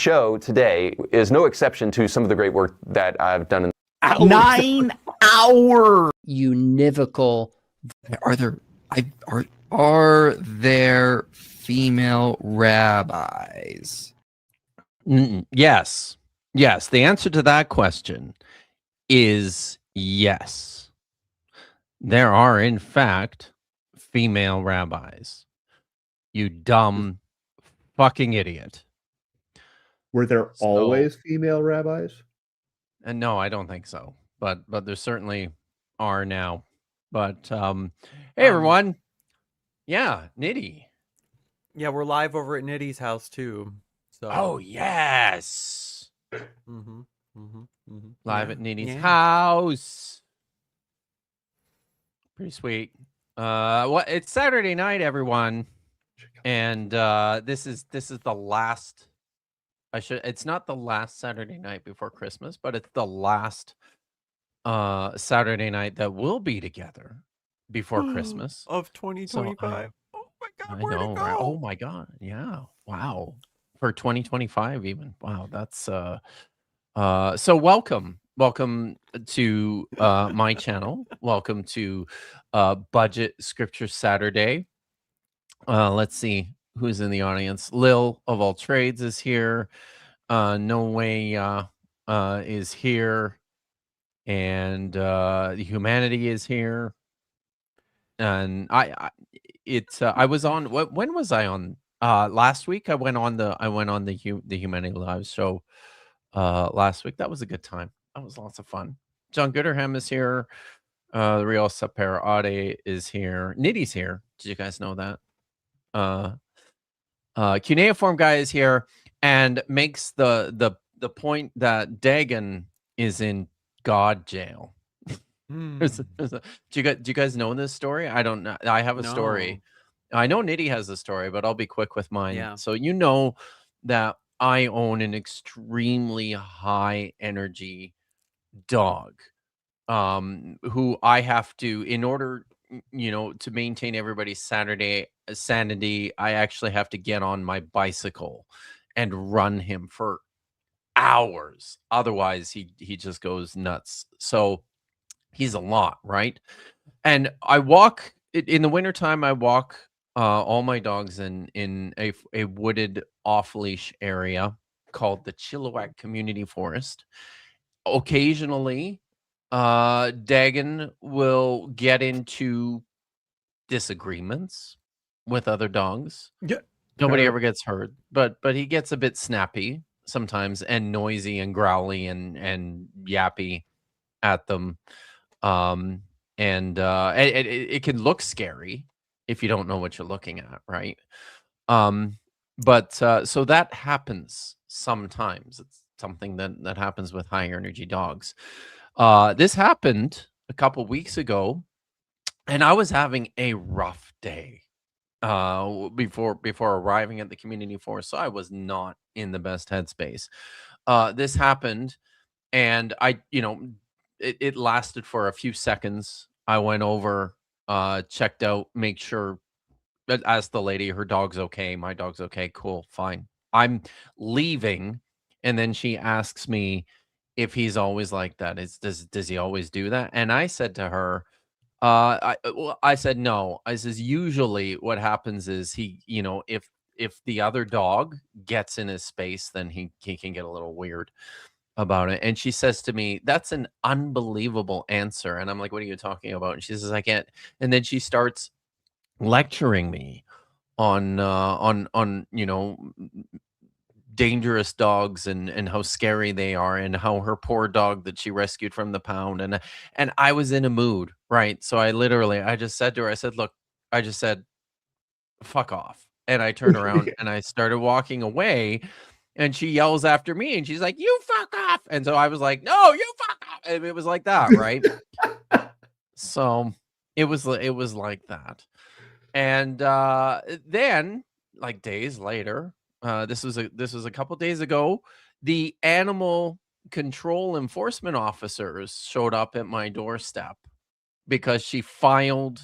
show today is no exception to some of the great work that I've done in 9 hours. Univocal. Are there female rabbis? Yes. Yes. The answer to that question is yes. There are, in fact, female rabbis. You dumb fucking idiot. Were there always female rabbis? And no, I don't think so. But there certainly are now. But hey everyone. Yeah, Nitty. Yeah, we're live over at Nitty's house too. So Oh yes. Live at Nitty's Yeah. house. Pretty sweet. It's Saturday night, everyone. And this is the last it's not the last Saturday night before Christmas, but it's the last Saturday night that we'll be together before Christmas of 2025. Oh my God, I where'd know, it go? right? Oh my God. Yeah. Wow. For 2025 even. Wow, that's so welcome to my channel. Welcome to Budget Scripture Saturday. Let's see who's in the audience. Lil of All Trades is here. No Way is here, and Humanity is here. And I was on. When was I on? Last week I went on the Humanity Live show. Last week that was a good time. That was lots of fun. John Gooderham is here. The Real Sapera Ade is here. Nitty's here. Did you guys know that? Cuneiform guy is here and makes the point that Dagon is in God jail. Do you guys know this story? I don't know. I have a story. I know Nitty has a story, but I'll be quick with mine. Yeah. So you know that I own an extremely high energy dog, who I have to, in order, to maintain everybody's sanity, I actually have to get on my bicycle and run him for hours. Otherwise, he just goes nuts. So he's a lot, right? And I walk in the wintertime. I walk all my dogs in a wooded off-leash area called the Chilliwack Community Forest. Occasionally, Dagon will get into disagreements with other dogs. Yeah. Nobody ever gets hurt, but he gets a bit snappy sometimes and noisy and growly and yappy at them. It can look scary if you don't know what you're looking at, right? So that happens sometimes. It's something that happens with high energy dogs. This happened a couple weeks ago, and I was having a rough day before arriving at the community forest, so I was not in the best headspace. This happened, and it lasted for a few seconds. I went over, checked out, make sure, asked the lady, her dog's okay, my dog's okay, cool, fine. I'm leaving, and then she asks me if he's always like that. Does he always do that? And I said to her, I said no. I says usually what happens is he, if the other dog gets in his space, then he can get a little weird about it. And she says to me, "That's an unbelievable answer." And I'm like, "What are you talking about?" And she says, "I can't." And then she starts lecturing me on dangerous dogs and how scary they are, and how her poor dog that she rescued from the pound. And I was in a mood, right? So I just said to her, I said, "Look," I just said, "Fuck off." And I turned around and I started walking away, and she yells after me and she's like, "You fuck off." And so I was like, "No, you fuck off." And it was like that, right? So it was like that. And then, like days later, this was a couple days ago, the animal control enforcement officers showed up at my doorstep because she filed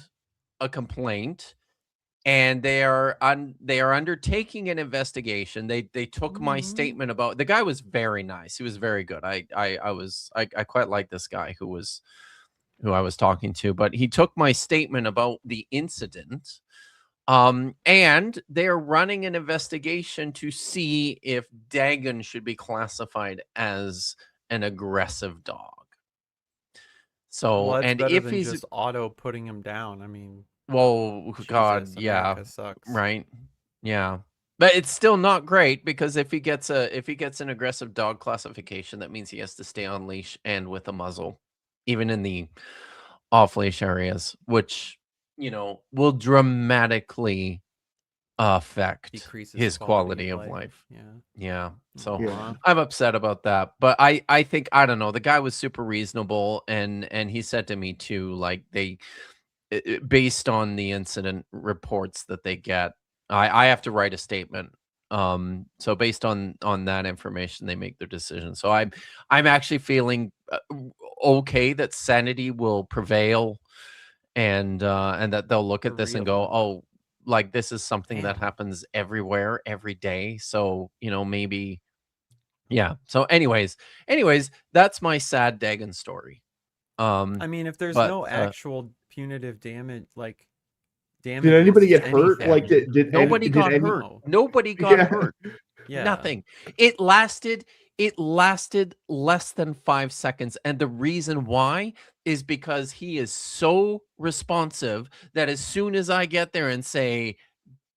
a complaint, and they are undertaking an investigation. They took my statement about the guy was very nice. He was very good. I quite like this guy who I was talking to, but he took my statement about the incident. And they're running an investigation to see if Dagon should be classified as an aggressive dog. So, Well, that's and better if than he's just auto putting him down. I mean, well, God, Jesus, yeah, America sucks. right, yeah, but it's still not great because if he gets an aggressive dog classification, that means he has to stay on leash and with a muzzle, even in the off leash areas, which will dramatically affect Decreases his quality of life. Yeah. Yeah. So Yeah. I'm upset about that. But I think, I don't know, the guy was super reasonable, and he said to me too, like based on the incident reports that they get, I have to write a statement. So based on that information, they make their decision. So I'm actually feeling okay that sanity will prevail, and that they'll look For at this and real. go, oh, like this is something that Damn. happens everywhere, every day. So, maybe, yeah. So anyways, that's my sad Dagon story. I mean, if there's But, no actual punitive damage, like damage, Did anybody get hurt? Like, did nobody got any? hurt. No. Nobody got Yeah. hurt. Yeah. Nothing. It lasted less than 5 seconds, and the reason why is because he is so responsive that as soon as I get there and say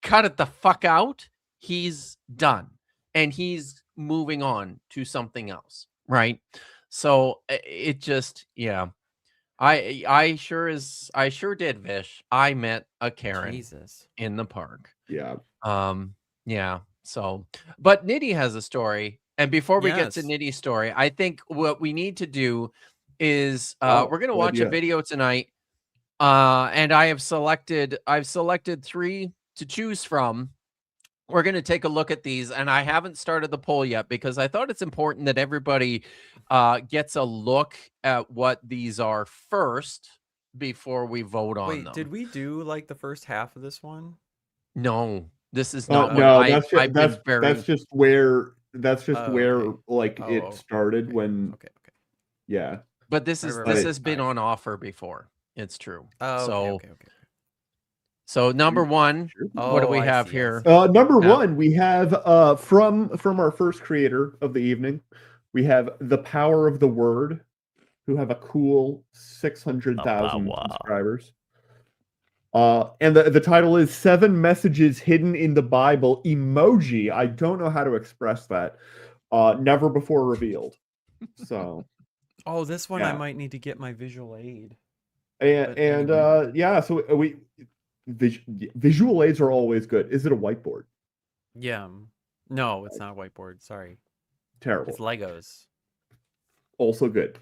cut it the fuck out, he's done and he's moving on to something else, right? So it just, yeah. I sure did, Vish. I met a Karen Jesus. in the park. Yeah. Yeah. So, but Nitty has a story, and before we get to Yes. Nitty's story, I think what we need to do is Oh, we're gonna good watch a idea. video tonight, and I've selected 3 to choose from. We're going to take a look at these, and I haven't started the poll yet because I thought it's important that everybody gets a look at what these are first before we vote on Wait, them. did we do like the first half of this one? No, this is not what No, I've been that's just where Okay. like Oh, it started okay. when Okay. yeah. But this Right. has been on offer before. It's true. Oh, So okay. so number one, Sure. what do Oh, we I have see, I here? see. Number Yeah. one, we have from our first creator of the evening, we have The Power of the Word, who have a cool 600,000 subscribers. And the title is 7 Messages Hidden in the Bible emoji. I don't know how to express that. Never before revealed. So Oh, this one I Yeah. might need to get my visual aid. and But anyway. yeah, so visual aids are always good. Is it a whiteboard? Yeah. No, it's not a whiteboard. Sorry. Terrible. It's Legos. Also good.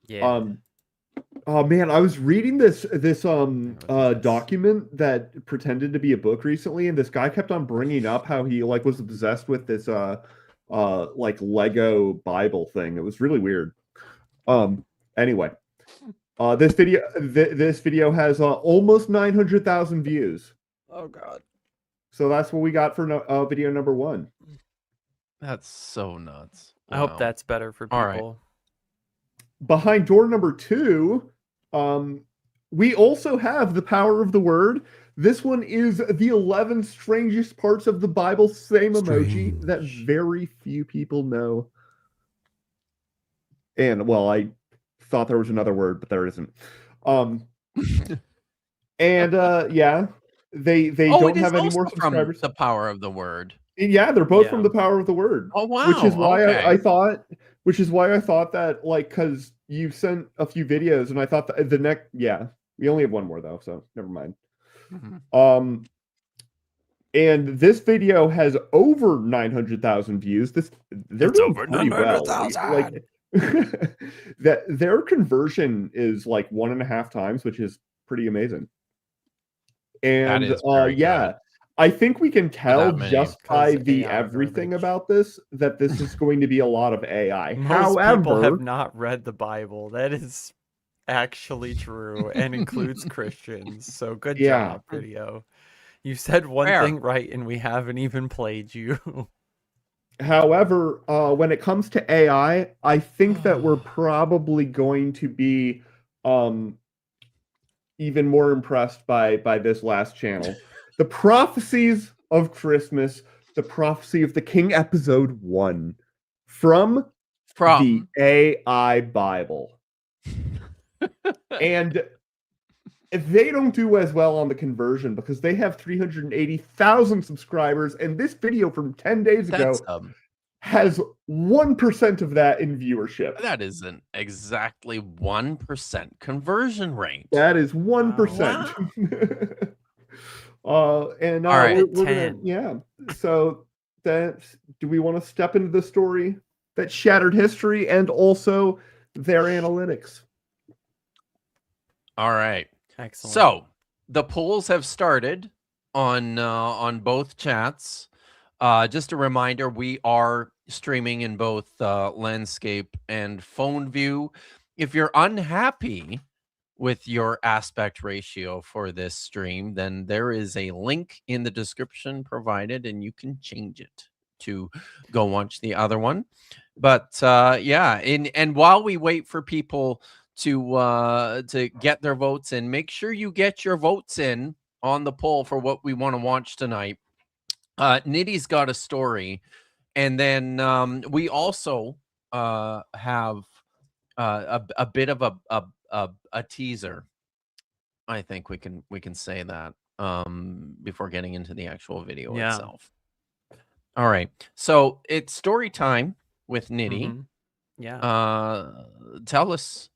Yeah. Oh man, I was reading this this. document that pretended to be a book recently, and this guy kept on bringing up how he like was obsessed with this like Lego Bible thing. It was really weird. Anyway, this video has almost 900,000 views. Oh God. So that's what we got for video number 1. That's so nuts. I hope Wow. that's better for people. All right. Behind door number 2, we also have The Power of the Word. This one is the 11 strangest parts of the Bible, same emoji that very few people know. And well, I thought there was another word, but there isn't. And yeah, they don't have any more subscribers. The Power of the Word. Yeah, they're both Yeah. from The Power of the Word. Oh wow. Which is why okay. I thought that, like, because you sent a few videos, and I thought that the next, yeah, we only have one more though, so never mind. Mhm. And this video has over 900,000 views. They're It's doing over pretty well. 900,000. Like, that their conversion is like 1.5 times, which is pretty amazing. And is very yeah. good. I think we can tell that many. just by 'Cause the AI everything garbage. about this that this is going to be a lot of AI. Most people However, have not read the Bible. That is actually true and includes Christians. So good Yeah. job, video. You said one Fair. thing right, and we haven't even played you. However, when it comes to AI, I think that we're probably going to be even more impressed by this last channel. The Prophecies of Christmas, the Prophecy of the King, Episode 1, from the AI Bible. And they don't do as well on the conversion because they have 380,000 subscribers, and this video from 10 days ago has 1% of that in viewership. That isn't exactly 1% conversion rate. That is 1%. And all right, we're gonna, yeah. So that, do we want to step into the story that shattered history and also their analytics? All right. Excellent. So the polls have started on both chats. Just a reminder, we are streaming in both landscape and phone view. If you're unhappy with your aspect ratio for this stream, then there is a link in the description provided, and you can change it to go watch the other one. But yeah, and while we wait for people to get their votes in, make sure you get your votes in on the poll for what we want to watch tonight. Nitty's got a story, and then we also have a bit of a teaser. I think we can say that before getting into the actual video itself. All right, so it's story time with Nitty. Mhm. Yeah. Tell us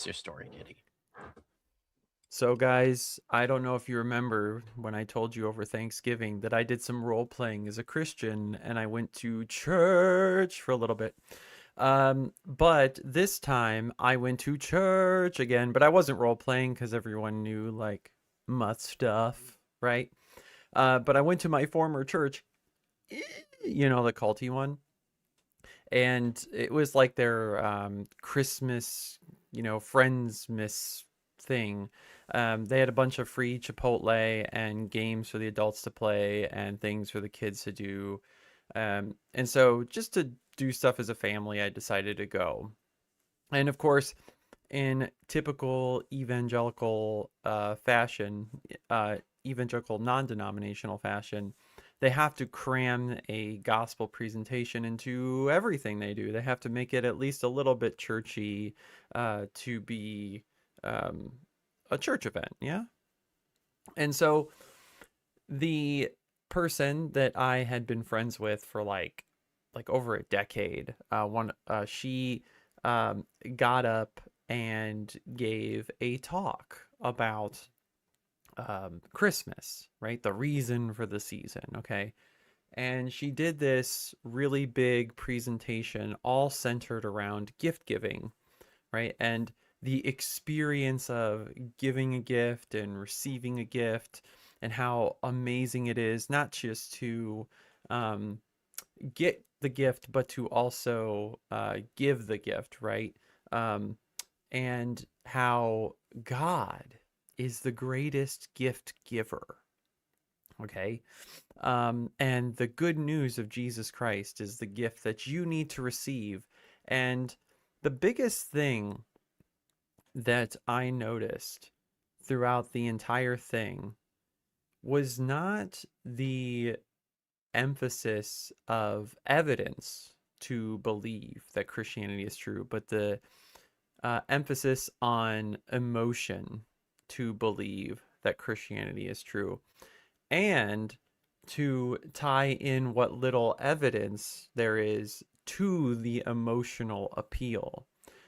your story, Nitty. So, guys, I don't know if you remember when I told you over Thanksgiving that I did some role playing as a Christian and I went to church for a little bit. But this time I went to church again, but I wasn't role playing because everyone knew like mutt stuff, right? But I went to my former church, you know, the culty one. And it was like their Christmas, you know, Friendsmas thing. They had a bunch of free Chipotle and games for the adults to play and things for the kids to do. And so just to do stuff as a family, I decided to go. And of course, in typical evangelical fashion, evangelical non-denominational fashion, they have to cram a gospel presentation into everything they do. They have to make it at least a little bit churchy to be a church event, yeah? And so the person that I had been friends with for like over a decade, she got up and gave a talk about Christmas, right? The reason for the season, okay? And she did this really big presentation all centered around gift giving, right? And the experience of giving a gift and receiving a gift and how amazing it is not just to get the gift, but to also give the gift, right? And how God is the greatest gift giver. Okay. And the good news of Jesus Christ is the gift that you need to receive. And the biggest thing that I noticed throughout the entire thing was not the emphasis of evidence to believe that Christianity is true, but the emphasis on emotion to believe that Christianity is true, and to tie in what little evidence there is to the emotional appeal.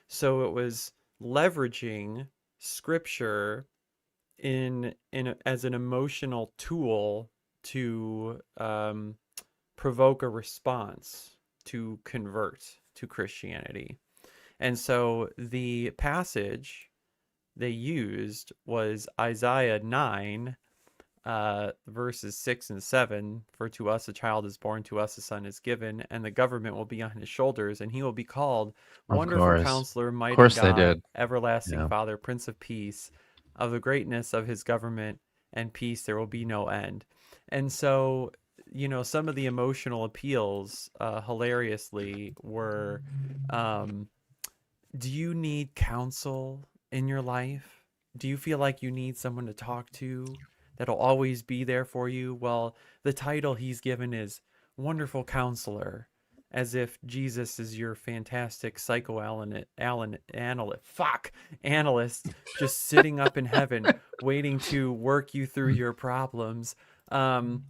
So it was leveraging scripture as an emotional tool to provoke a response to convert to Christianity. And so the passage they used was Isaiah 9, verses 6 and 7. For to us a child is born, to us a son is given, and the government will be on his shoulders, and he will be called Wonderful Counselor, Mighty God, Everlasting Father, Prince of Peace. Of the greatness of his government and peace there will be no end. And so, some of the emotional appeals, hilariously, were, do you need counsel in your life? Do you feel like you need someone to talk to that'll always be there for you? Well, the title he's given is Wonderful Counselor, as if Jesus is your fantastic analyst, just sitting up in heaven, waiting to work you through your problems. Do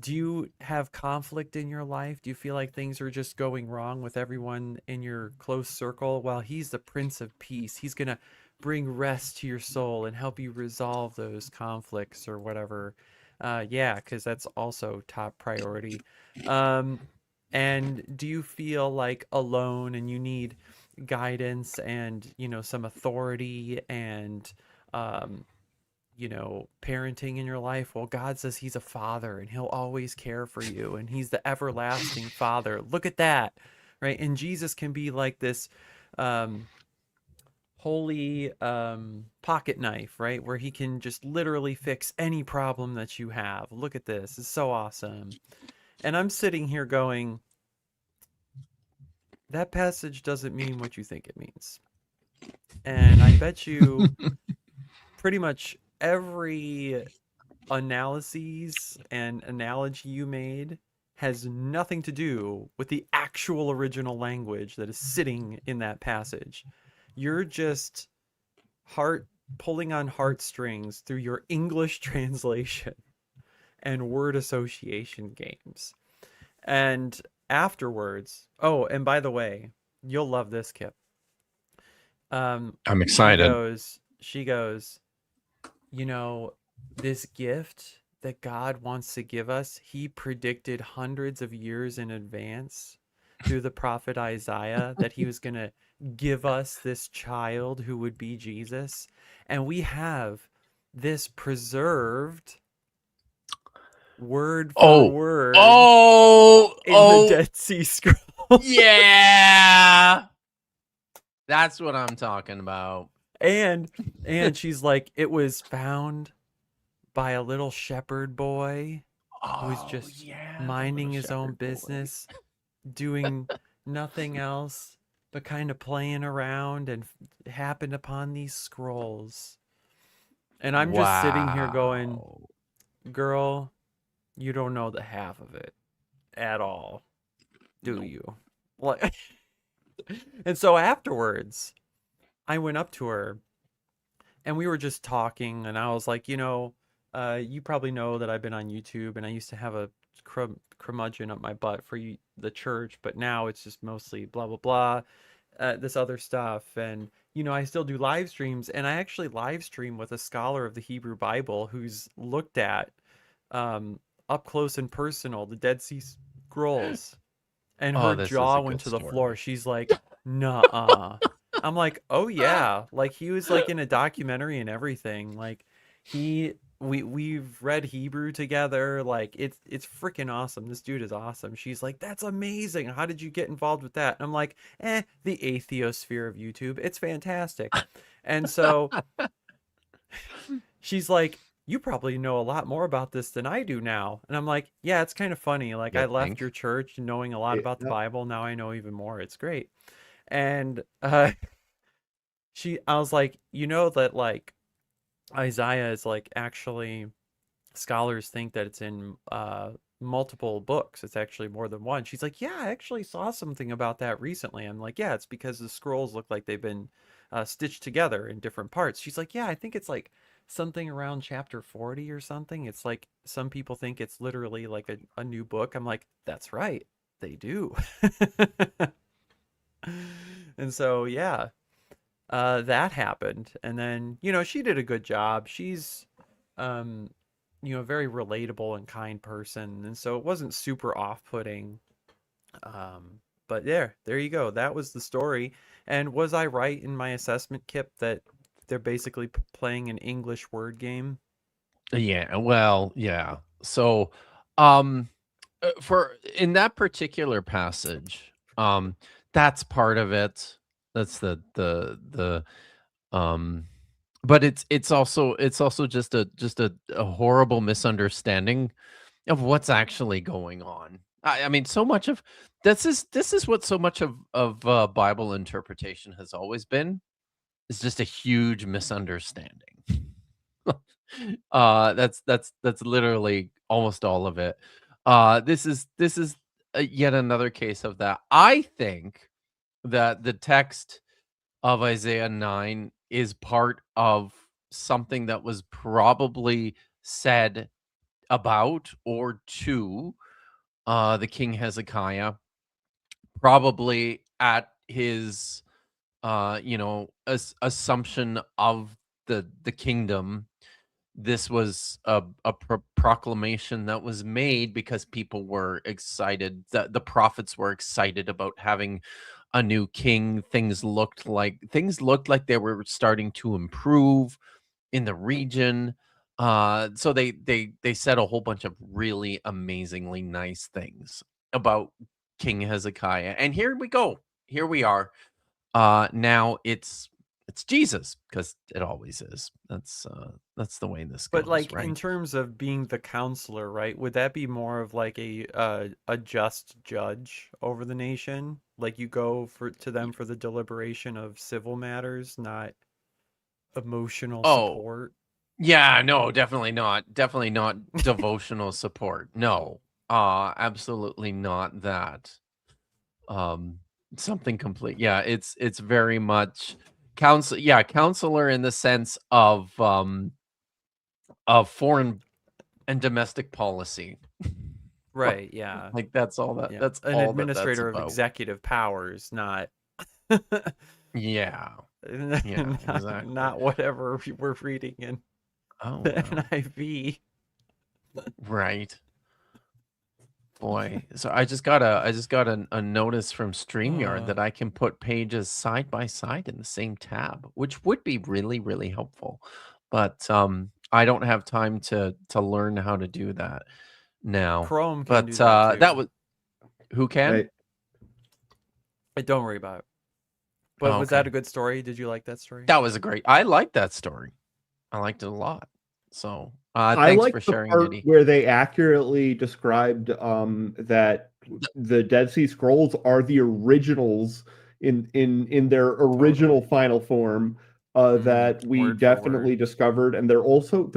you have conflict in your life? Do you feel like things are just going wrong with everyone in your close circle? Well, he's the Prince of Peace. He's going to bring rest to your soul and help you resolve those conflicts or whatever. Yeah, because that's also top priority. And do you feel like alone and you need guidance and, some authority and, parenting in your life? Well, God says he's a father and he'll always care for you, and he's the everlasting father. Look at that, right? And Jesus can be like this holy pocket knife, right? Where he can just literally fix any problem that you have. Look at this. It's so awesome. And I'm sitting here going, that passage doesn't mean what you think it means. And I bet you pretty much every analyses and analogy you made has nothing to do with the actual original language that is sitting in that passage. You're just pulling on heartstrings through your English translation and word association games. And afterwards, oh, and by the way, you'll love this, Kip. I'm excited. She goes, this gift that God wants to give us, he predicted hundreds of years in advance through the prophet Isaiah that he was going to give us this child who would be Jesus. And we have this preserved word for word in the Dead Sea Scrolls. Yeah. That's what I'm talking about. And she's like, it was found by a little shepherd boy who was just minding his own business, doing nothing else but kind of playing around, and happened upon these scrolls. And I'm just sitting here going, girl, you don't know the half of it at all, do you? Like, and so afterwards, I went up to her and we were just talking, and I was like, you probably know that I've been on YouTube, and I used to have a curmudgeon up my butt for the church, but now it's just mostly blah, blah, blah, this other stuff. And, I still do live streams, and I actually live stream with a scholar of the Hebrew Bible who's looked at up close and personal the Dead Sea Scrolls, and her jaw went to the floor. She's like, nuh-uh. I'm like, oh yeah, like he was like in a documentary and everything. Like we've read Hebrew together. Like it's freaking awesome. This dude is awesome. She's like, that's amazing. How did you get involved with that? And I'm like, the atheosphere of YouTube. It's fantastic. And so she's like, you probably know a lot more about this than I do now. And I'm like, yeah, it's kind of funny. Like I left your church knowing a lot about the Bible. Now I know even more. It's great. And I was like, that like Isaiah is like, actually, scholars think that it's in multiple books. It's actually more than one. She's like, yeah, I actually saw something about that recently. I'm like, yeah, it's because the scrolls look like they've been stitched together in different parts. She's like, yeah, I think it's like something around chapter 40 or something. It's like some people think it's literally like a new book. I'm like, that's right, they do. And so yeah, that happened. And then she did a good job. She's a very relatable and kind person, and so it wasn't super off-putting. But there you go. That was the story. And was I right in my assessment, Kip, that they're basically playing an English word game? Yeah, well, yeah. So for in that particular passage, that's part of it. That's the but it's also just a horrible misunderstanding of what's actually going on. I mean, so much of this is what so much of Bible interpretation has always been, is just a huge misunderstanding. That's literally almost all of it. This is yet another case of that. I think that the text of Isaiah 9 is part of something that was probably said about or to the king Hezekiah, probably at his assumption of the kingdom. This was a proclamation that was made because people were excited. The prophets were excited about having a new king. Things looked like they were starting to improve in the region. So they said a whole bunch of really amazingly nice things about King Hezekiah. And here we go. Here we are. Now it's Jesus, because it always is. That's the way this goes, But like right? in terms of being the counselor, right? Would that be more of like a just judge over the nation? Like you go to them for the deliberation of civil matters, not emotional Oh, support. yeah, no, definitely not. Definitely not devotional support. No. Absolutely not that. Um Something complete. Yeah, it's very much counselor in the sense of foreign and domestic policy. Right, yeah. Like that's all Yeah. that's An all that's administrator of about. executive powers, not Yeah. Yeah, exactly. not whatever we're reading in Oh the wow. NIV. Right. Boy. So I just got a notice from StreamYard that I can put pages side by side in the same tab, which would be really, really helpful. But I don't have time to learn how to do that now. Chrome can But do that too. that was who can? Right. Don't worry about it. But Oh, was that okay. a good story? Did you like that story? That was a great. I liked that story. I liked it a lot. So I thanks like for the sharing, part Nitty. where they accurately described that the Dead Sea Scrolls are the originals in their original final form that we Word for definitely word. discovered, and they're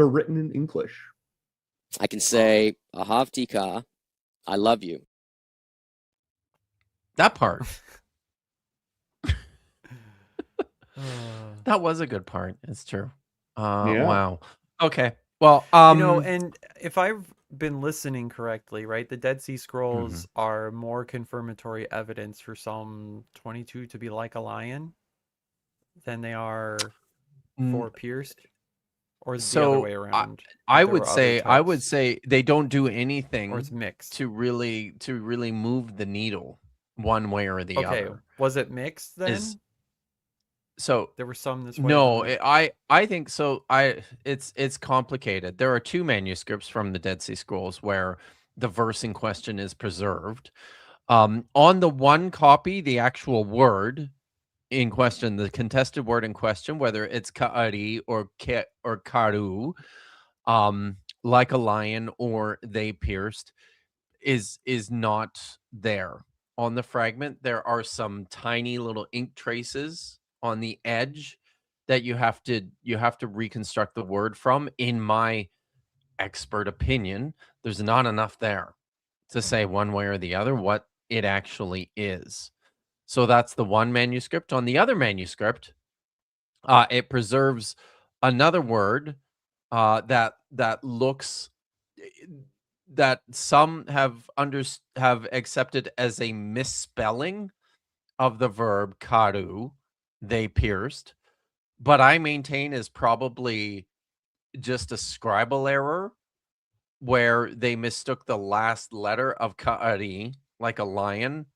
written in English. I can say, Ahav Tika, I love you. That part. That was a good part. It's true. Yeah. Wow. Okay. Well, and if I've been listening correctly, right, the Dead Sea Scrolls are more confirmatory evidence for Psalm 22 to be like a lion than they are for pierced, or is it the other way around? I There would were other say they don't do anything or it's mixed. to really move the needle one way or the Okay, other. was it mixed then? So There were some this way. no, I think so. It's complicated. There are two manuscripts from the Dead Sea Scrolls where the verse in question is preserved. On the one copy, the actual word in question, the contested word in question, whether it's ka'ari or karu, like a lion or they pierced, is not there. On the fragment, there are some tiny little ink traces on the edge that you have to reconstruct the word from. In my expert opinion, there's not enough there to say one way or the other what it actually is. So that's the one manuscript. On the other manuscript, it preserves another word that looks that some have accepted as a misspelling of the verb karu, they pierced, but I maintain is probably just a scribal error where they mistook the last letter of ka'ari, like a lion,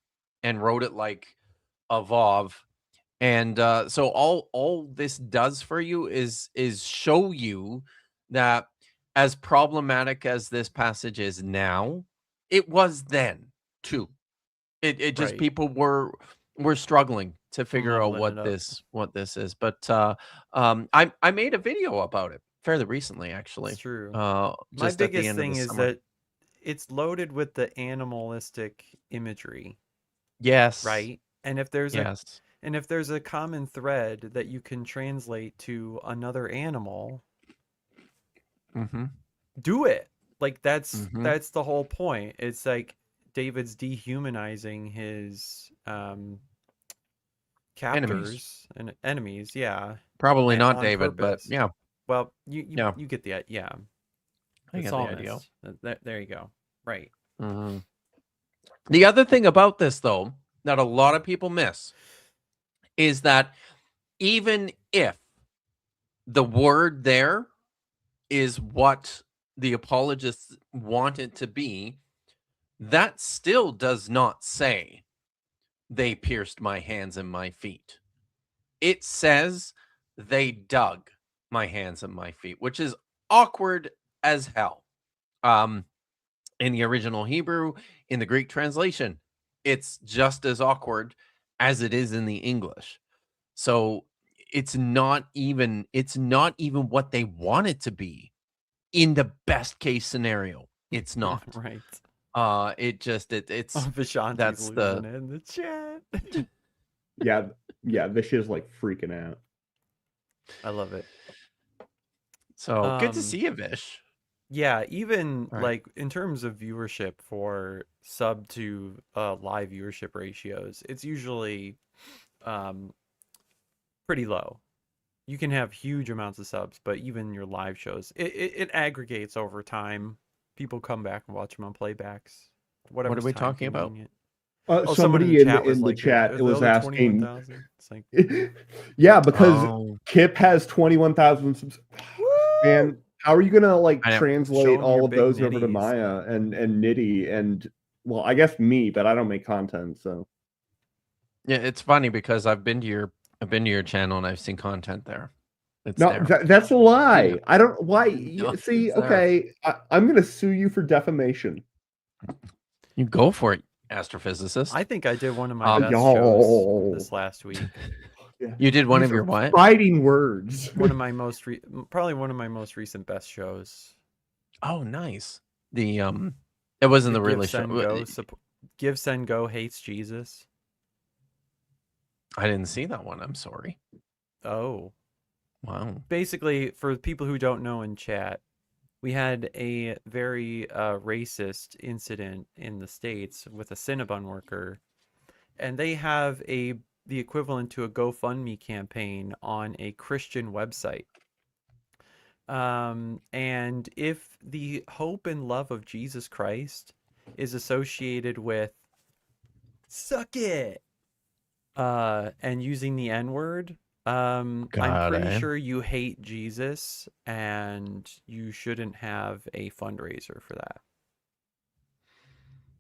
and wrote it like a vav. And so all this does for you is show you that as problematic as this passage is now, it was then too. It just Right. people were struggling to figure out Mumbling it up. what this is. But I made a video about it fairly recently, actually. It's true. My My just at the biggest end of thing the is summer. that it's loaded with the animalistic imagery, Yes. right? And if there's Yes. a common thread that you can translate to another animal, Mm-hmm. do it. Like that's Mhm. the whole point. It's like David's dehumanizing his captors and enemies, yeah, Probably not on David, but purpose. yeah, Well, you yeah, get the yeah. I The get the idea. psalmist. There you go. Right. Mhm. The other thing about this, though, that a lot of people miss is that even if the word there is what the apologists want it to be, that still does not say they pierced my hands and my feet. It says they dug my hands and my feet, which is awkward as hell. In the original Hebrew, in the Greek translation, it's just as awkward as it is in the English. So it's not even what they want it to be in the best case scenario. It's not. Right. It's Vishanti's that's losing the it in the chat. Yeah, this shit's like freaking out. I love it. so good to see you, Vish. Yeah, even Right. like in terms of viewership for sub to live viewership ratios, it's usually pretty low. You can have huge amounts of subs, but even your live shows, it aggregates over time. People come back and watch them on playbacks. What are we time talking about? convenient. Someone Somebody in the like, chat "Are it the was other asking. 21,000?" It's like, Yeah, because Oh, Kip has 21,000 subs. Man, how are you gonna like I know. Show translate 'em all your of big those over to nitties. Maya and Nitty and well, I guess me, but I don't make content, so yeah, it's funny because I've been to your channel and I've seen content there. It's no, there. that's a lie. I don't why. No, See, it's there. okay, I'm gonna sue you for defamation. You go for it, astrophysicist. I think I did one of my best shows Yo. this last week. Yeah. You did one These of your are what? fighting words. One of my probably one of my most recent best shows. Oh, nice. The it wasn't the Give, really Send, show. Go. Give, Send, Go hates Jesus. I didn't see that one. I'm sorry. Oh. Wow. Basically, for people who don't know in chat, we had a very racist incident in the States with a Cinnabon worker, and they have the equivalent to a GoFundMe campaign on a Christian website. And if the hope and love of Jesus Christ is associated with suck it and using the N-word, I'm pretty sure you hate Jesus and you shouldn't have a fundraiser for that.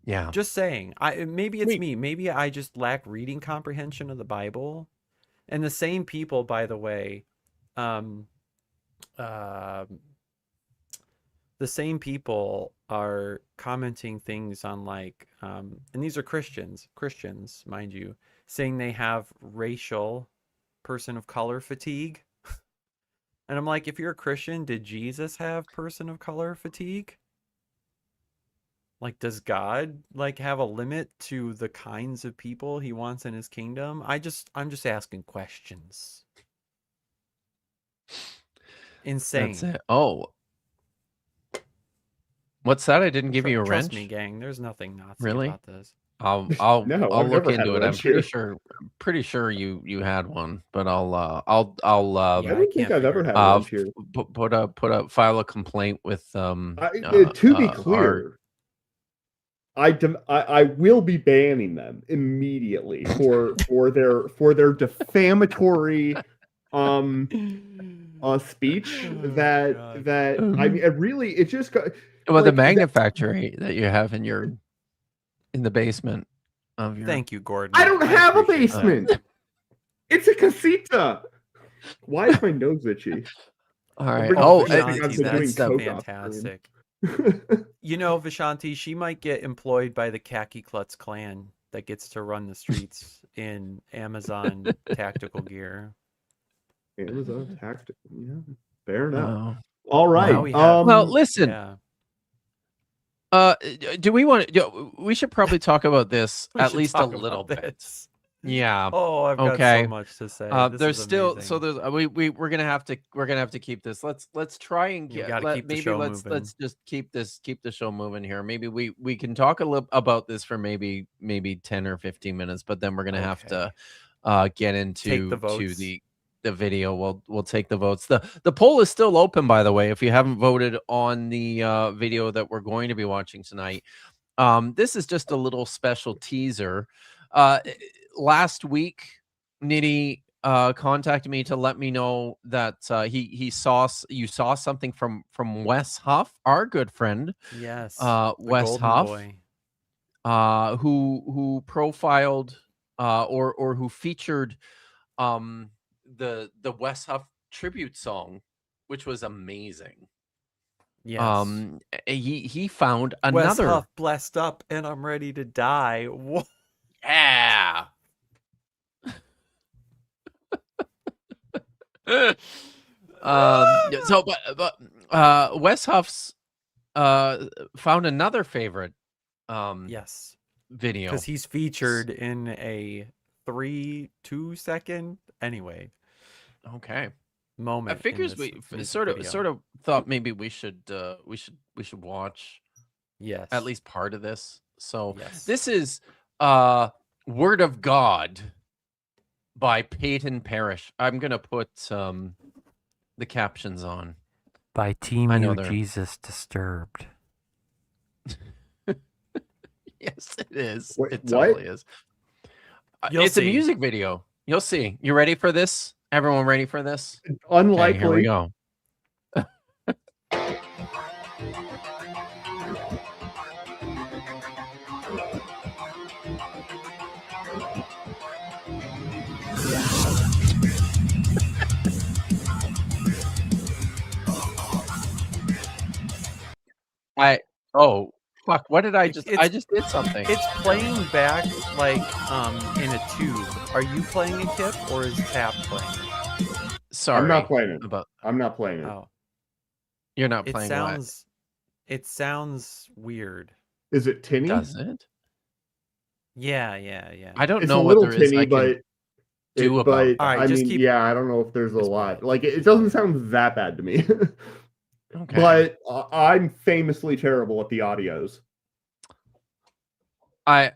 Yeah. Just saying. Maybe it's me. Maybe I just lack reading comprehension of the Bible. And the same people, by the way, the same people are commenting things on like and these are Christians, mind you, saying they have racial person of color fatigue. And I'm like, if you're a Christian, did Jesus have person of color fatigue? Like, does God like have a limit to the kinds of people he wants in his kingdom? I'm just asking questions. Insane. That's it. Oh. What's that? I didn't give you a wrench. Trust me, gang. There's nothing Nazi Really? about this. I'll No, I'll I've look never had into a it. I'm wrench here. pretty sure you had one, but I'll Yeah, I I don't think can't I've ever figure had it a out. wrench here. file a complaint with To be clear, I will be banning them immediately for their defamatory speech that I mean it really it just got well, the like magnifactory that you have in the basement of your Thank you, Gordon. I don't have a appreciate that. basement. It's a casita. Why is my nose itchy? all right. Bring Oh, Vishanti, Vishanti, I've been doing that's coke fantastic. You know, Vishanti, she might get employed by the Khaki Klutz clan. that gets to run the streets in Amazon tactical gear. Amazon tactic. Yeah, fair enough. Oh. All right. Now we have, Well, listen. yeah, Do we want to? We should probably talk about this we at should least a talk little about bit. this. Yeah. Oh, I've got Okay. so much to say. This There's is still so amazing. there's we're gonna have to keep this. Let's try and We get gotta keep the maybe show let's moving. just keep the show moving here. Maybe we can talk a little about this for maybe 10 or 15 minutes, but then we're gonna have to get into Take the to votes. the video. We'll take the votes. The poll is still open, by the way. If you haven't voted on the video that we're going to be watching tonight, this is just a little special teaser. Last week, Nitty contacted me to let me know that you saw something from Wes Huff, our good friend. Yes, Wes Golden Huff, Boy. who profiled or who featured the Wes Huff tribute song, which was amazing. Yes. He found Wes another. Huff blessed up, and I'm ready to die. Whoa. Yeah. But Wes Huff's found another favorite Yes, video. because he's featured in a 2-second anyway Okay. moment. I figures in we this music sort video. of thought maybe we should watch Yes, at least part of this. So yes. this is Word of God by Peyton Parrish. I'm gonna put the captions on. By Team I know You they're- Jesus Disturbed. Yes, it is. Wait, It what? totally is. You'll It's see. a music video. You'll see. You ready for this? Everyone ready for this? Okay, Unlikely. here we go. Oh fuck! What did I just? I just did something. It's playing back like in a tube. Are you playing it, Kip, or is Tap playing it? Sorry, I'm not playing it. About I'm not playing it. Oh, you're not it playing. sounds weird. Is it tinny? Does it? Yeah. I don't It's know a what little there is. tinny, I can but do about but that. All right, I just mean, keep- yeah, I don't know if there's a just lot. play it. Like it Just doesn't play sound that bad to me. Okay. But I'm famously terrible at the audios. I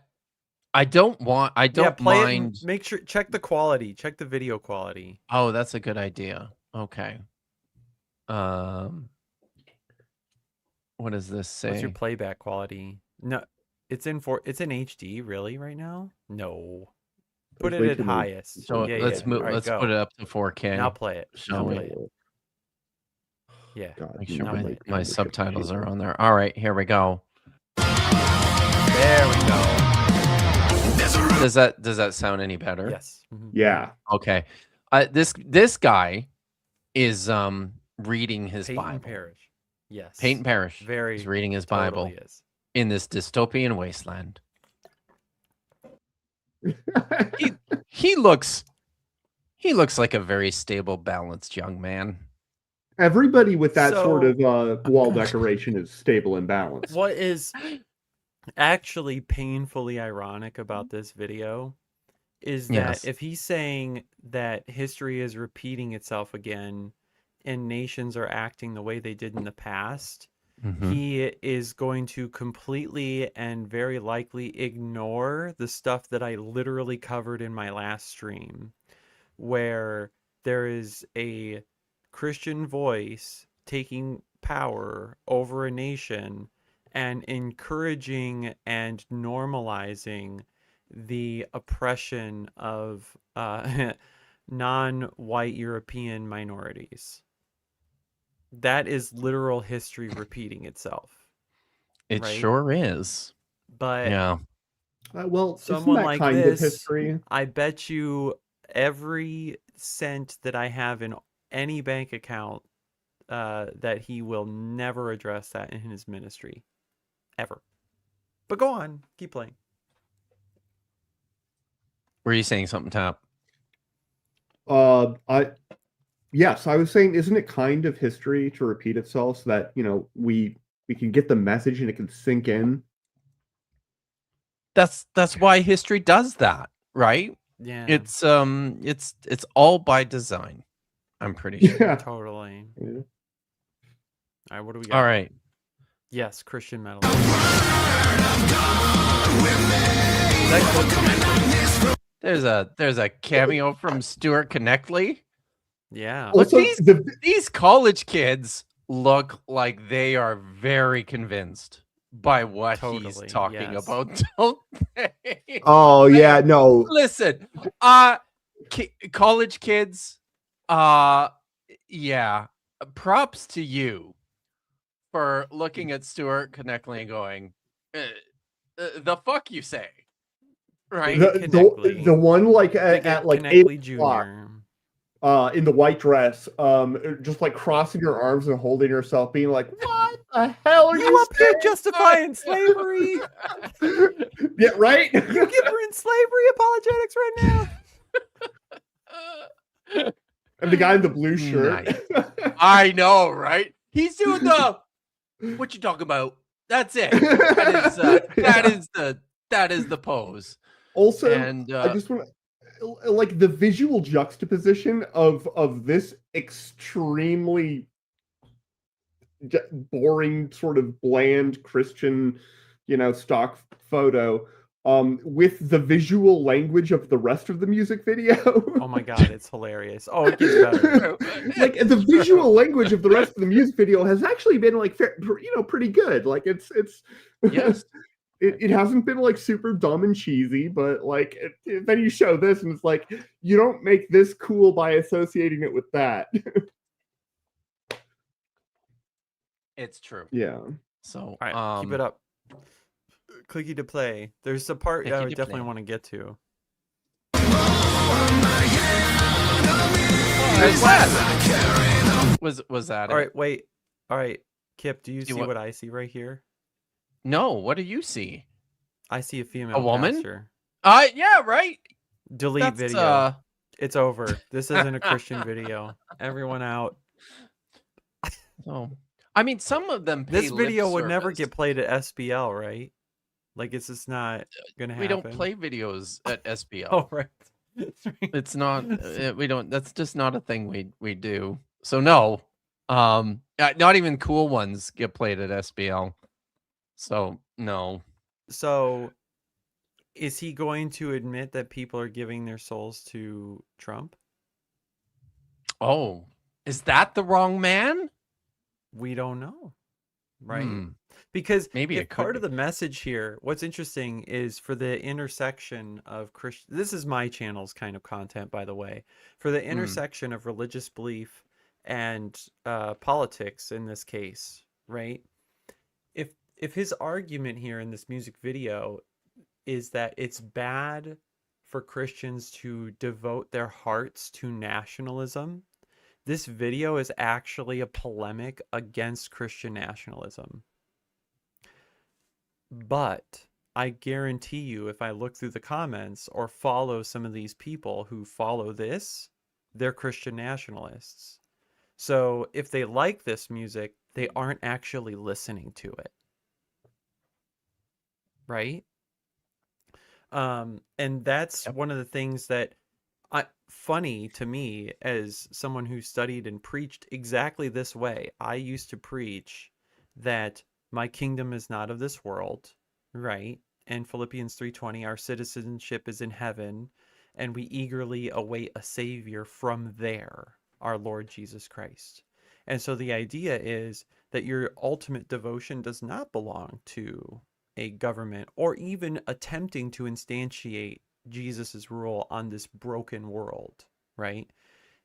don't want. I don't play mind. it and make sure check the quality. Check the video quality. Oh, that's a good idea. Okay. What does this say? What's your playback quality? No, it's in HD really right now. No, put There's it way at too many- highest. So Yeah, let's yeah. move. All right, Let's go. put it up to 4K. Now play it. Shall Now we? play it. Yeah. God, Make sure Now my, play it. my subtitles are on there. All right, here we go. There we go. Does that sound any better? Yes. Mhm. Yeah. Okay. This guy is reading his Peyton Bible. Parrish. Yes. Peyton Parrish Very is reading his totally Bible is. in this dystopian wasteland. He looks like a very stable, balanced young man. Everybody with that sort So- of wall decoration is stable and balanced. What is actually painfully ironic about this video is that Yes. if he's saying that history is repeating itself again and nations are acting the way they did in the past, Mhm. he is going to completely and very likely ignore the stuff that I literally covered in my last stream, where there is a Christian voice taking power over a nation and encouraging and normalizing the oppression of non-white European minorities. That is literal history repeating itself. It right? sure is. But Yeah. Well, Someone isn't that like kind this- of history? I bet you every cent that I have in any bank account that he will never address that in his ministry. Ever. But go on. Keep playing. Were you saying something, Tap? Yes, I was saying, isn't it kind of history to repeat itself so that, we can get the message and it can sink in? That's why history does that, right? Yeah. It's all by design. I'm pretty sure. Yeah. Totally. Yeah. All right, what do we got? All right. Yes, Christian metal. There's a cameo from Stuart Connectly. Yeah. Look, Also, these college kids look like they are very convinced by what he's Totally, talking yes. about, don't they? oh yeah, no. Listen, college kids, yeah, props to you for looking at Stuart Connectly and going, the fuck you say, right? The one like at like 8 o'clock, Jr. in the white dress, just like crossing your arms and holding yourself, being like, "What the hell are you up here justifying slavery? Yeah, right. You give her in slavery apologetics right now." And the guy in the blue shirt. Nice. I know, right? He's doing the what you talking about? That's it. That is the pose. Also, and I just want to, like, the visual juxtaposition of this extremely boring, sort of bland Christian, stock photo, with the visual language of the rest of the music video. Oh my god, it's hilarious. Oh, it gets better. Like, the visual language of the rest of the music video has actually been like pretty good. Like, it's yes. It hasn't been like super dumb and cheesy, but like then you show this and it's like, you don't make this cool by associating it with that. It's true. Yeah. So, All right, keep it up. Clicky to play. There's a part I would definitely want to get to. Was that all it? right? Wait. All right, Kip. Do you see what I see right here? No. What do you see? I see a female. A woman? pastor. Yeah, right. Delete That's, video. It's over. This isn't a Christian video. Everyone out. Oh, I mean, some of them. This video would never service. get played at SBL, right? Like, it's just not gonna happen. We don't play videos at SBL. Oh, right. It's not. We don't. That's just not a thing we do. So no. Not even cool ones get played at SBL. So no. So, is he going to admit that people are giving their souls to Trump? Oh, is that the wrong man? We don't know, right? Hmm. Because Maybe if it could part be. of the message here, what's interesting is for the intersection of Christian. This is my channel's kind of content, by the way. For the intersection of religious belief and politics, in this case, right? If his argument here in this music video is that it's bad for Christians to devote their hearts to nationalism, this video is actually a polemic against Christian nationalism. But I guarantee you, if I look through the comments or follow some of these people who follow this, they're Christian nationalists. So if they like this music, they aren't actually listening to it. Right? And that's one of the things that funny to me as someone who studied and preached exactly this way. I used to preach that my kingdom is not of this world, right? And Philippians 3:20, our citizenship is in heaven, and we eagerly await a savior from there, our Lord Jesus Christ. And so the idea is that your ultimate devotion does not belong to a government or even attempting to instantiate Jesus's rule on this broken world, right?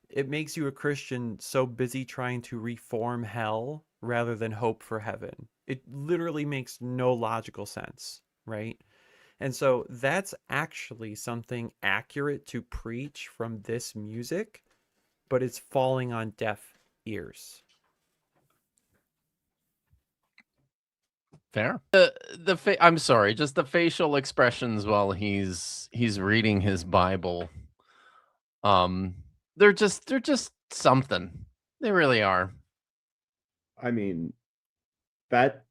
It makes you a Christian so busy trying to reform hell rather than hope for heaven. It literally makes no logical sense, right? And so that's actually something accurate to preach from this music, but it's falling on deaf ears. Fair. I'm sorry, just the facial expressions while he's reading his Bible. They're just something. They really are. I mean, that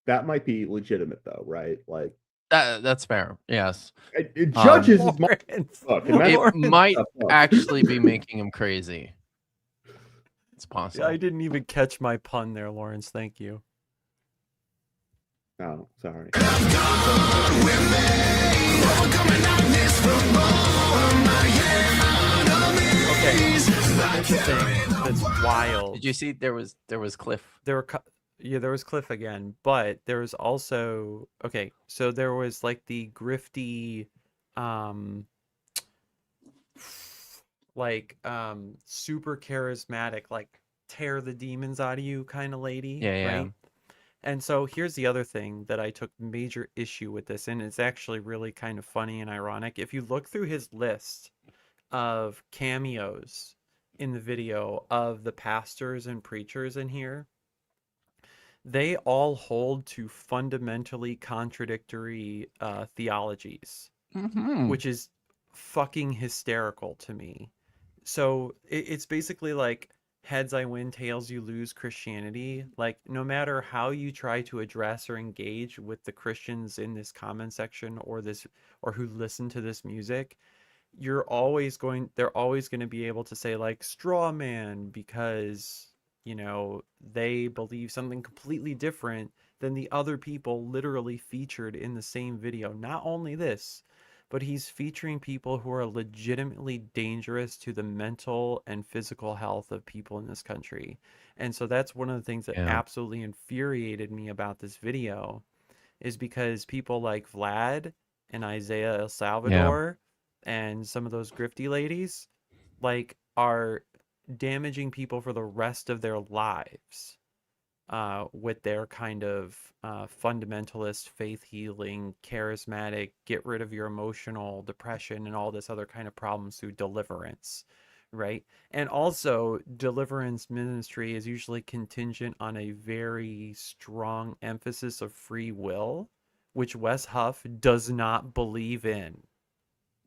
might be legitimate though, right? Like That's fair. Yes. judges is my Lawrence, book, and that's It might tough book. actually be making him crazy. It's possible. I didn't even catch my pun there, Lawrence. Thank you. Oh, sorry. Okay, that's the thing that's wild. Did you see there was Cliff? There was Cliff again, but there was also so there was like the grifty, super charismatic, like tear the demons out of you kind of lady, Yeah. right? And so here's the other thing that I took major issue with this, and it's actually really kind of funny and ironic. If you look through his list of cameos in the video of the pastors and preachers in here, they all hold to fundamentally contradictory theologies, which is fucking hysterical to me. So it's basically like heads I win, tails you lose Christianity. Like, no matter how you try to address or engage with the Christians in this comment section or who listen to this music, they're always going to be able to say like straw man, because they believe something completely different than the other people literally featured in the same video. Not only this, but he's featuring people who are legitimately dangerous to the mental and physical health of people in this country. And so that's one of the things that absolutely infuriated me about this video, is because people like Vlad and Isaiah El Salvador and some of those grifty ladies like are damaging people for the rest of their lives with their kind of fundamentalist, faith healing, charismatic, get rid of your emotional depression and all this other kind of problems through deliverance, right? And also, deliverance ministry is usually contingent on a very strong emphasis of free will, which Wes Huff does not believe in.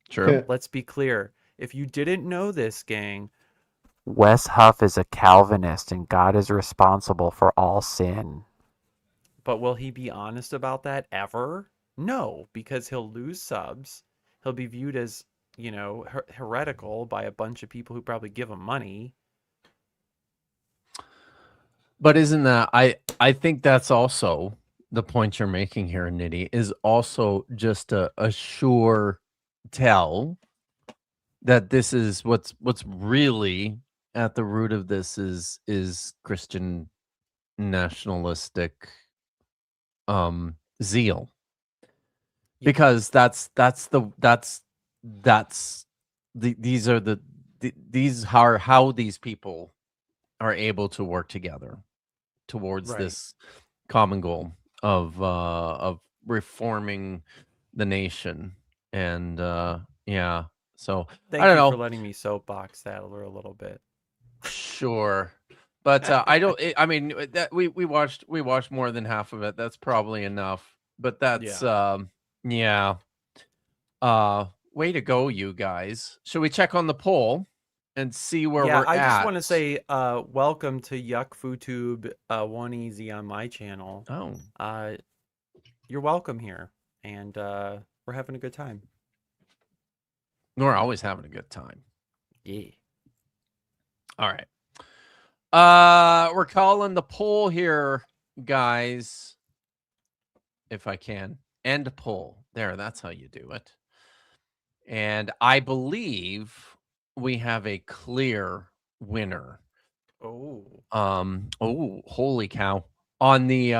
True. Let's be clear. If you didn't know this, gang, Wes Huff is a Calvinist, and God is responsible for all sin. but will he be honest about that ever? No, because he'll lose subs. He'll be viewed as, heretical by a bunch of people who probably give him money. But isn't that I think that's also the point you're making here, Nitty, is also just a sure tell that this is what's really at the root of this is Christian nationalistic zeal, because these are how these people are able to work together towards this common goal of reforming the nation. And so Thank I don't you know. for letting me soapbox that a little bit. Sure, but I don't. I mean, that we watched more than half of it. That's probably enough. But that's way to go, you guys. Should we check on the poll and see where we're at? I just want to say welcome to Yuck FooTube 1 Easy on my channel. Oh, you're welcome here, and we're having a good time. We're always having a good time. Yeah. All right. We're calling the poll here, guys. If I can end poll. There, that's how you do it. And I believe we have a clear winner. Oh, holy cow. On the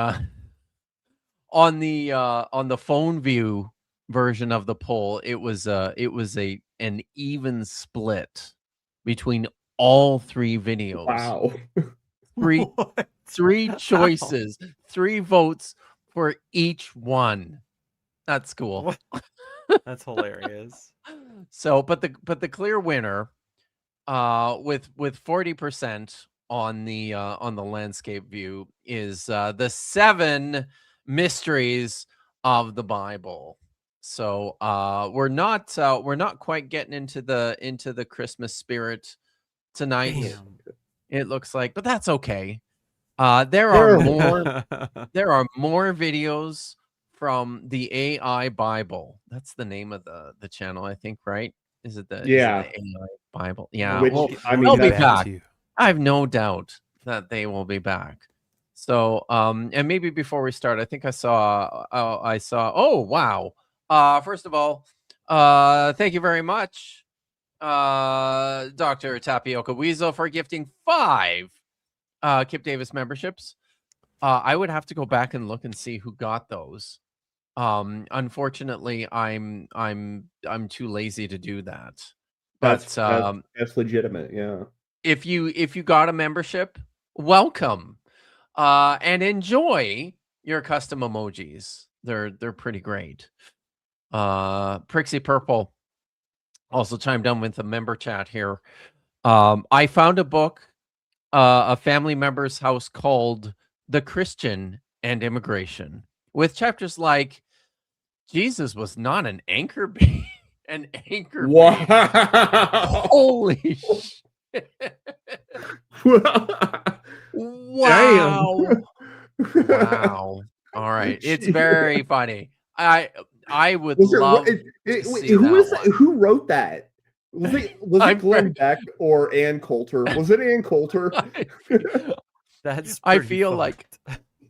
phone view version of the poll, it was an even split between all three videos. Wow. Three choices, 3 votes for each one. That's cool. that's hilarious. So, but the clear winner, with 40% on the landscape view is the 7 mysteries of the Bible. So we're not quite getting into the Christmas spirit tonight. Bam. It looks like, but that's okay. There are more videos from the AI Bible. That's the name of the channel, I think, right? Is it the AI Bible? Yeah. Which, Well, I mean, they'll be that's- back. I have no doubt that they will be back. So, and maybe before we start, I think I saw. Oh, wow. First of all, thank you very much, Dr. Tapioca Weasel, for gifting 5 Kip Davis memberships. I would have to go back and look and see who got those. Unfortunately, I'm too lazy to do that. But that's legitimate. Yeah. if you got a membership, welcome. And enjoy your custom emojis. They're pretty great. Prixie Purple also chimed in with the member chat here. I found a book, a family member's house called The Christian and Immigration, with chapters like Jesus was not an anchor baby. An anchor baby. Wow. Holy shit. Wow. Wow. All right. It's very funny. I would love to see who wrote that? Was it Glenn Beck or Ann Coulter? Was it Ann Coulter? That's I pretty feel fucked.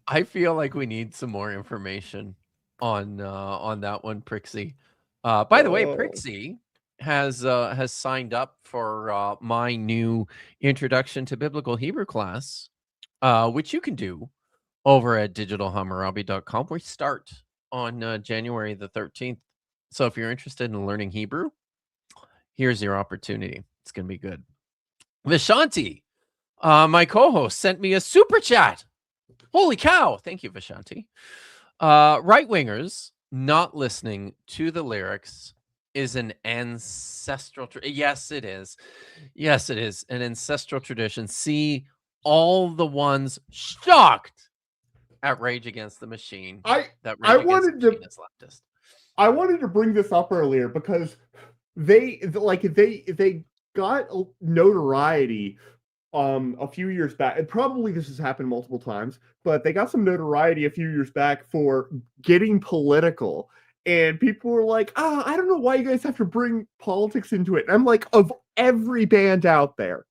like we need some more information on that one, Prixie. By the way, Prixie has signed up for my new Introduction to Biblical Hebrew class, which you can do over at digitalhammurabi.com. We start on January the 13th. So if you're interested in learning Hebrew, here's your opportunity. It's going to be good. Vishanti, my co-host, sent me a super chat. Holy cow. Thank you, Vishanti. Right-wingers not listening to the lyrics is an ancestral yes, it is. Yes, it is an ancestral tradition. See all the ones shocked at Rage Against the Machine. I wanted to bring this up earlier because they got notoriety a few years back, and probably this has happened multiple times, but they got some notoriety a few years back for getting political. And people were like, I don't know why you guys have to bring politics into it. And I'm like, of every band out there,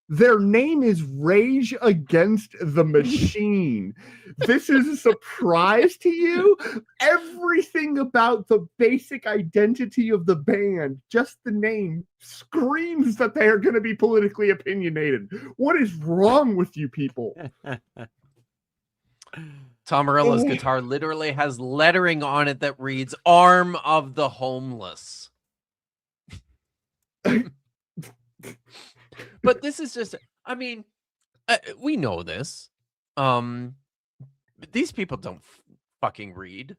their name is Rage Against the Machine. This is a surprise to you? Everything about the basic identity of the band, just the name, screams that they are going to be politically opinionated. What is wrong with you people? Tom Morello's guitar literally has lettering on it that reads "Arm of the Homeless." But this is just, I mean, we know this. These people don't fucking read.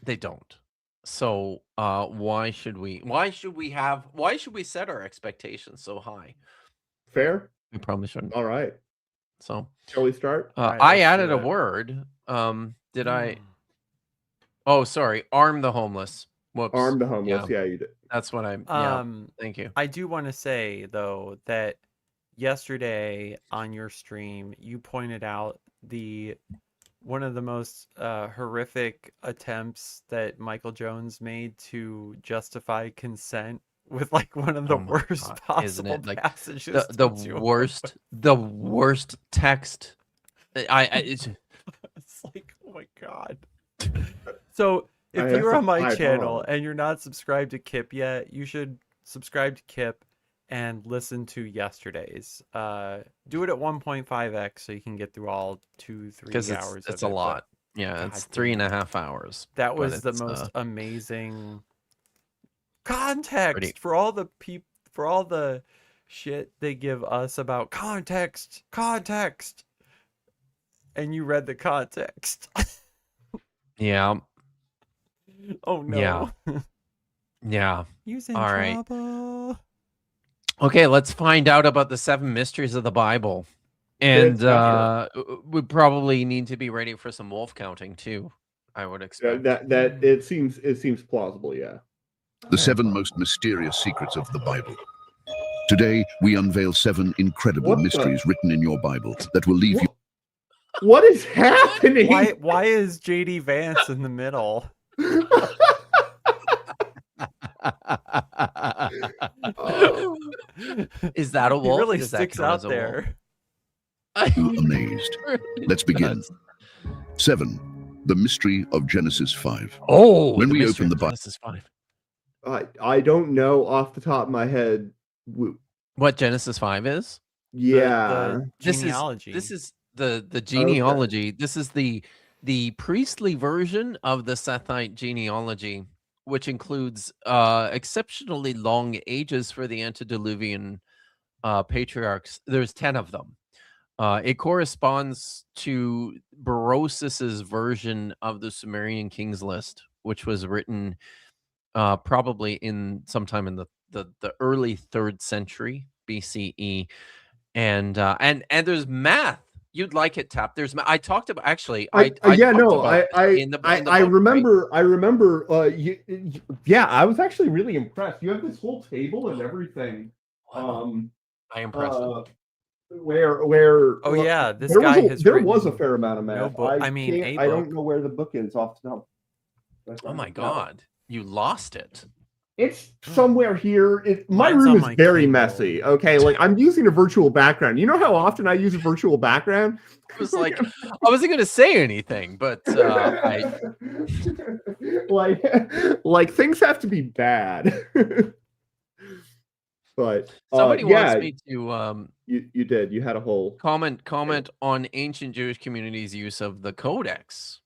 They don't. So why should we set our expectations so high? Fair. We probably shouldn't. All right. So shall we start? Right, I added a word. Did I? Oh, sorry. Arm the homeless. Whoops. Arm the homeless. Yeah, you did. That's what I. Thank you. I do want to say though that yesterday on your stream you pointed out one of the most horrific attempts that Michael Jones made to justify consent with like one of the worst possible passages. The worst text. It's like, oh my god. So if you're on my channel and you're not subscribed to Kip yet, you should subscribe to Kip and listen to yesterday's. Do it at 1.5x so you can get through all 2-3 hours. It's a lot. Yeah, it's 3.5 hours. That was the most amazing context for all the shit they give us about context. And you read the context. Yeah. Oh no. Yeah. Using all right. trouble. Okay, let's find out about the 7 mysteries of the Bible. And It's we probably need to be ready for some wolf counting too, I would expect. that it seems plausible. Yeah. The 7 most mysterious secrets of the Bible. Today, we unveil 7 incredible What the- mysteries written in your Bible that will leave you. What is happening? Why is JD Vance in the middle? Is that a He wolf? really Does that sticks count out as a wolf? there. Amazed. Let's begin. 7. The mystery of Genesis 5. Oh, When the we mystery open of the Bible, Genesis 5. I don't know off the top of my head. What Genesis 5 is? Yeah. The This genealogy. is the genealogy. This is the priestly version of the Sethite genealogy, which includes exceptionally long ages for the antediluvian patriarchs. There's 10 of them. It corresponds to Berossus's version of the Sumerian Kings list, which was written probably in sometime in the early 3rd century BCE. And there's math. You'd like it, Tap. There's I talked about actually. I remember. Yeah, I was actually really impressed. You have this whole table and everything. I impressed. Where Oh yeah, this there guy was has there written was a fair amount of math. no book. I mean, a I don't book. know where the book is off the top. Oh my God, you lost it. It's somewhere here. My Mine's room on is my very Kindle. messy. Okay, like I'm using a virtual background. You know how often I use a virtual background? It was like I wasn't going to say anything, but I like things have to be bad. But somebody yeah, wants me to you did. You had a whole comment on ancient Jewish communities' use of the Codex.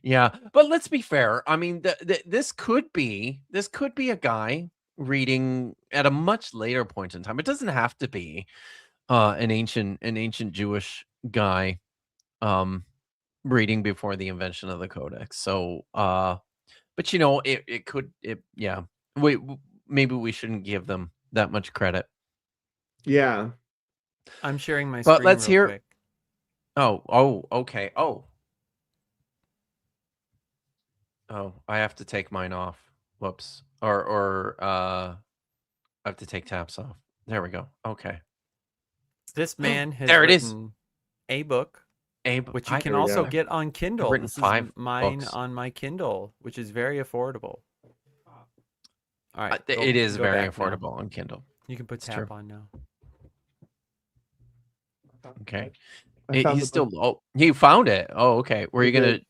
Yeah, but let's be fair. I mean, this could be a guy reading at a much later point in time. It doesn't have to be an ancient Jewish guy reading before the invention of the Codex. So, but you know, it could. Yeah, maybe we shouldn't give them that much credit. yeah. I'm sharing my But screen let's real hear. quick. Oh, okay. Oh, I have to take mine off. Whoops. Or I have to take Taps off. There we go. Okay. This man has There it is. written a book, which you can There we also go. get on Kindle. written This is 5 mine books. on my Kindle, which is very affordable. All right, It is go very back now. affordable on Kindle. You can put It's tap true. on now. Okay. I found He's the book. still. Oh, you found it. Oh, okay. Were you I gonna? did.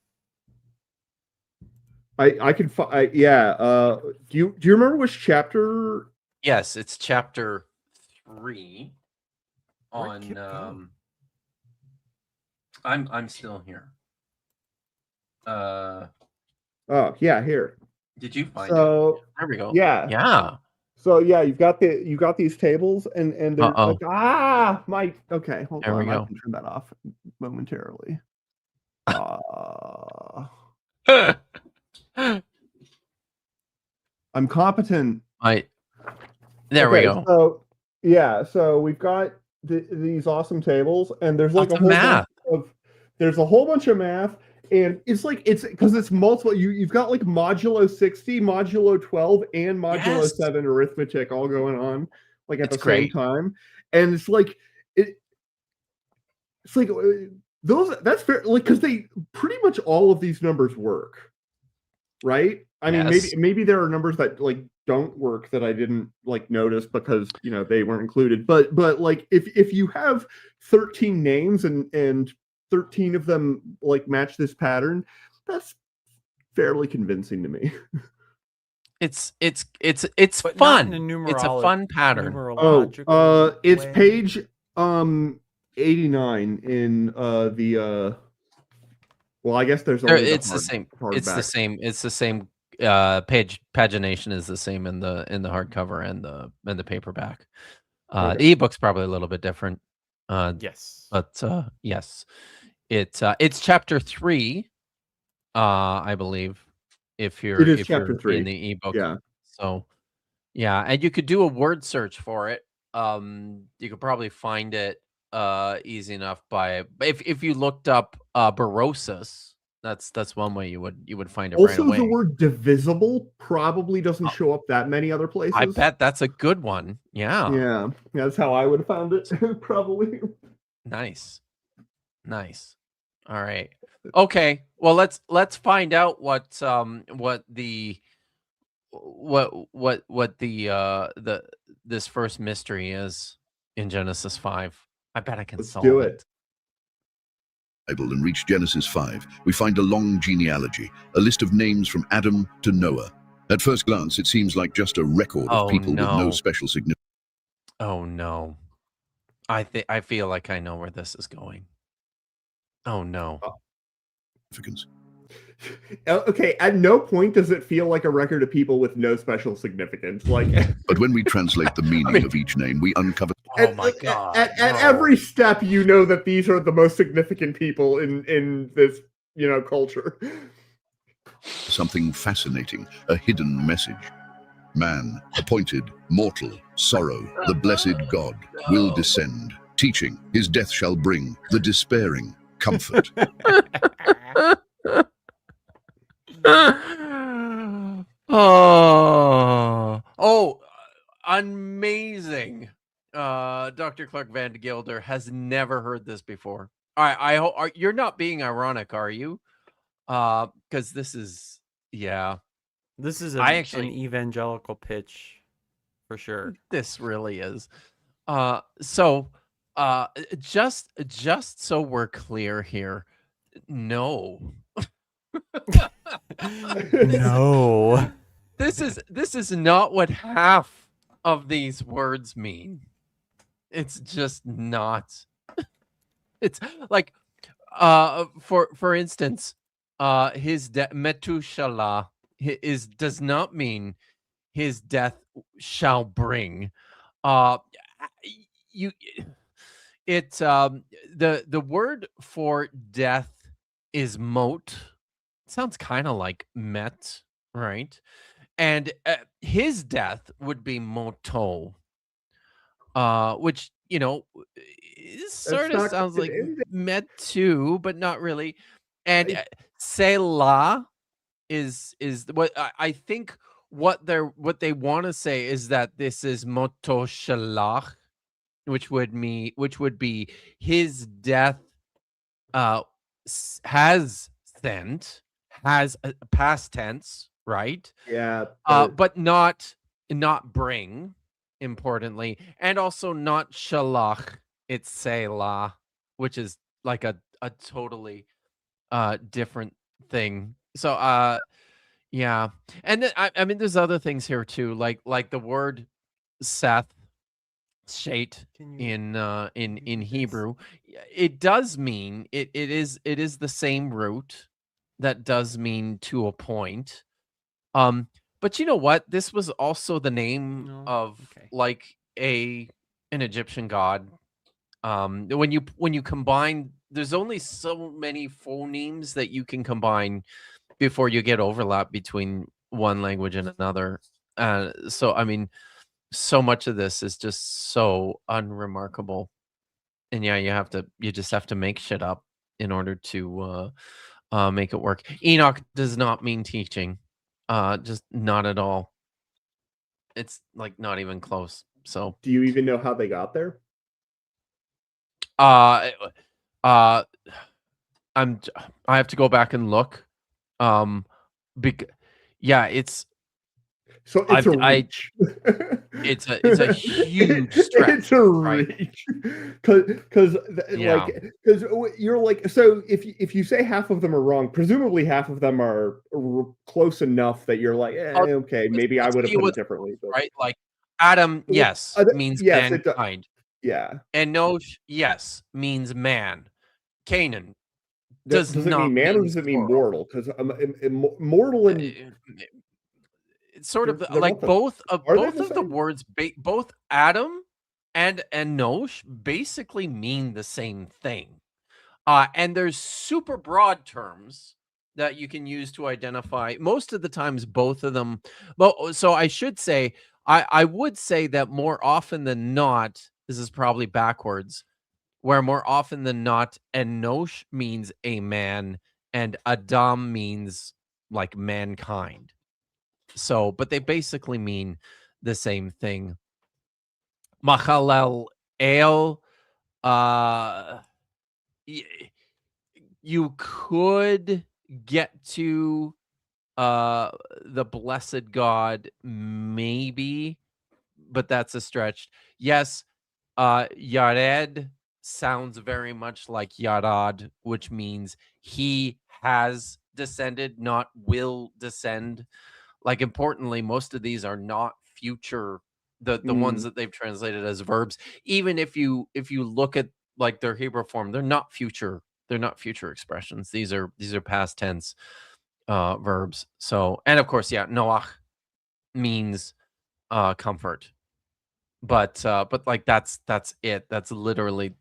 I can yeah. Do you remember which chapter? Yes, it's chapter 3. Where'd Kip go? On I'm still here. Oh yeah, here. Did you find it? So There we go. yeah. Yeah. So yeah, you've got these tables and they're Uh-oh. like okay, hold There we on. I go. can turn that off momentarily. I'm competent. There we Okay, go. So yeah, so we've got these awesome tables, and there's like Lots of math. There's a whole bunch of math, and it's because it's multiple. You've got like modulo 60, modulo 12, and modulo Yes. 7 arithmetic all going on like at It's the great. same time, and it's like that's fair, like because they pretty much all of these numbers work, right? I mean, Yes. maybe there are numbers that like don't work that I didn't like notice because they weren't included. But like if you have 13 names and 13 of them like match this pattern, that's fairly convincing to me. It's But not fun. in a It's a fun pattern. numerological It's way. page 89 in the well, I guess there's only It's the same. It's the same. It's the same. Pagination is the same in the hardcover and the paperback. Okay. The ebook's probably a little bit different. Yes. But yes, it's chapter 3, I believe. If you're It is chapter 3 in the ebook, Yeah. So yeah, and you could do a word search for it. You could probably find it easy enough by if you looked up Berosus, that's one way you would find it right Also, away. the word divisible probably doesn't show up that many other places. I bet that's a good one. Yeah. Yeah, that's how I would have found it, probably. Nice. All right. Okay. Well, let's find out what the this first mystery is in Genesis 5. I bet I can Let's solve do it. it. Bible and reach Genesis 5, we find a long genealogy, a list of names from Adam to Noah. At first glance, it seems like just a record of Oh, people with no no. special significance. Oh no. I feel like I know where this is going. Oh no. Okay, at no point does it feel like a record of people with no special significance. Like, But when we translate the meaning of each name, we uncover Oh my god. at no. every step, you know that these are the most significant people in this, culture. something fascinating, a hidden message. Man, appointed, mortal, sorrow, the blessed God, will descend, teaching, his death shall bring, the despairing, comfort. Oh, amazing. Dr. Clark Van de Gilder has never heard this before. All right, I hope you're not being ironic, are you? Because this is, yeah, This is I an actually- evangelical pitch for sure. this really is. So just so we're clear here, no. No. This is not what half of these words mean. It's just not. It's like for instance, his Metushalah does not mean his death shall bring. The word for death is mot. Sounds kind of like met, right? And his death would be moto, which sort of sounds like met too, but not really. And Selah is what I think. What they want to say is that this is moto shalach, which would be his death has sent, has a past tense, right? Yeah. But not bring, importantly, and also not shalach. It's selah, which is like a totally different thing. So yeah, and then, I mean, there's other things here too, like the word Seth, Shet in Hebrew. It does mean it is the same root that does mean to a point. But you know what? This was also the name of like an Egyptian god. When you combine, there's only so many phonemes that you can combine before you get overlap between one language and another. So I mean, so much of this is just so unremarkable. And yeah, you just have to make shit up in order to make it work. Enoch does not mean teaching. Just not at all. It's like not even close. So do you even know how they got there? I have to go back and look. Yeah, it's So it's a reach. It's a huge stretch. It's a reach, because you're like, so if you say half of them are wrong, presumably half of them are close enough that you're like, okay, maybe I would have put it differently, but... right? Like Adam, yes, means mankind. Yeah. Enosh, yes, means man. Canaan Does it mean man or does it mean mortal? Because mortal and it's sort of like both of the words, both Adam and Enosh basically mean the same thing. And there's super broad terms that you can use to identify. Most of the times, both of them. Well, so I should say, I would say that more often than not, this is probably backwards. where more often than not, Enosh means a man and Adam means like mankind. So, but they basically mean the same thing. Machalel El, you could get to the blessed God, maybe, but that's a stretch. Yes, Yared sounds very much like Yarad, which means he has descended, not will descend. Like, importantly, most of these are not future, the ones that they've translated as verbs. Even if you look at like their Hebrew form, they're not future expressions. These are past tense verbs. So, and of course, Noach means comfort. But like that's it. That's literally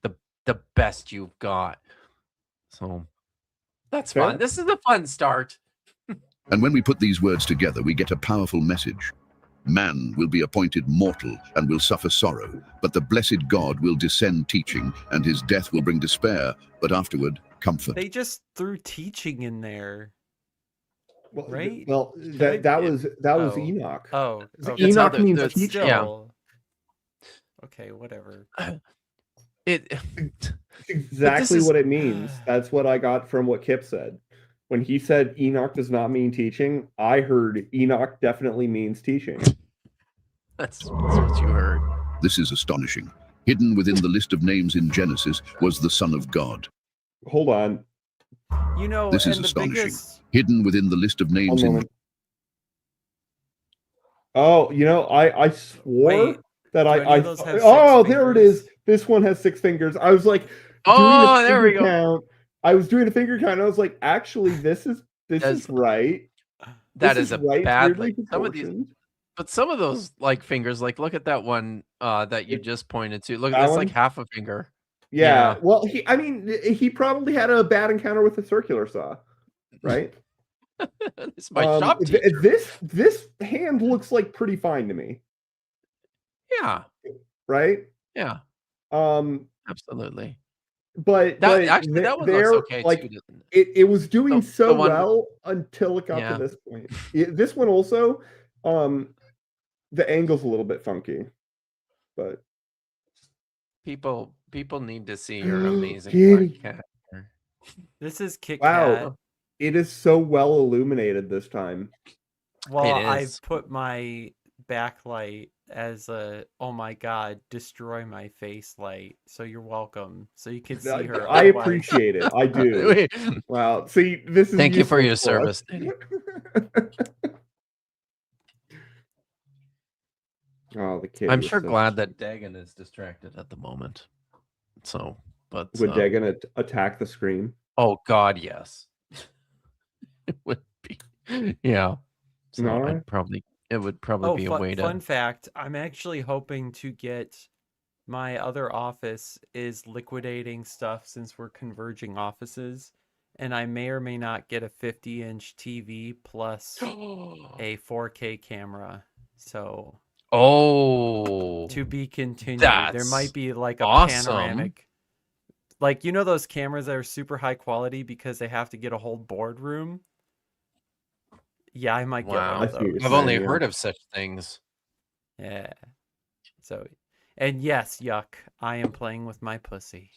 the best you've got. So that's Fair. fun. This is a fun start. And when we put these words together, we get a powerful message. Man will be appointed mortal and will suffer sorrow, but the blessed God will descend teaching, and his death will bring despair, but afterward comfort. They just threw teaching in there. Well, Right? Well, They- that was oh. Enoch. Oh, Enoch okay. how means the- teacher. Still. Okay, whatever. It Exactly is- what it means. That's what I got from what Kip said. When he said Enoch does not mean teaching, I heard Enoch definitely means teaching. that's what you heard. This is astonishing. Hidden within the list of names in Genesis was the Son of God. Hold on. You know, This is and the astonishing. biggest Hidden within the list of One names in moment. Oh, I swore Wait, that do any I of those have oh, six there it fingers? is. This one has 6 fingers. I was like, Oh, doing a there we finger go. count. I was doing a finger count. I was like, actually, this is That's- right. That This is a right, bad weirdly like some of these, proportioned. but some of those like fingers, like look at that one that you just pointed to. Look, That that's one? like half a finger. Yeah. Yeah. Well, he probably had a bad encounter with a circular saw, right? This is my shop th- teacher. this hand looks like pretty fine to me, Yeah, right? yeah, Um, but but actually that one looks they're okay like too, doesn't it it? was doing The so one- well until it got Yeah. to this point. This one also, the angle's a little bit funky, but People need to see your amazing Kitty. black cat. This is Kit Wow. Kat. it is so well illuminated this time. Well, It I is. put my backlight as a oh my god, destroy my face light. So you're welcome. So you can see her. I otherwise- appreciate it. I do. Wow. See, this is Thank you for useful your us. service, Nitty. Oh, the kid. I'm is sure so- glad that Dagon is distracted at the moment. So, but Would Dagon attack the screen? oh God, yes, it would be. Yeah, so Alright. it would probably be a way to. Fun fact, I'm actually hoping to get my other office is liquidating stuff since we're converging offices, and I may or may not get a 50-inch TV plus a 4K camera. So Oh, to be continued. There That's might be like a awesome. panoramic, like you know those cameras that are super high quality because they have to get a whole boardroom. Yeah, I might get Wow. one I of see what those. you're I've only saying, yeah. heard of such things. Yeah. So, and yes, yuck, I am playing with my pussy.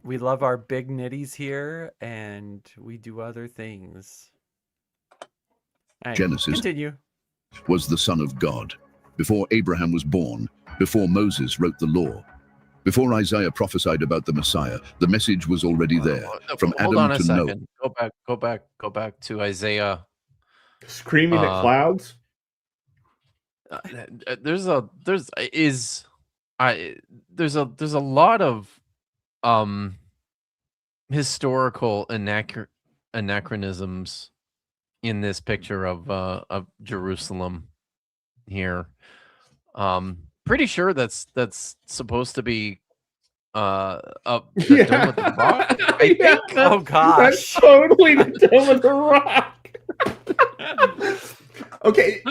We love our big nitties here, and we do other things. All right, Genesis. continue. Was the Son of God. Before Abraham was born, before Moses wrote the law, before Isaiah prophesied about the Messiah, the message was already there. From Hold Adam on a to Noah. second. Go back to Isaiah. Screaming at clouds? There's a lot of historical anachronisms in this picture of Jerusalem here. Pretty sure that's supposed to be the Dome of the Rock. I Yeah. think. Oh That's gosh. totally the Dome of the Rock. Okay,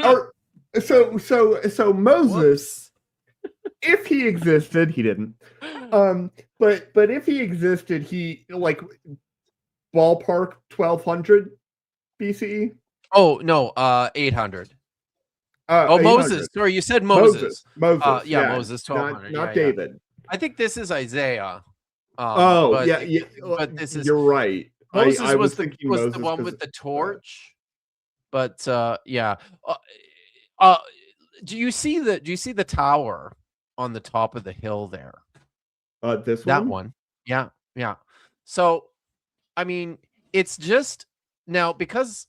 so Moses, Whoops. if he existed, he didn't. But if he existed, he like ballpark 1200 BCE. Oh no, 800. Oh, 800. Moses. Sorry, you said Moses. Moses. Yeah, Moses, 1200. Not yeah. David. I think this is Isaiah. But this is you're right. Moses I was the thinking was Moses the one 'cause with the it's- torch. But yeah. Do you see the tower on the top of the hill there? This That one? one. Yeah, yeah. So, I mean, it's just now because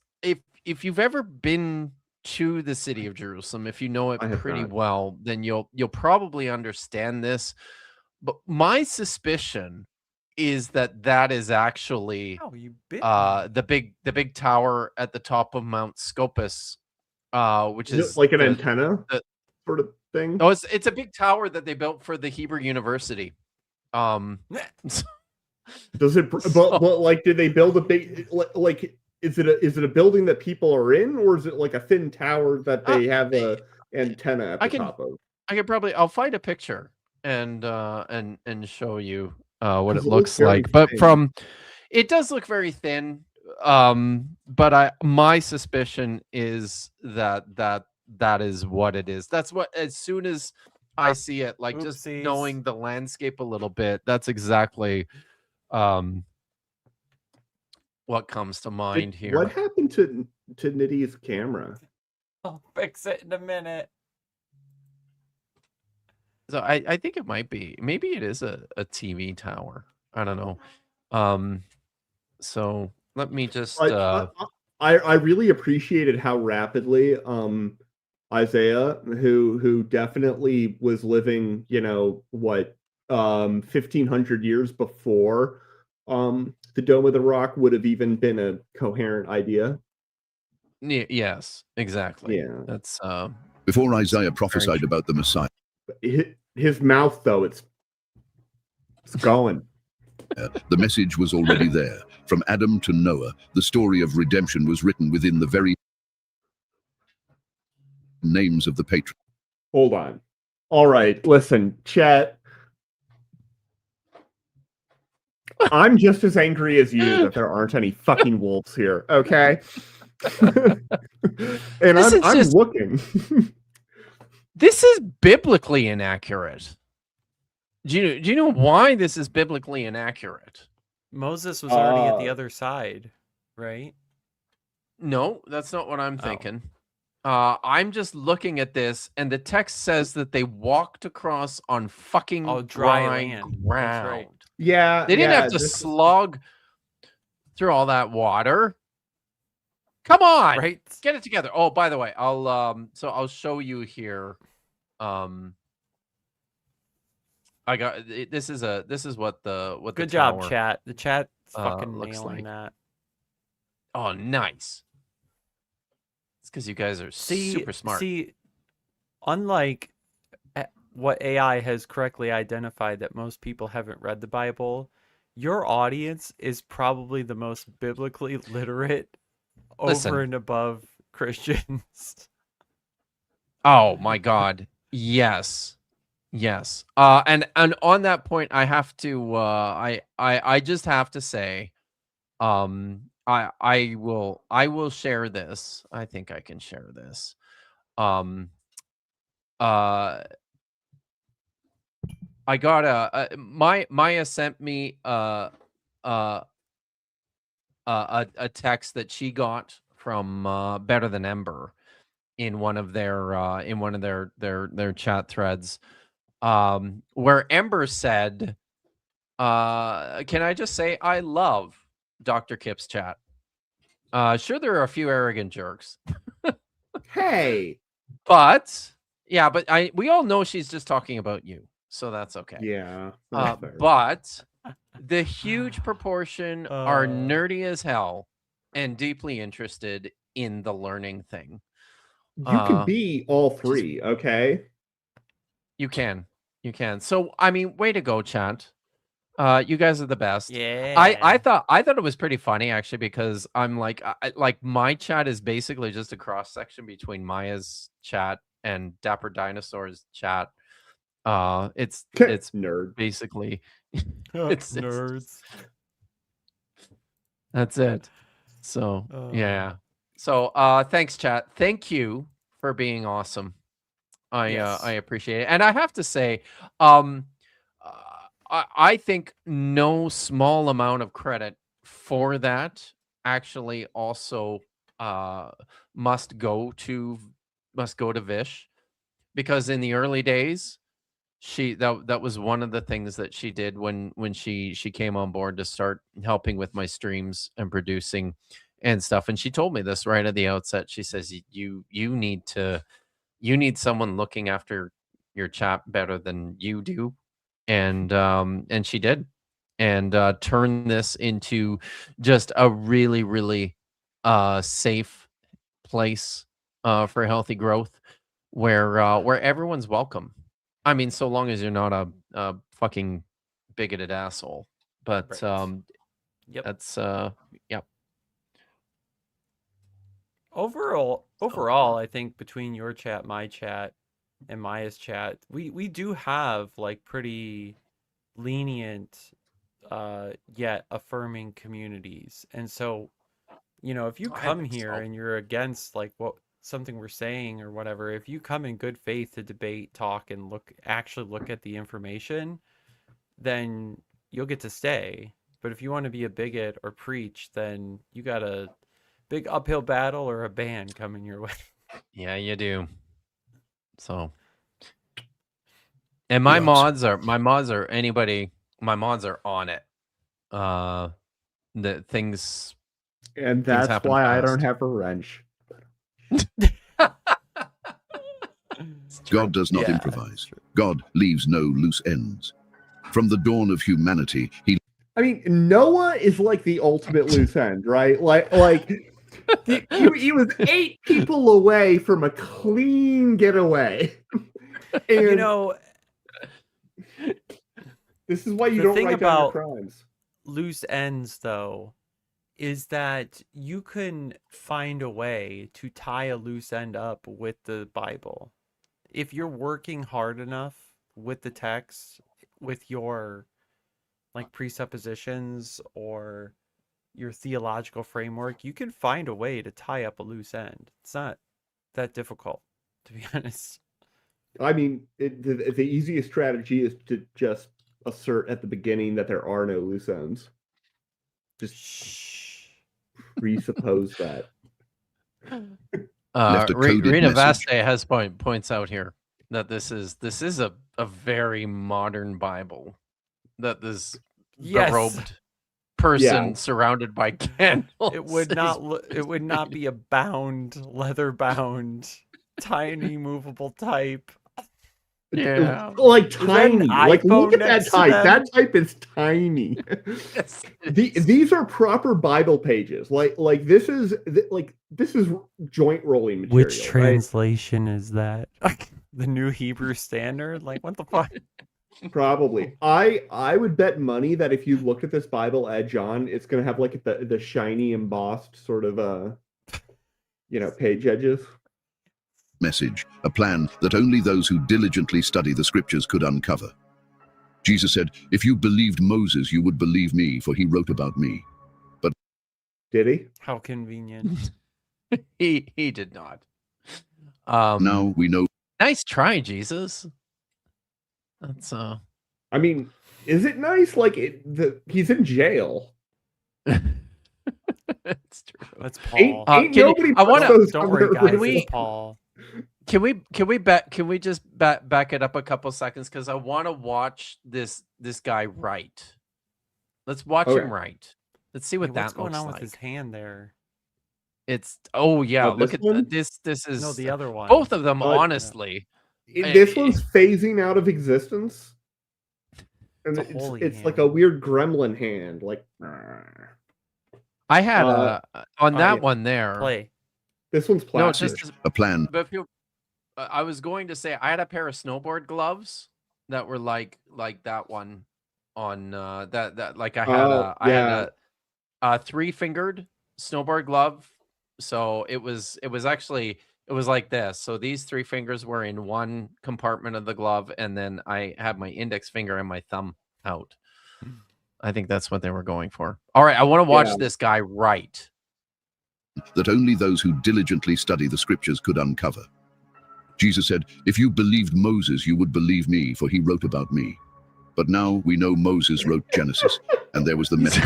if you've ever been to the city of Jerusalem, if you know it I have pretty not. well, then you'll probably understand this. But my suspicion is that is actually Oh, you bit the big tower at the top of Mount Scopus, which Is is it like an the- antenna the- sort of thing? No, it's a big tower that they built for the Hebrew University. Does it? But like, did they build a big like? Is it a building that people are in, or is it like a thin tower that they have a antenna at the top of? I'll find a picture and show you what it looks very like. But thin. it does look very thin. But my suspicion is that is what it is. That's what, as soon as I see it, like just Oopsies. knowing the landscape a little bit, that's exactly what comes to mind here. What happened to Nitty's camera? I'll fix it in a minute. So I think it might be, maybe it is a TV tower. I don't know. So let me just I really appreciated how rapidly Isaiah, who definitely was living, 1500 years before the Dome of the Rock would have even been a coherent idea. yes, exactly. Yeah. That's Before Isaiah prophesied about the Messiah, His mouth, though, it's going. the message was already there. From Adam to Noah, the story of redemption was written within the very names of the patriarchs. Hold on. All right, listen, chat. I'm just as angry as you that there aren't any fucking wolves here, okay? And I'm looking. This is biblically inaccurate. Do you know why this is biblically inaccurate? Moses was already at the other side, right? No, that's not what I'm thinking. I'm just looking at this, and the text says that they walked across on fucking dry dry land. That's ground. right. Yeah, They didn't have to slog through all that water. Come on, Right? get it together. Oh, by the way, I'll show you here. I got this is what the Good the job, tower, chat. The chat's fucking looks nailing like. that. Oh, nice. It's because you guys are super smart. See, unlike what AI has correctly identified that most people haven't read the Bible, your audience is probably the most biblically literate Listen. over and above Christians. Oh my God. Yes. Yes. And on that point, I have to I just have to say, I will share this. I think I can share this. I got Maya sent me a text that she got from Better Than Ember in one of their chat threads, where Ember said, can I just say I love Dr. Kip's chat. Sure, there are a few arrogant jerks. Hey. But yeah, but we all know she's just talking about you, so that's okay. Yeah. That's fair. But the huge proportion are nerdy as hell and deeply interested in the learning thing. You can be all three, okay? You can. So I mean, way to go, chat. You guys are the best. Yeah. I thought it was pretty funny actually, because I'm like my chat is basically just a cross section between Maya's chat and Dapper Dinosaur's chat. It's Nerd. basically It's it's nerds. that's it. So yeah. So thanks, chat. Thank you for being awesome. Yes. I appreciate it, and I have to say, um, I think no small amount of credit for that actually also must go to Vish, because in the early days that was one of the things that she did when she came on board to start helping with my streams and producing and stuff. And she told me this right at the outset. She says you need someone looking after your chat better than you do. And she did, and turned this into just a really, really safe place for healthy growth, where everyone's welcome. I mean, so long as you're not a fucking bigoted asshole. But Right. Yep. that's yep. Overall, I think between your chat, my chat, and Maya's chat, we do have like pretty lenient yet affirming communities. And so, if you I come think here so. and you're against like what something we're saying or whatever, if you come in good faith to debate, talk, and actually look at the information, then you'll get to stay. But if you want to be a bigot or preach, then you got a big uphill battle or a ban coming your way. Yeah, you do. So, and my mods are on it. The things And things that's happen why I don't fast. have a wrench. God does not Yeah, improvise. God leaves no loose ends. From the dawn of humanity, he I mean, Noah is like the ultimate loose end, right? He was 8 people away from a clean getaway. And this is why you The don't thing write down your about crimes. loose ends, though, is that you can find a way to tie a loose end up with the Bible. If you're working hard enough with the text, with your like presuppositions or your theological framework, you can find a way to tie up a loose end. It's not that difficult, to be honest. I mean, the easiest strategy is to just assert at the beginning that there are no loose ends. Just presuppose that. left a coded Rena message. Vaste points out here that this is a very modern Bible. That this robed person surrounded by candles. It would not be a bound, leather bound, tiny movable type. Yeah. Like Is that an tiny. Like look iPhone at that next to type. them? That type is tiny. Yes, These are proper Bible pages. Like this is joint rolling material. Which translation is that? The New Hebrew Standard? Like what the fuck? Probably. I would bet money that if you look at this Bible edge on, it's gonna have like the shiny embossed sort of page edges. Message, a plan that only those who diligently study the scriptures could uncover. Jesus said, if you believed Moses, you would believe me, for he wrote about me. But did he? How convenient. he did not. Now we know. Nice try, Jesus. That's I mean, is it nice? Like he's in jail. It's true. That's Paul. Ain't nobody. Don't worry, guys. It's Paul. Can we just back it up a couple seconds, because I want to watch this guy write. Let's watch him write. Let's see what that looks like. What's going on with his hand there? It's look at one? this is No, the other one. Both of them, honestly. This one's phasing out of existence, and it's like a weird gremlin hand. Like I had on that one there. Play. This one's plastic. No, just a plan. But if you, I was going to say I had a pair of snowboard gloves that were like that one on that like I had a 3-fingered snowboard glove. So it was actually It was like this. So these 3 fingers were in one compartment of the glove, and then I had my index finger and my thumb out. I think that's what they were going for. All right, I want to watch Yeah. this guy write. that only those who diligently study the scriptures could uncover. Jesus said, "If you believed Moses, you would believe me, for he wrote about me. But now we know Moses wrote Genesis, and there was the message."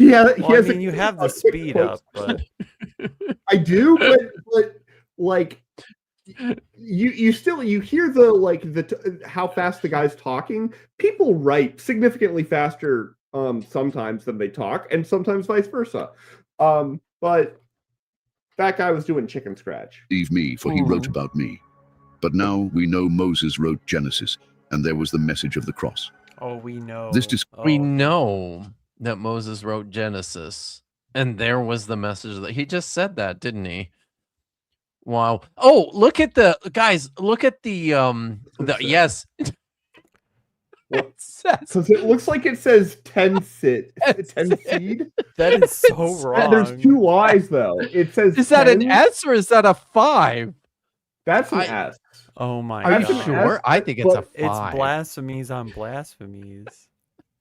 Well, I mean, you have the speed up, but I do, but like you still hear the how fast the guy's talking. People write significantly faster sometimes than they talk, and sometimes vice versa. But that guy was doing chicken scratch. "Believe me, for he wrote about me. But now we know Moses wrote Genesis, and there was the message of the cross." oh, we know. This dis- We Oh. know that Moses wrote Genesis, and there was the message that he just said that, didn't he? Wow. Oh, look at the guys. Look at the yes. What? It says- Because it looks like it says 10 seed. That is so It's- wrong. There's 2 Y's though. It says is that an 10. S or is that a 5? That's an I- S. Oh my Are you god. sure? I think it's a But 5. It's blasphemies on blasphemies.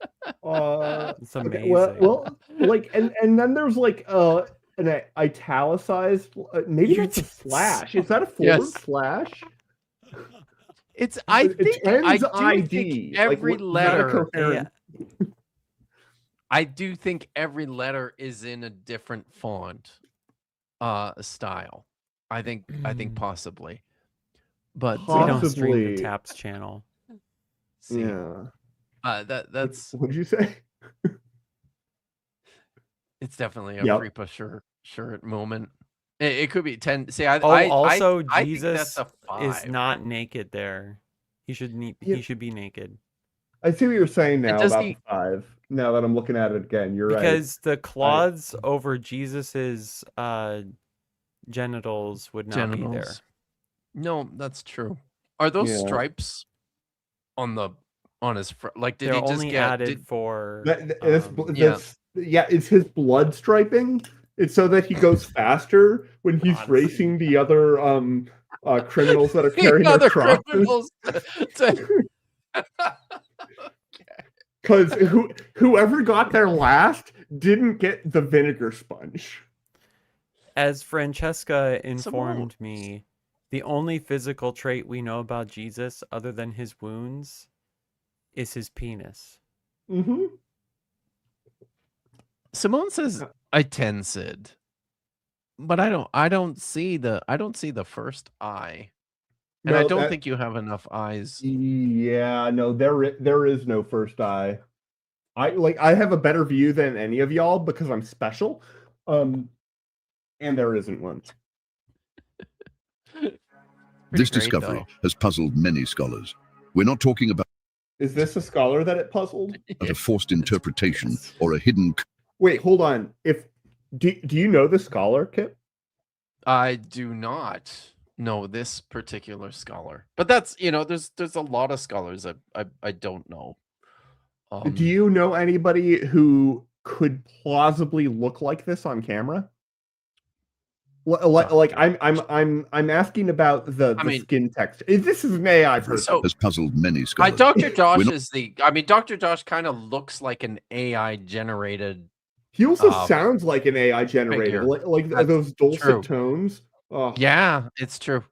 It's Okay, amazing. well, like, and then there's like an italicized. Maybe You it's a just- slash. Is that a forward Yes. slash? It's I It think I ends do ID. think Like, every not a letter coherent- I do think every letter is in a different font style. I think possibly. But we don't stream Possibly. the Taps channel. see, Yeah. that's What'd you say? it's definitely a Yep. Freepa shirt moment. It could be 10. See, I Also, I think Jesus that's a is 5. not naked there. He should Yeah. he should be naked. I see what you're saying now does about he- the 5. Now that I'm looking at it again, you're right. Because the cloths over Jesus's genitals would not be there. genitals. No, that's true. Are those Yeah. stripes on his like? Did They're he just only get? added for yeah. Yeah, it's his blood striping. It's so that he goes faster when he's God. racing the other criminals that are The carrying their other crosses. criminals to- Because whoever got there last didn't get the vinegar sponge. As Francesca informed me, the only physical trait we know about Jesus other than his wounds is his penis. Mm-hmm. Simone says I 10 Sid, but I don't see the first eye, and I don't think you have enough eyes. Yeah, no, there is no first eye. I have a better view than any of y'all because I'm special. And there isn't one. This great, discovery though. has puzzled many scholars. We're not talking about Is this a scholar that it puzzled? a forced interpretation or a hidden Wait, hold on. Do you know the scholar, Kip? I do not know this particular scholar, but that's there's a lot of scholars I don't know. Do you know anybody who could plausibly look like this on camera? Like I'm asking about the skin texture. This is an AI person. has puzzled many scholars. Dr. Josh We're not- is Dr. Josh kind of looks like an AI generated. He also sounds like an AI generated, figure. like That's those dulcet true. tones. Oh. Yeah, it's true.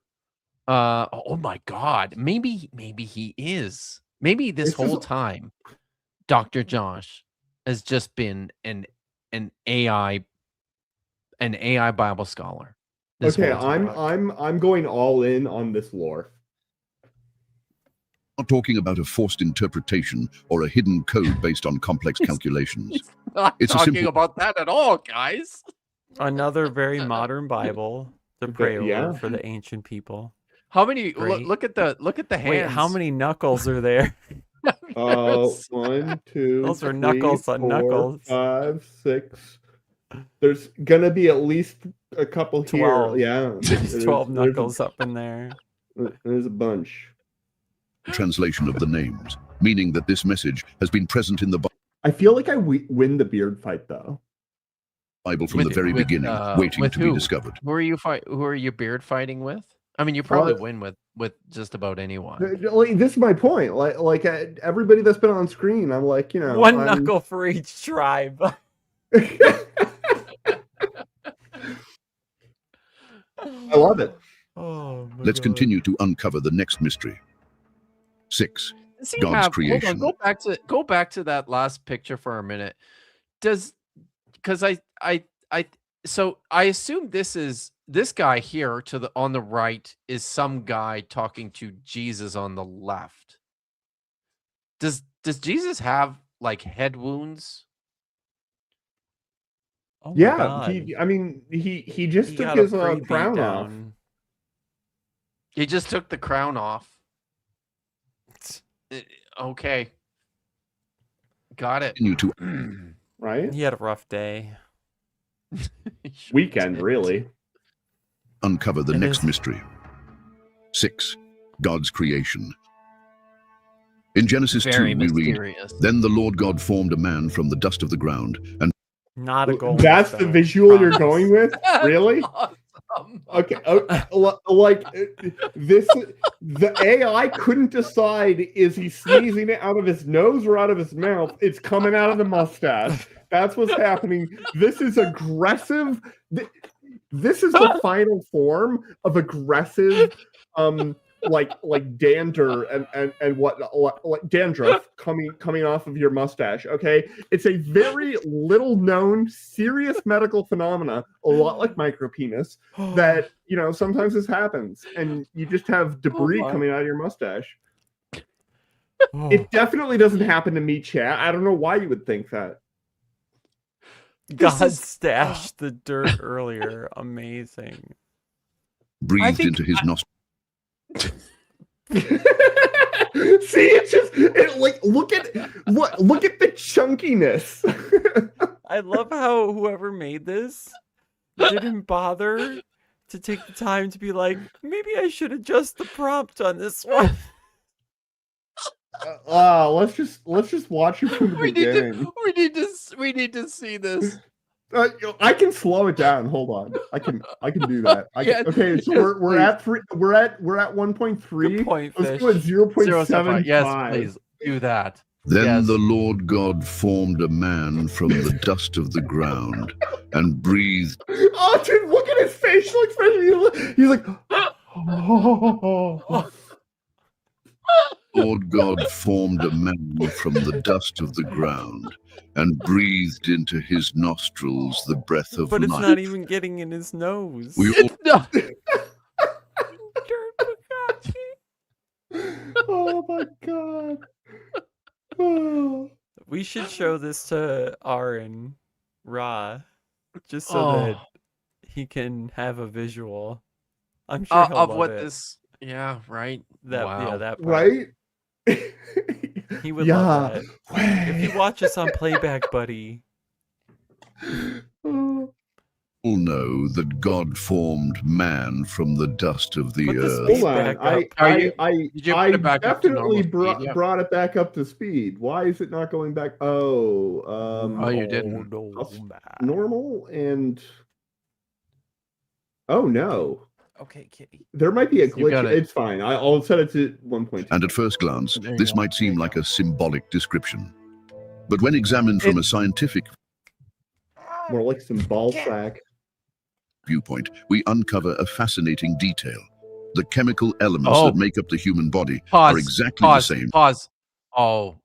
Oh my God, maybe he is. Maybe this whole time, Dr. Josh has just been an AI Bible scholar. Okay, whole time. I'm going all in on this lore. Not talking about a forced interpretation or a hidden code based on complex calculations. Not It's a talking simple- about that at all, guys. Another very modern Bible to pray over yeah. for the ancient people. How many? Great. Look at the hands. Wait, how many knuckles are there? 1, 2, Those are 3, knuckles on 4, knuckles. 5, 6. There's gonna be at least a couple 12. here. Yeah, There's 12 knuckles up in there. There's a bunch. Translation of the names, meaning that this message has been present in the Bible. I feel like I win the beard fight though. Bible from the very beginning, waiting with to who? be discovered. Who are you beard fighting with? I mean, you probably win with just about anyone. Like, this is my point. Like everybody that's been on screen, I'm like, One knuckle for each tribe. I love it. Oh, my Let's God. continue to uncover the next mystery. 6. Does he God's have, creation. Hold on, go back to that last picture for a minute. Because so I assume this guy here on the right is some guy talking to Jesus on the left. Does Jesus have like head wounds? Oh my Yeah, God. he just He took got a his pre-beat crown off. down. He just took the crown off. Okay. Got it. Continue to Right? He had a rough day. Weekend, really. uncover the It next is. mystery. 6. God's creation. In Genesis Very 2, we read, mysterious. Then the Lord God formed a man from the dust of the ground and Not a gold. That's the visual you're going with? Really? Awesome. Okay. Like this, the AI couldn't decide, is he sneezing it out of his nose or out of his mouth? It's coming out of the mustache. That's what's happening. This is aggressive. This is the final form of aggressive, like dander and what like dandruff coming off of your mustache. Okay, it's a very little known serious medical phenomena, a lot like micropenis, that sometimes this happens and you just have debris coming out of your mustache. It definitely doesn't happen to me, chat. I don't know why you would think that. God stashed the dirt earlier. Amazing. breathed into his nostrils. See, it's just look at the chunkiness. I love how whoever made this didn't bother to take the time to be like, maybe I should adjust the prompt on this one. Let's just watch it from the beginning. We need to see this. I can slow it down. Hold on. I can do that. Okay, so we're at 1.3. Good point, Let's Fish. go at 0.75. Yes, please do that. Then Yes. the Lord God formed a man from the dust of the ground and breathed. Oh, dude, look at his facial expression. He's like, oh. Lord God formed a man from the dust of the ground and breathed into his nostrils the breath of But it's life. not even getting in his nose. We all No. Oh my god. Oh. We should show this to Aaron Ra, just so that he can have a visual. I'm sure he'll Of love what it. this. Yeah, right. That wow. yeah, that part. Right? He would love that. If you watch us on Playback Buddy, Oh. know that God formed man from the dust of the Put the earth. speed Hold on. back up. Did you put it back up to definitely normal speed? Yeah. brought it back up to speed. Why is it not going back? Oh, you didn't. no, That's man. normal and oh no. Okay, Kitty. There might be a got glitch. it. It's fine. I'll set it to 1.2. And at first glance, There you this go. might seem like a symbolic description. But when examined from a scientific More like some ball sack. viewpoint, we uncover a fascinating detail. The chemical elements Oh. that make up the human body Pause. are exactly Pause. the same. Pause. Oh,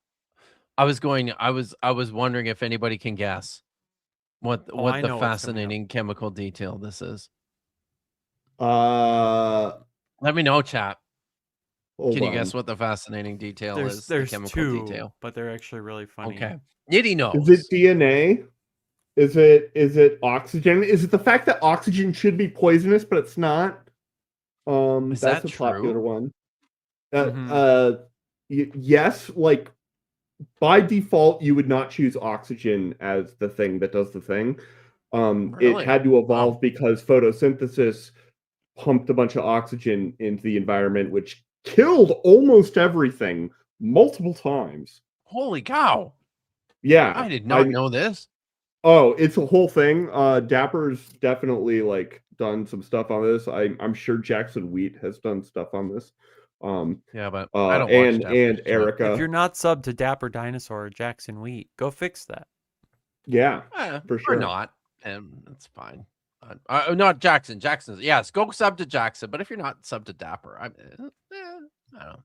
I was wondering if anybody can guess what I the know what's coming up. fascinating chemical detail this is. Hold Let me know, chat. Can you on. guess what the fascinating detail is? There's the chemical two, detail. but they're actually really funny. Okay. Nitty knows. Is it DNA? Is it oxygen? Is it the fact that oxygen should be poisonous but it's not? Is That's that a popular true? one. Mhm. Yes, like by default you would not choose oxygen as the thing that does the thing. Really? It had to evolve Wow. because photosynthesis pumped a bunch of oxygen into the environment, which killed almost everything multiple times. Holy cow! Yeah, I did not I- know this. Oh, it's a whole thing. Dapper's definitely like done some stuff on this. I'm sure Jackson Wheat has done stuff on this. Yeah, but I don't watch and Dapper's chat. Erica. If you're not subbed to Dapper Dinosaur or Jackson Wheat, go fix that. Yeah, for sure. Or not, and that's fine. Not Jackson. Jackson's yes. Go sub to Jackson, but if you're not sub to Dapper, I don't know.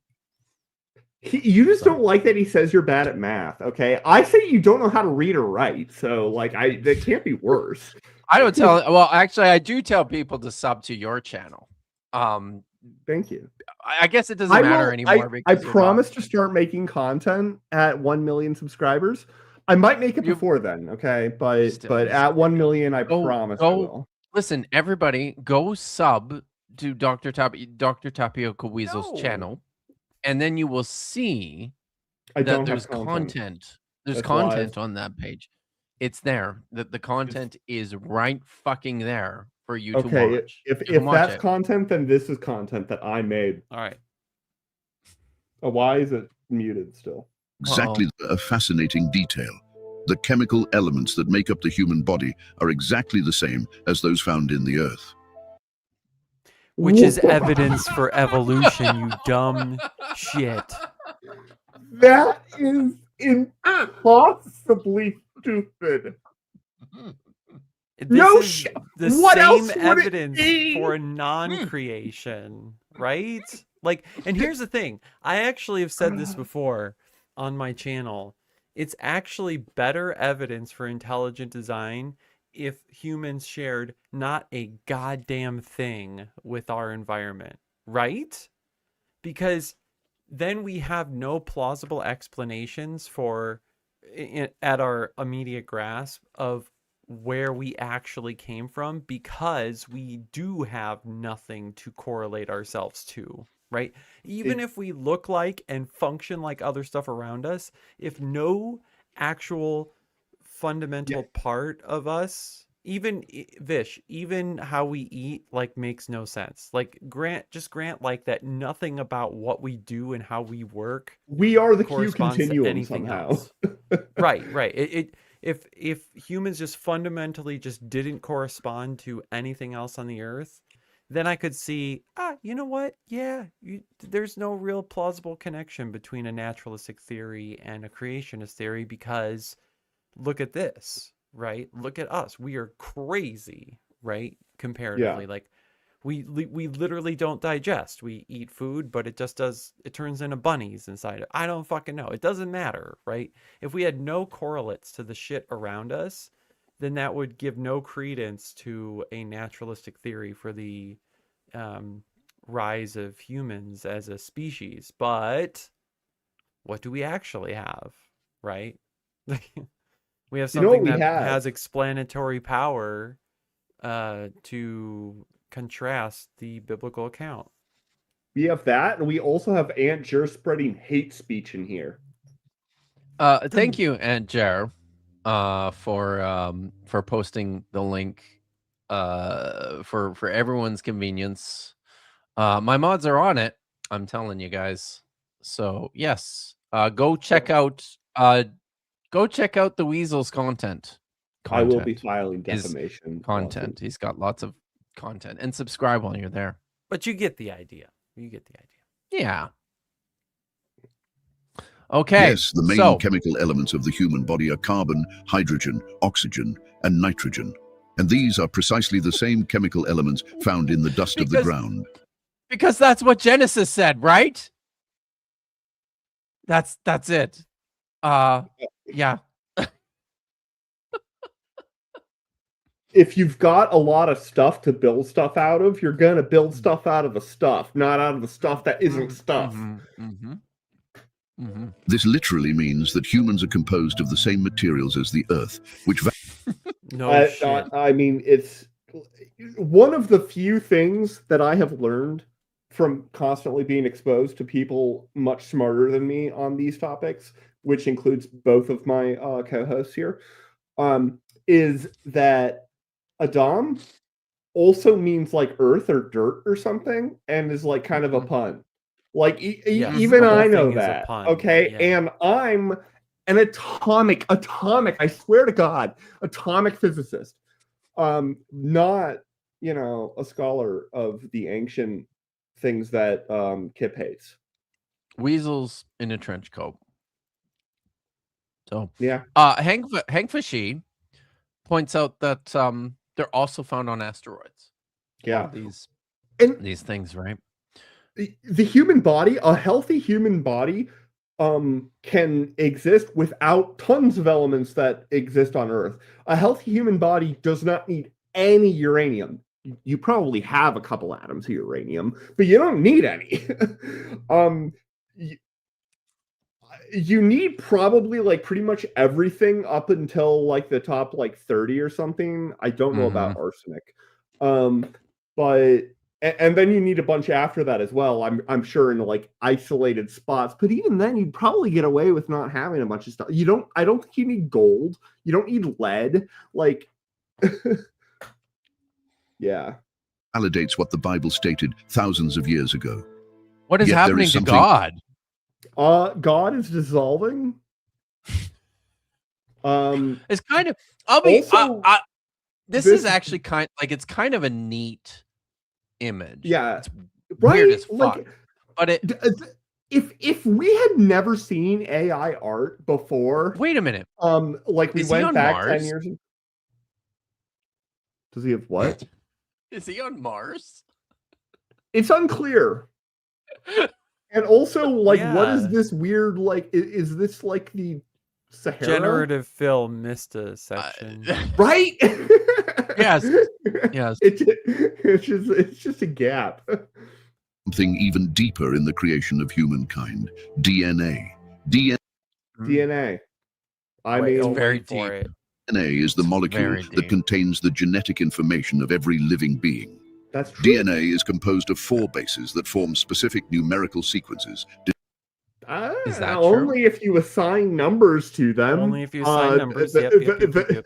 You just don't like that he says you're bad at math, okay? I say you don't know how to read or write, so like that can't be worse. I don't tell. Well, actually, I do tell people to sub to your channel. Thank you. I guess it doesn't matter anymore. I Because promise to start making content at 1 million subscribers. I might make it before then, okay? But at 1 million, I promise I will. Listen, everybody, go sub to Dr. Tapioca Weasel's channel, and then you will see that there's content. There's content on that page. It's there. The content is right fucking there for you to watch. If that's content, then this is content that I made. All right. Why is it muted still? Exactly a fascinating detail. The chemical elements that make up the human body are exactly the same as those found in the earth. Which is evidence for evolution, you dumb shit. That is impossibly stupid. This is the what same else would evidence it be? for non-creation, right? Like, and here's the thing. I actually have said this before on my channel. It's actually better evidence for intelligent design if humans shared not a goddamn thing with our environment, right? Because then we have no plausible explanations for at our immediate grasp of where we actually came from, because we do have nothing to correlate ourselves to, right? Even if we look like and function like other stuff around us, if no actual fundamental part of us, even Vish, even how we eat, like, makes no sense. Like, grant like that nothing about what we do and how we work, we are the Q corresponds to continuum anything somehow. else. right if humans just fundamentally just didn't correspond to anything else on the earth, then I could see, you know what? Yeah, there's no real plausible connection between a naturalistic theory and a creationist theory, because look at this, right? Look at us. We are crazy, right? Comparatively. Like, we literally don't digest. We eat food, but it turns into bunnies inside it. I don't fucking know. It doesn't matter, right? If we had no correlates to the shit around us, then that would give no credence to a naturalistic theory for the rise of humans as a species. But what do we actually have, right? We have something that has explanatory power to contrast the biblical account. We have that, and we also have Aunt Jer spreading hate speech in here. Thank you, Aunt Jer, for posting the link for everyone's convenience. My mods are on it, I'm telling you guys. So yes, go check out the Weasel's content. I will be filing defamation content. He's got lots of content, and subscribe while you're there. But you get the idea. Yeah. Okay. Yes, the main chemical elements of the human body are carbon, hydrogen, oxygen, and nitrogen. And these are precisely the same chemical elements found in the dust of the ground. Because that's what Genesis said, right? That's it. Yeah. If you've got a lot of stuff to build stuff out of, you're going to build stuff out of the stuff, not out of the stuff that isn't stuff. This literally means that humans are composed of the same materials as the Earth, which... I mean, it's one of the few things that I have learned from constantly being exposed to people much smarter than me on these topics, which includes both of my co-hosts here, is that Adam also means like earth or dirt or something, and is like kind of a pun. Like even I know that, okay? Yeah. And I'm an atomic, I swear to God, atomic physicist. Not, a scholar of the ancient things that Kip hates. Weasels in a trench coat. So Yeah. Hank Fashy points out that they're also found on asteroids. Yeah. These things, right? The human body, a healthy human body, can exist without tons of elements that exist on Earth. A healthy human body does not need any uranium. You probably have a couple atoms of uranium, but you don't need any. You need probably like pretty much everything up until like the top like 30 or something. I don't know about arsenic. But and then you need a bunch after that as well. I'm sure in like isolated spots. But even then, you'd probably get away with not having a bunch of stuff. I don't think you need gold. You don't need lead. Like, yeah. Validates what the Bible stated thousands of years ago. What is Yet there happening is to something- God? God is dissolving. It's kind of. I'll be. Also, this is actually it's kind of a neat image. Yeah, it's right. Weird as fuck. Like, but if we had never seen AI art before, wait a minute. Like we Is he went on back Mars? 10 years. Does he have what? Is he on Mars? It's unclear. And also, like, what is Yeah. this weird? Like, is this like the Sahara? Generative fill missed a section. Right? Yes. Yes. It's just a gap. Something even deeper in the creation of humankind. DNA. DNA. I Wait, mean, oh, very wait for deep. it. DNA is the molecule very that deep. contains the genetic information of every living being. that's true. DNA is composed of 4 bases that form specific numerical sequences. Is that only if you assign numbers to them. Only if you assign numbers. Yep.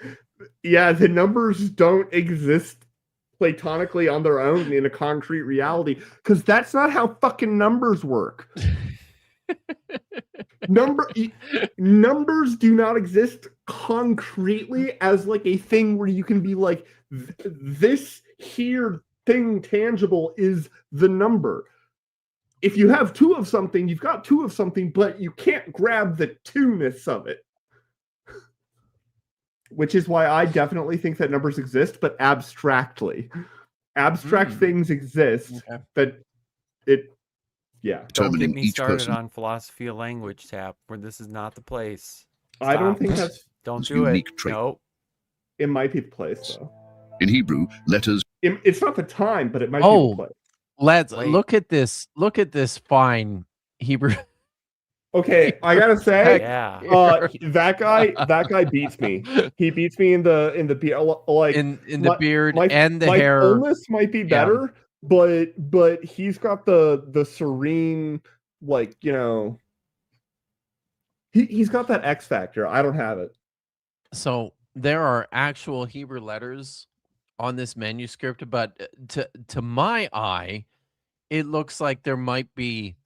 Yeah, the numbers don't exist platonically on their own in a concrete reality, because that's not how fucking numbers work. Numbers do not exist concretely as like a thing where you can be like, this here thing tangible is the number. If you have 2 of something, you've got 2 of something, but you can't grab the 2-ness of it. Which is why I definitely think that numbers exist, but abstractly. Abstract things exist, but yeah. Don't get Determining me each started person on philosophy of language tab, where this is not the place. I don't Stop. think that's. Don't It's do it. unique trait. Nope. It might be the place, though. In Hebrew, letters It's not the time, but it might be Oh. the place. Let's Wait. look at this. Look at this fine Hebrew. Okay, I gotta say, Yeah. that guy beats me. He beats me in the like in the my- beard my- and the my hair. fullness might be better, but he's got the serene, like, he's got that X factor. I don't have it. So there are actual Hebrew letters on this manuscript, but to my eye, it looks like there might be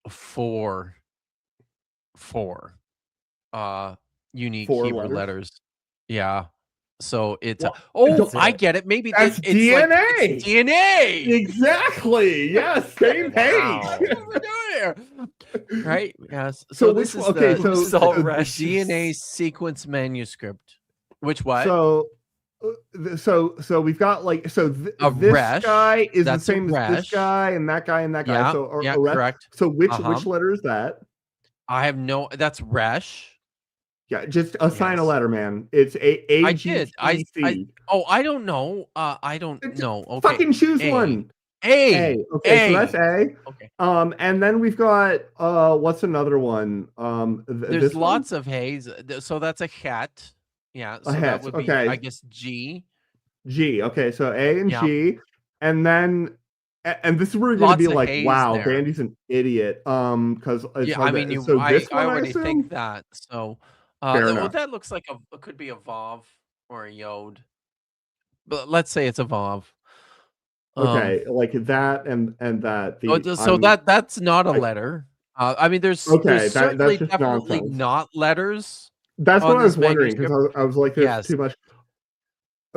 four unique 4 Hebrew letters? letters. Yeah. So it's Well, I get it. Maybe that's it's like- DNA. it's DNA. Exactly. Yes. Same page. Wow. Over there. Right? Yes. So this which is one- okay, the, so- this is so the Russian. DNA sequence manuscript. Which what? So we've got like A this resh. guy is the That's a same as this resh. guy and that guy and that guy. Yeah, So a yeah, resh. correct. So which Uh-huh. letter is that? I have no. That's Resh. Yeah, just assign a Yes. letter, man. It's a I did. I don't know. I don't know. Okay. Fucking choose A. one. A. Okay, A. so that's A. Okay. And then we've got what's another one? There's lots of haze. So that's a het. Yeah. So that het, would be, okay. I guess, G. G. Okay, so A and Yeah. G, and then and this is where you're gonna Lots be of like, haze wow, there. Bandy's an idiot. Because Yeah. I mean, so this I one, already assume? think that. So Fair enough. that looks like it could be a Vav or a Yod. But let's say it's a Vav. Okay, like that and that. So that's not a letter. I mean, there's Okay, certainly that's just definitely nonsense. not letters. That's on what I was this wondering because manuscript. I was like, there's Yes. too much.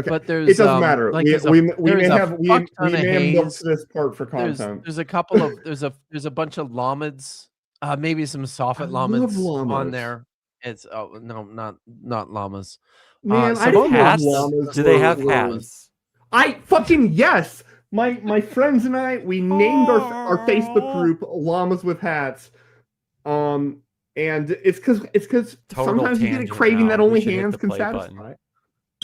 Okay, But there's it doesn't matter. like We there's a we there's may a have fuck ton of may have milked haze. this part for content. There's a couple of there's a bunch of llamas, maybe some I soffit love llamas llamas. on there. It's no, not llamas. Man, I some didn't know hats? llamas Do they were- have were- hats? I fucking yes. My friends and I, we named our Facebook group Llamas with Hats. And it's because Total sometimes you get a tangent craving now. that We only should hit hands the can play satisfy. button.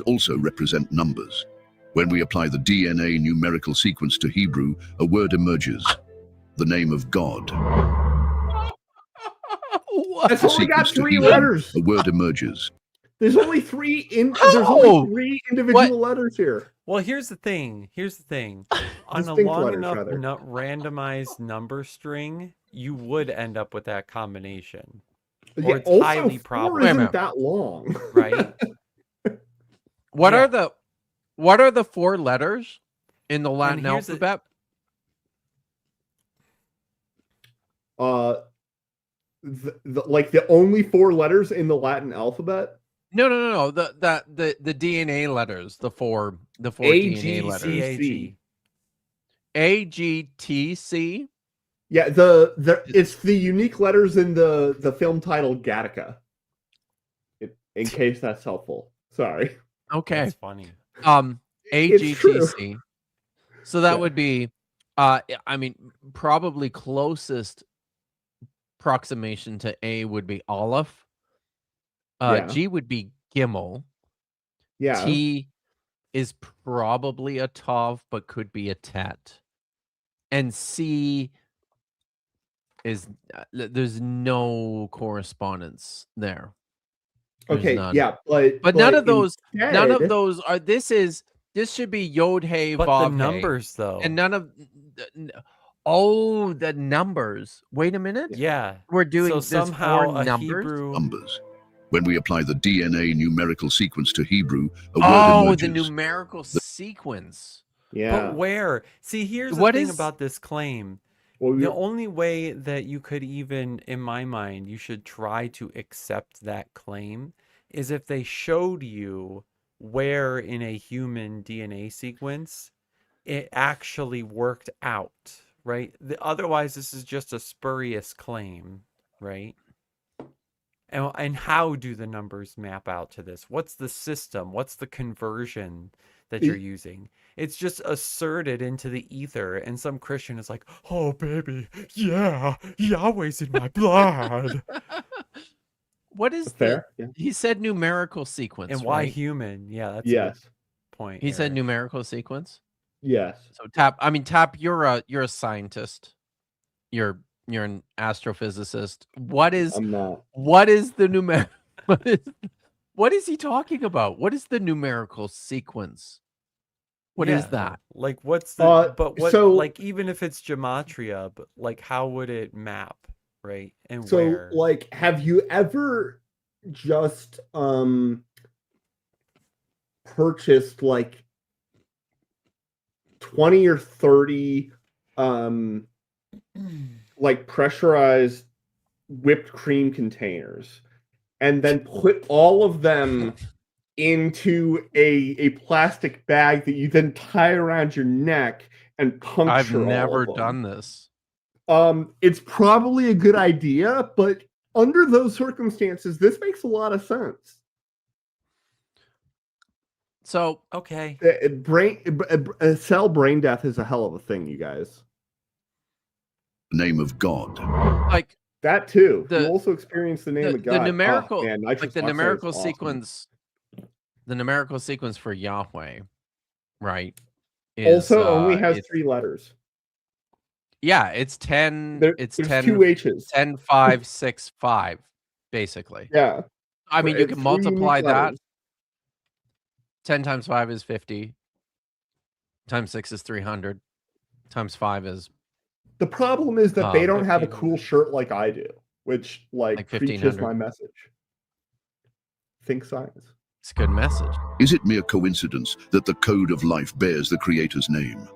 Also represent numbers. When we apply the DNA numerical sequence to Hebrew, a word emerges. The name of God. What? That's The only got sequence to 3 Hebrew, letters. a word emerges. There's only three How? individual letters here. Well, here's the thing. On a Distinct long letters, enough rather. randomized number string, you would end up with that combination, Yeah, it's also, highly 4 probable. Wait a isn't minute. that long. right? What Yeah. are the 4 letters in the Latin here's the- alphabet? Like the only 4 letters in the Latin alphabet. No. The DNA letters, the four A, DNA G, letters. C. CAG. AGTC. Yeah, it's the unique letters in the film title Gattaca. In case that's helpful. Sorry. Okay. That's funny. It's true. AGTC. So that Yeah. would be I mean, probably closest approximation to A would be Aleph. Yeah. G would be Gimel. Yeah. T is probably a Tav, but could be a Tet. And C is there's no correspondence there. There's Okay. none. Yeah, But none of those instead- are. This should be Yod Hey But Vav the Hey. numbers, though. And none of the numbers. Wait a minute. Yeah. We're doing So there's somehow 4 a numbers. Hebrew. Numbers. When we apply the DNA numerical sequence to Hebrew, a word Oh, emerges. the numerical sequence. Yeah. But where? See, here's the What thing is- about this claim. Well, The only way that you could even, in my mind, you should try to accept that claim is if they showed you where in a human DNA sequence it actually worked out, right? Otherwise, this is just a spurious claim, right? And how do the numbers map out to this? What's the system? What's the conversion that you're using? It's just asserted into the ether, and some Christian is like, "Oh, baby, yeah, Yahweh's in my blood." What is fair. Yeah. He said numerical sequence. And why right? human? Yeah, that's a Yes. good point. He said Eric. numerical sequence. Yes. So Tap, you're a scientist. You're an astrophysicist. I'm not. What is the what is he talking about? What is the numerical sequence? What is Yeah, that? Like, what's the? But what? so- like, even if it's gematria, but like, how would it map, right? And So, where? like, have you ever just purchased like 20 or 30 like pressurized whipped cream containers and then put all of them into a plastic bag that you then tie around your neck and puncture I've all never of them? done this. It's probably a good idea, but under those circumstances, this makes a lot of sense. So Okay. Cell brain death is a hell of a thing, you guys. The name of God. like That too. The- you also experience the name the, of God. the numerical man, like nitrous the oxide is numerical awesome. sequence the numerical sequence for Yahweh, right? Is, Also only has it's- 3 letters. Yeah, it's 10 There's 10 2 H's. 10 5 6 5 basically. Yeah. I mean, you It's can 3 unique multiply that. letters. 10 times 5 is 50. Times 6 is 300. Times 5 is The problem is that they don't have a 1500. cool shirt like I do, which Like preaches 1500. my message. Think science. it's a good message. Is it mere coincidence that the code of life bears the Creator's name?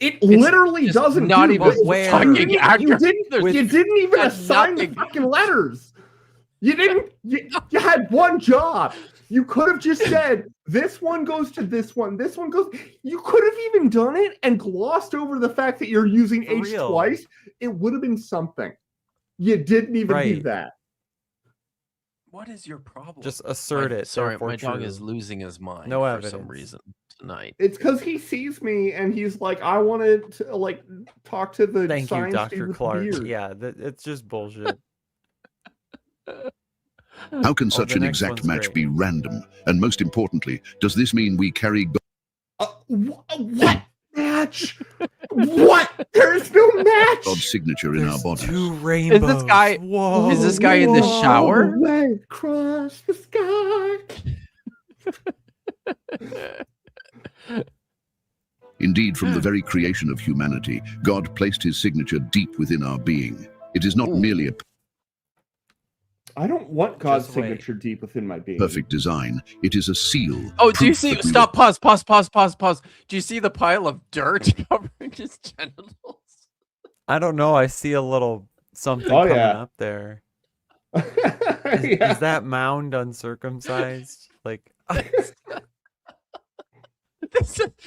It literally just doesn't. not do even this. where- fucking You accurate. didn't even That's assign the nothing. fucking letters. You didn't. You had one job. You could have just said this one goes to this one. This one goes. You could have even done it and glossed over the fact that you're using For H real. twice. It would have been something. You didn't even do Right. that. What is your problem? Just assert it. Sorry, therefore my dog is true. losing his mind No for some evidence. reason tonight. It's because he sees me and he's like, I want to like talk to the Thank you, science dude Dr. with the Clark. beard. Yeah, it's just bullshit. How can Oh, such the an next exact one's match great. be random? And most importantly, does this mean we carry What match? What? There's no match. God's signature in our There's bodies? 2 rainbows. guy- Whoa. is this guy in the Whoa, shower? away across the sky. Indeed, from the very creation of humanity, God placed his signature deep within our being. It is not merely a I don't want God's Just wait. signature deep within my being. perfect design. It is a seal. Oh, do you proof see? that we Stop. Pause. Do you see the pile of dirt covering his genitals? I don't know. I see a little something Oh, coming yeah. up there. Yeah. Is that mound uncircumcised? Like,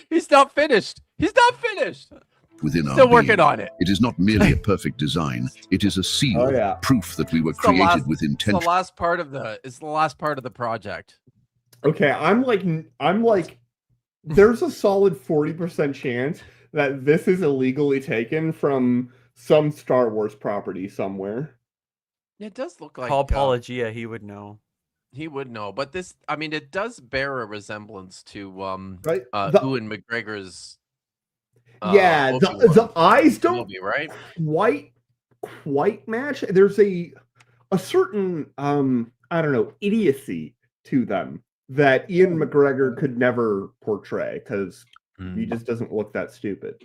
He's not finished. He's not finished. within our Still being. working on it. It is not merely a perfect design. It is a seal. Oh, yeah. Proof that we were It's the created last- with It's intention. the last part of the. It's the last part of the project. Okay, I'm like, there's a solid 40% chance that this is illegally taken from some Star Wars property somewhere. It does look like Paul Pelagia, he would know. he would know, but this. I mean, it does bear a resemblance to Right? Ewan McGregor's. Yeah, the Obi-Wan eyes don't movie, right? quite match. There's a certain I don't know, idiocy to them that Ian McGregor could never portray because he just doesn't look that stupid.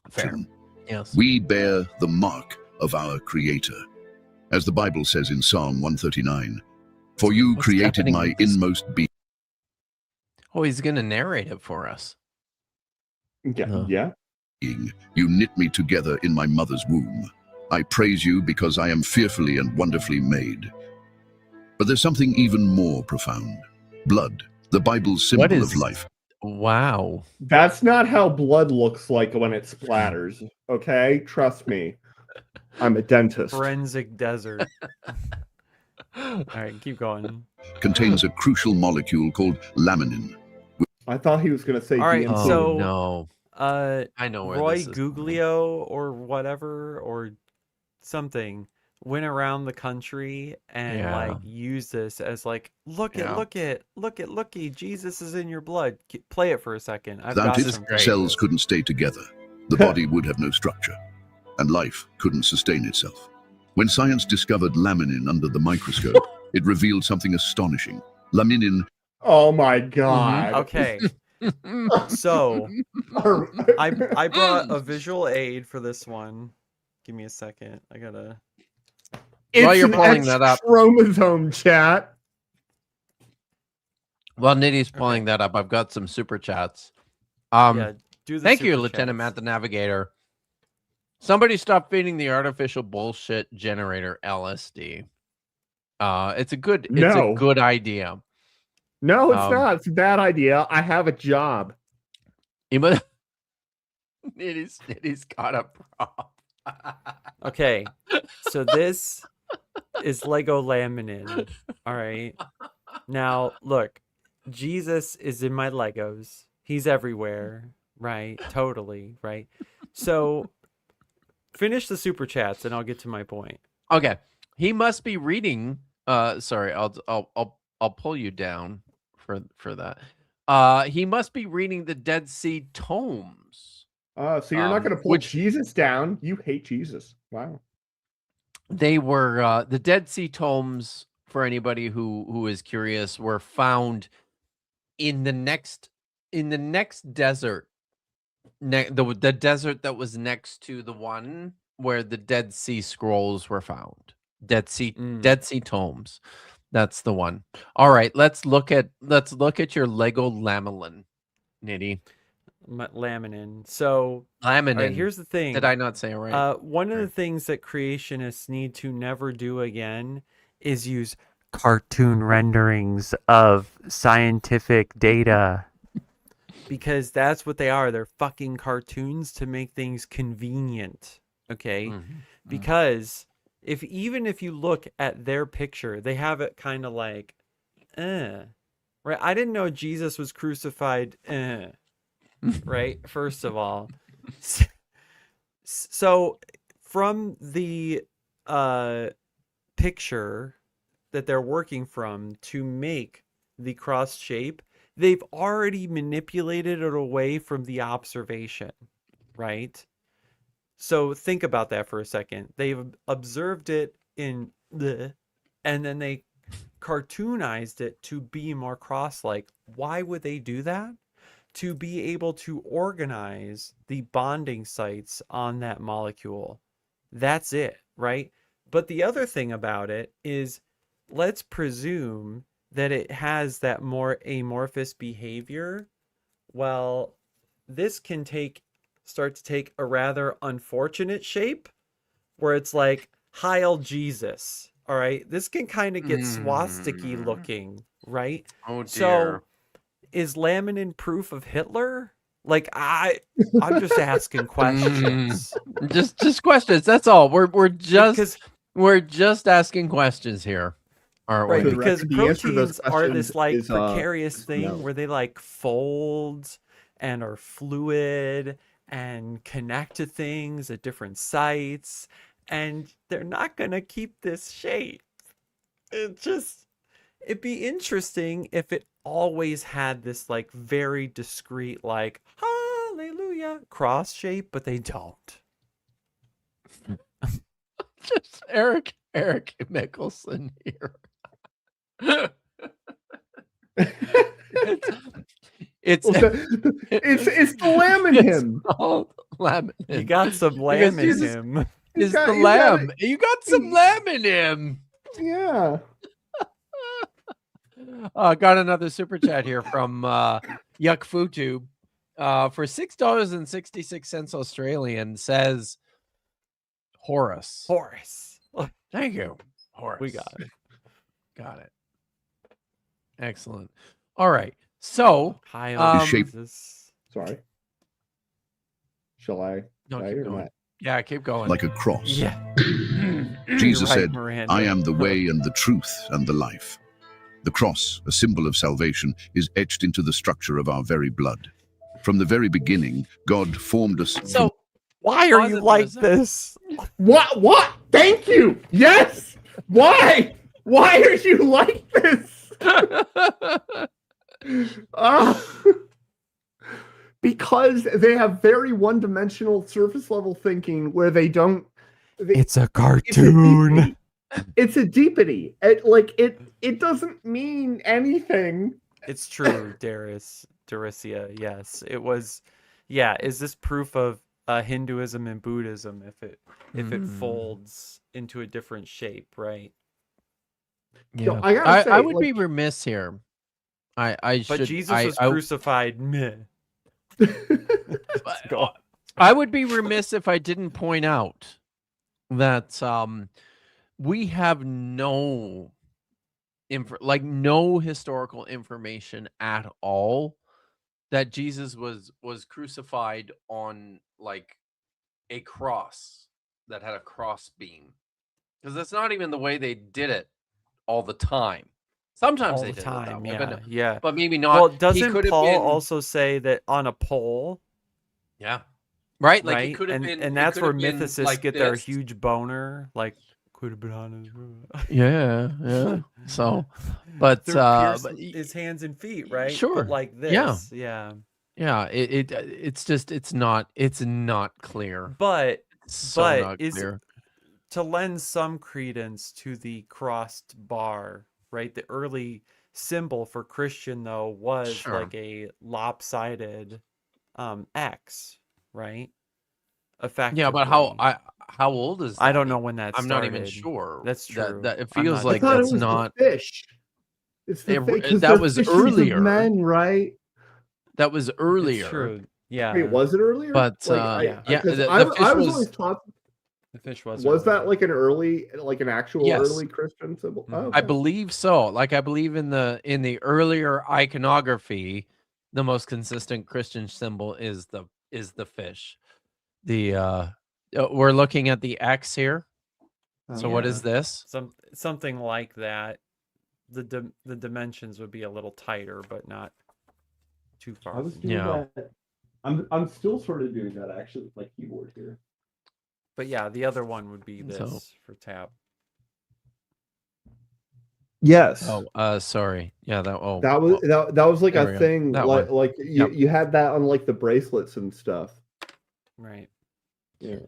Fair. Yes. We bear the mark of our Creator. As the Bible says in Psalm 139, for you What's created happening my with this? inmost being. Oh, he's gonna narrate it for us. Yeah, No. yeah. You knit me together in my mother's womb. I praise you because I am fearfully and wonderfully made. But there's something even more profound. Blood, the Bible's symbol of life. Wow. That's not how blood looks like when it splatters. Okay, trust me. I'm a dentist. Forensic desert. All right, keep going. Contains a crucial molecule called laminin. I thought he was going to say All right, DMT. so- no. I know where Roy this is. Guglio or whatever or something went around the country and Yeah. like used this as like, look Yeah. looky, Jesus is in your blood. Play it for a second. I've Without got it, some great. cells couldn't stay together. The body would have no structure, and life couldn't sustain itself. When science discovered laminin under the microscope, it revealed something astonishing. Laminin Oh my god. Okay, so I brought a visual aid for this one. Give me a second. I gotta. It's While you're an pulling X that up. chromosome, chat. While Nitty's pulling that up, I've got some super chats. Yeah, do the Thank you, super Lieutenant chats. Matt the Navigator. Somebody stop feeding the artificial bullshit generator LSD. It's a good No. idea. No, it's Um, not. It's a bad idea. I have a job. Nitty's got a prop. Okay, so this is Lego laminin. All right. Now, look, Jesus is in my Legos. He's everywhere, right? Totally, right? So, finish the super chats, and I'll get to my point. Okay, he must be reading. Sorry, I'll pull you down for that. He must be reading the Dead Sea Tomes. So you're not going to pull which- Jesus down. You hate Jesus. Wow. They were the Dead Sea Tomes. For anybody who is curious, were found in the next desert, the desert that was next to the one where the Dead Sea Scrolls were found. Dead Sea Tomes. That's the one. All right, let's look at your Lego Lamelin, Nitty. laminin. So, Laminin. all right, here's the thing. Did I not say it right? One of the things that creationists need to never do again is use cartoon renderings of scientific data. Because that's what they are. They're fucking cartoons to make things convenient. Okay? Because even if you look at their picture, they have it kind of like, right? I didn't know Jesus was crucified, right? First of all. So from the picture that they're working from to make the cross shape, they've already manipulated it away from the observation, right? So think about that for a second. They've observed it and then they cartoonized it to be more cross-like. Why would they do that? To be able to organize the bonding sites on that molecule. That's it, right? But the other thing about it is, let's presume that it has that more amorphous behavior. Well, this can start to take a rather unfortunate shape where it's like Heil Jesus. All right, this can kind of get swastika-y looking, right? Oh dear. So is laminin proof of Hitler? Like I'm just asking questions. Just questions. That's all. We're just asking questions here, aren't right, we? because The answer to those proteins are this questions like is, precarious thing no. where they like fold and are fluid and connect to things at different sites, and they're not gonna keep this shape. It'd be interesting if it always had this like very discrete like hallelujah cross shape, but they don't. Just Eric Mickelson here. it's the lamb in him. Called lamb. You got some lamb in him. Is the lamb? You got some lamb in him. Yeah. Got another super chat here from Yuck Futu for $6.66 Australian. Says Horace. Thank you, Horace. We got it. Got it. Excellent. All right. So Sorry. Shall I? No, say keep or going. not? Yeah, keep going. Like a cross. Yeah. Jesus Right, said, Miranda. I am the way and the truth and the life. The cross, a symbol of salvation, is etched into the structure of our very blood. From the very beginning, God formed us. So why are you like this? What? Thank you. Yes. Why? Why are you like this? Because they have very one-dimensional surface level thinking where they don't. It's a cartoon. It's a deepity. It doesn't mean anything. It's true, Daricia. Yes, it was. Yeah, is this proof of Hinduism and Buddhism if it folds into a different shape, right? Yeah, So I gotta say, I would be remiss here. I should. But Jesus was crucified. Meh. I would be remiss if I didn't point out that we have no historical information at all that Jesus was crucified on like a cross that had a cross beam, because that's not even the way they did it all the time. Sometimes they did it that way, yeah. but maybe not. Well, He doesn't could have Paul been- also say that on a pole? Yeah. Right? Like right? it could have been, and that's it could where have been mythicists like get their this. huge boner. Like could have been on his. Yeah. So, but pierce but his hands and feet, right? Sure. But like this, yeah. It's just it's not clear. But Not is clear. to lend some credence to the crossed bar, right? The early symbol for Christian though was Sure. like a lopsided X, right? Effectively. Yeah, but how old is that? I don't know when that I'm not even started. sure. That's true. That it I'm feels not like sure. I thought that's it was not the fish. It's the It- fish, 'cause that they're was fishes of earlier. men, right? that was earlier. It's true. Yeah. Wait, was it earlier? But yeah. yeah, 'cause the I fish was was always taught. The fish was. Was that earlier. like an early, like an actual Yes. early Christian symbol? Mhm. Oh, I okay. believe so. Like I believe in the earlier iconography, the most consistent Christian symbol is the fish. The we're looking at the X here. So what is Yeah. this? Something like that. The dimensions would be a little tighter, but not too far. I was from- doing Yeah. that. I'm still sort of doing that actually with my keyboard here. But yeah, the other one would be So- this for tab. Yes. Oh, sorry. Yeah, that That was that was like there a we go. thing, That like one. you you had that on like the bracelets and stuff. Right. Yeah.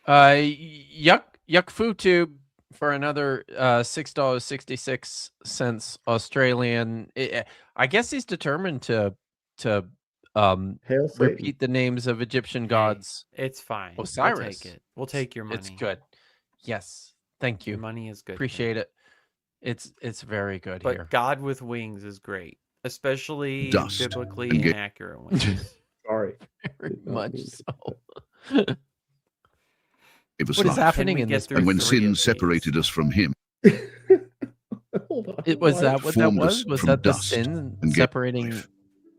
Yuck Food Tube for another $6.66 Australian. I guess he's determined to Hail Satan. repeat the names of Egyptian gods. It's fine. Osiris. We'll take it. We'll take your money. It's good. Yes, thank Your you. money is good. Appreciate it. It's very good But here. God with wings is great, especially Dust biblically and inaccurate wings. Sorry. Very Did not much mean so. Gave us What is life. happening we in get this? through And when three sin of these? separated us from him, Hold on. Was Why- that what that formed us was? Was from that the dust sin and gave separating? life.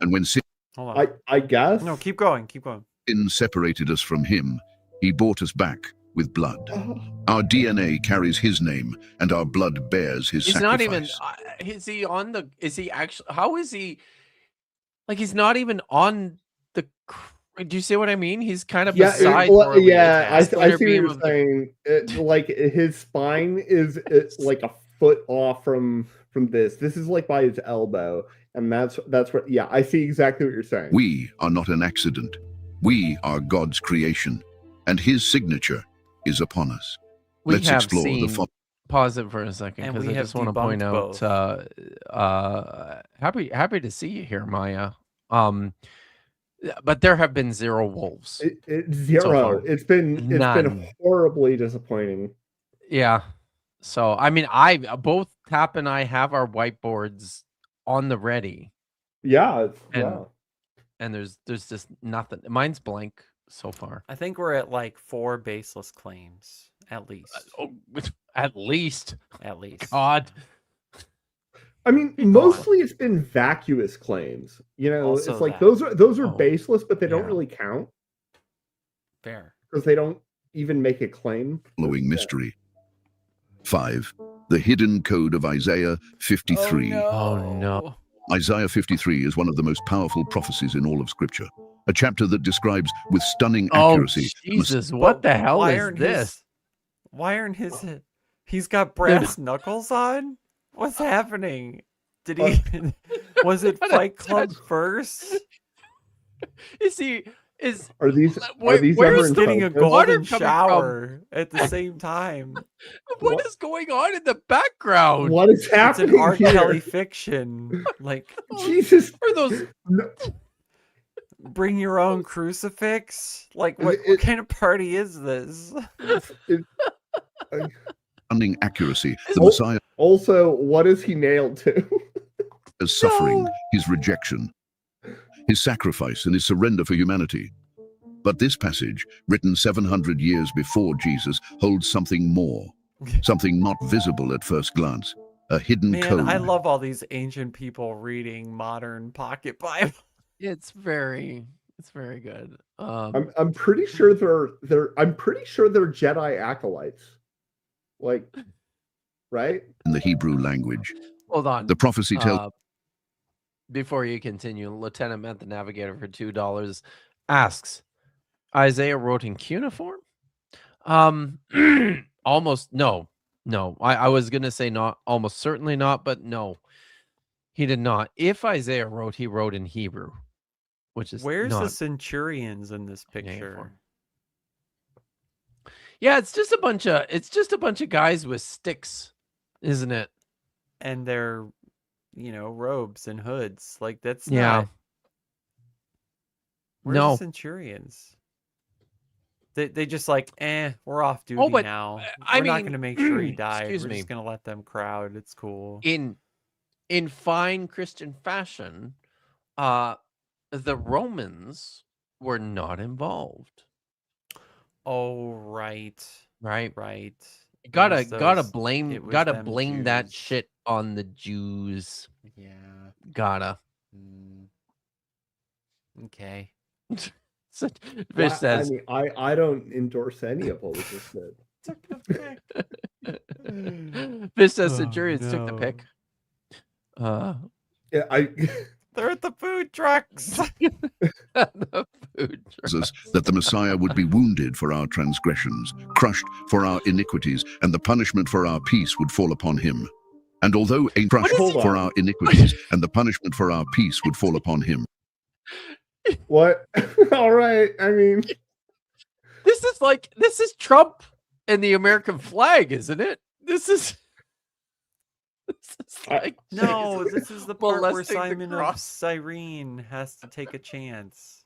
And when sin Hold on. I guess. No, keep going. Keep going. separated us from him, he bought us back with blood. Oh, Our DNA carries his name, and our blood bears his He's sacrifice. not even. Is he on the? Is he actually? How is he? Like he's not even on the. Do you see what I mean? He's kind of yeah, beside. well, where we yeah. I attach. see Splinter what beam you're of the- saying. Like his spine is like a foot off from this. This is like by his elbow, and that's what. Yeah, I see exactly what you're saying. We are not an accident. We are God's creation, and his signature is upon us. We Let's have explore the seen. Pause it for a second And because we I have just want to point debunked out. Happy to see you here, Maya. But there have been 0 wolves. It's So zero. far. It's been None. horribly disappointing. Yeah. So I mean, both Tap and I have our whiteboards on the ready, Yeah, And- and there's just nothing. Mine's blank so far. I think we're at like 4 baseless claims, at least. Oh, at least. At least. God. I mean, mostly it's been vacuous claims. You know, Also it's like that. those are Oh, baseless, but they don't yeah. really count Fair. because they don't even make a claim. following mystery. 5. The hidden code of Isaiah 53. Oh, no. Isaiah 53 is one of the most powerful prophecies in all of Scripture. A chapter that describes with stunning Oh, accuracy the Jesus. What the hell Why is aren't this? Why aren't his? He's got brass knuckles on. What's happening? Did he? Was it What Fight Club attachment? first? Is he? Is Are these Where- ever where's in Getting a focus? Water golden coming shower at the same time. what is going on in the background? What is It's an happening R. here? Kelly fiction. Like, Jesus. Are those? No, bring your own crucifix. Like, what It- kind of party is this? stunning accuracy. The Oh. Messiah also, what is he nailed to? is suffering, his rejection, his sacrifice, and his surrender for humanity. But this passage, written 700 years before Jesus, holds something more, something not visible at first glance, a hidden Man, code. I love all these ancient people reading modern pocket Bible. It's very good. I'm pretty sure they're Jedi acolytes. Like, right? in the Hebrew language. Hold on. The prophecy tells Before you continue, Lieutenant Matt, the Navigator, for $2 asks, Isaiah wrote in cuneiform? Almost no. I was gonna say not, almost certainly not, but no, he did not. If Isaiah wrote, he wrote in Hebrew, which is Where's not. the centurions in this picture? Uniform. Yeah, it's just a bunch of guys with sticks, isn't it? And their, robes and hoods. Like, that's Yeah. not. Where's No. the centurions? They just like, we're off duty Oh, but, now. I We're not mean, going to make sure he died. excuse We're me. just going to let them crowd. It's cool. In fine Christian fashion, the Romans were not involved, Oh, right. right? Right. It Gotta was gotta those- blame it was gotta them blame that Jews. shit on the Jews. Yeah. Gotta. Okay. Such- Fish Well, I says, mean, I don't endorse any of what was just said. Took the pick. Fish says Oh, Centurions took the no. pick. Yeah, They're at the food trucks. The food truck. us that the Messiah would be wounded for our transgressions, crushed for our iniquities, and the punishment for our peace would fall upon him. And although a crushed Hold for on. our iniquities, and the punishment for our peace would fall upon him. What? All right. I mean, This is Trump and the American flag, isn't it? This is like No, this is the part where molesting the Simon of cross. Cyrene has to take a chance.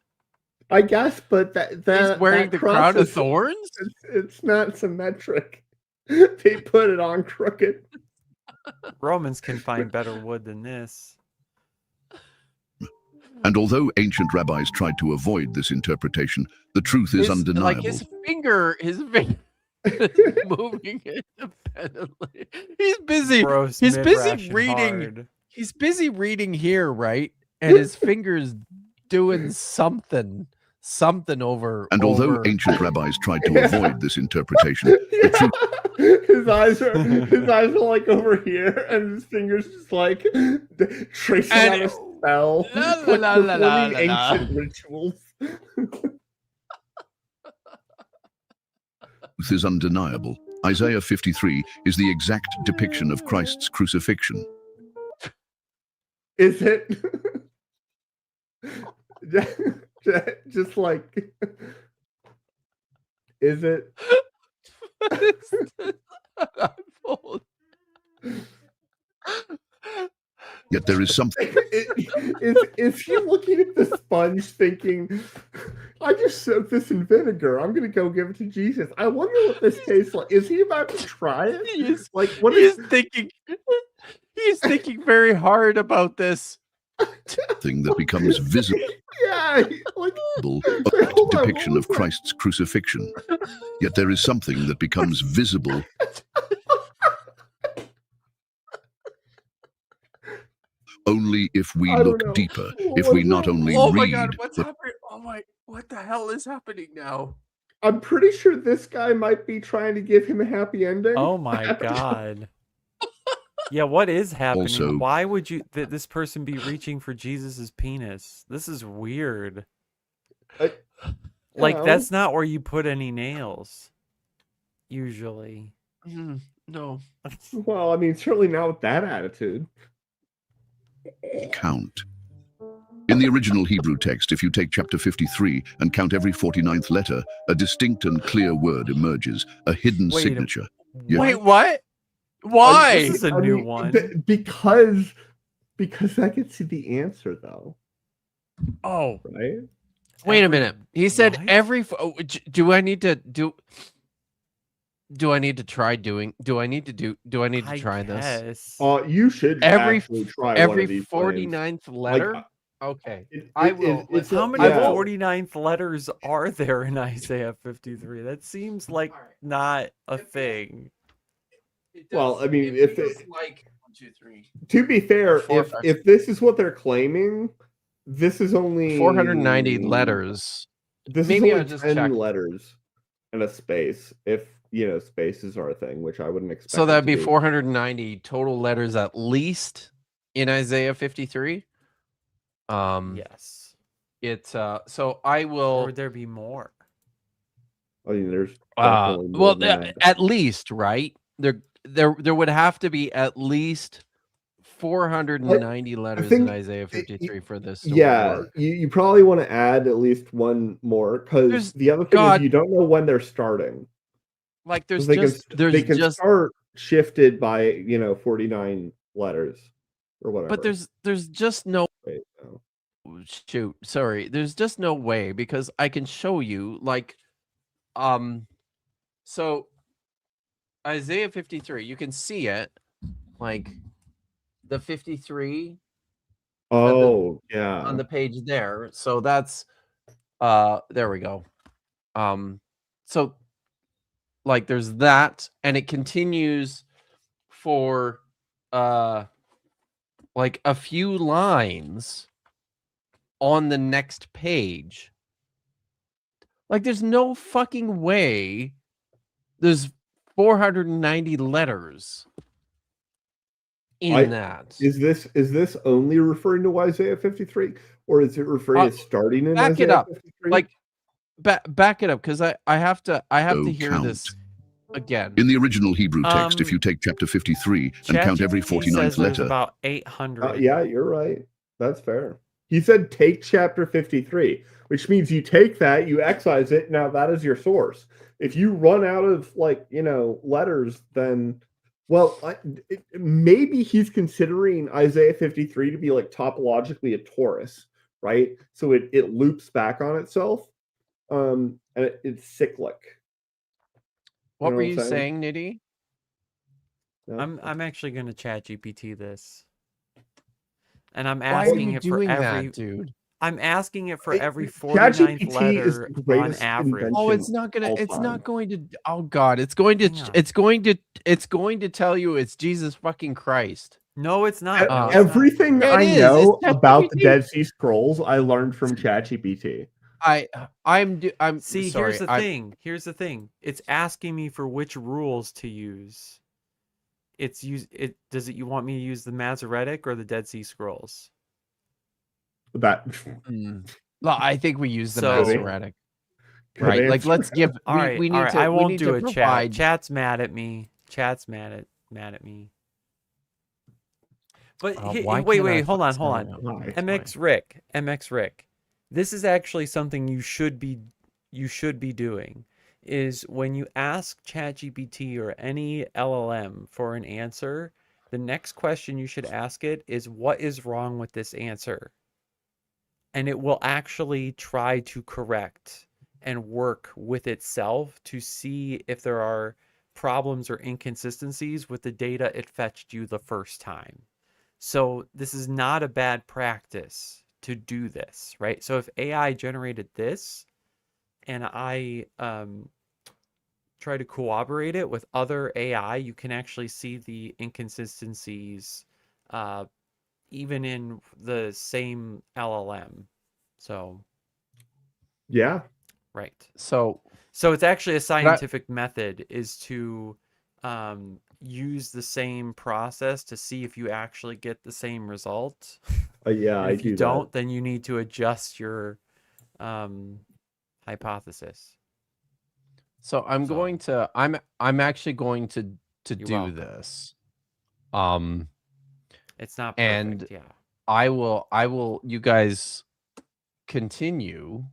I guess, but that He's wearing that the cross crown of is- thorns. It's not symmetric. They put it on crooked. Romans can find better wood than this. And although ancient rabbis tried to avoid this interpretation, the truth is undeniable. Like his finger moving independently. He's busy. Gross He's busy mid-rash and reading. hard. He's busy reading here, right? And his fingers doing something over. And although over- ancient rabbis tried to avoid this interpretation, Yeah. His eyes are like over here, and his fingers just like tracing And- on a spell, La, like la, la, la, performing la, la. ancient rituals. truth is undeniable. Isaiah 53 is the exact depiction of Christ's crucifixion. Is it? Just like, is it? What is this? Yet there is something Is he looking at the sponge thinking, I just soaked this in vinegar. I'm gonna go give it to Jesus. I wonder what this tastes like. Is he about to try it? He's, Like, what is? he's thinking very hard about this. that becomes visible, Yeah, like a hold on, depiction what of was that? Christ's crucifixion. Yet there is something that becomes visible only if we I don't look know. deeper, What if we was not that? only Oh my read, god, what's but happening? Oh my, what the hell is happening now? I'm pretty sure this guy might be trying to give him a happy ending. Oh my god. Yeah, what is happening? Also- Why would this person be reaching for Jesus's penis? This is weird. Like know. that's not where you put any nails. Usually. No. Well, I mean, certainly not with that attitude. count. In the original Hebrew text, if you take chapter 53 and count every 49th letter, a distinct and clear word emerges, a hidden Wait a- signature. Yeah. Wait, what? Why? This is a new one. Because that gets you the answer, though, Oh, right? Wait a minute. He said What? do I need to do? Do I need to try doing? Do I need to try this? this? You should Every actually try one Every of these plans. 49th letter? Okay. It- I it- will. it's How a- many yeah. 49th letters are there in Isaiah 53? That seems like not a thing. Well, I mean, if feels it- like 1, 2, 3, To be fair, Four- if this is what they're claiming, this is only 490 letters. This Maybe is I'll only just 10 check. letters and a space. If spaces are a thing, which I wouldn't expect. So it that'd to be 490 total letters at least in Isaiah 53. Yes. It's so I Or will would there be more? I mean, there's definitely more well than that. at least, right? There would have to be at least 490 letters in think Isaiah 53 for this to Yeah, work. you probably want to add at least one more because There's- the other thing God. is you don't know when they're starting. Like 'Cause there's they can just start shifted by 49 letters or whatever. but there's just no Wait, no. shoot, sorry. There's just no way because I can show you like so Isaiah 53, you can see it like the 53 Oh, on yeah. the page there. So that's there we go. So like there's that, and it continues for like a few lines on the next page. Like there's no fucking way there's 490 letters in that. Is this only referring to Isaiah 53, or is it referring to starting in Back it Isaiah up. 53? Like back it up, because I have to Oh, hear count. this again. In the original Hebrew text, if you take chapter 53 and count every ChatGPT 49th says there's letter, about 800. Yeah, you're right. That's fair. He said take chapter 53, which means you take that, you excise it. Now that is your source. If you run out of letters, then maybe he's considering Isaiah 53 to be like topologically a torus, right? So it loops back on itself, and it's cyclic. What know were what I'm you saying? saying, Nitty? Yeah. I'm actually going to ChatGPT this. And I'm Why are asking you it for doing every that, dude? I'm asking it for every 49th ChatGPT is letter the on greatest average. invention. Oh, it's not all going time. to. Oh God, it's going to. Hang on. It's going to tell you it's Jesus fucking Christ. No, it's not. No, it's Everything Yeah, it I is. know It's about the ChatGPT. Dead Sea Scrolls, I learned from ChatGPT. I'm See, sorry. here's the thing. Here's the thing. It's asking me for which rules to use. You want me to use the Masoretic or the Dead Sea Scrolls? That Well, I think we use the So- Masoretic. Good Right. Like answer. let's give All right, we all need right. to I won't we need do to a provide chat. Chat's mad at me. Chat's mad at me. But why wait, can't I wait, hold on, find hold on. something else? MX Rick. This is actually something you should be doing. Is when you ask ChatGPT or any LLM for an answer, the next question you should ask it is, what is wrong with this answer? And it will actually try to correct and work with itself to see if there are problems or inconsistencies with the data it fetched you the first time. So this is not a bad practice to do this, right? So if AI generated this and I try to corroborate it with other AI, you can actually see the inconsistencies even in the same LLM. So, Yeah. right. So it's actually a scientific method is to use the same process to see if you actually get the same result. Yeah, And I if you do don't, then you need to adjust your hypothesis. So I'm going to I'm actually going to You're do welcome. this. It's not perfect, and yeah. I will you guys continue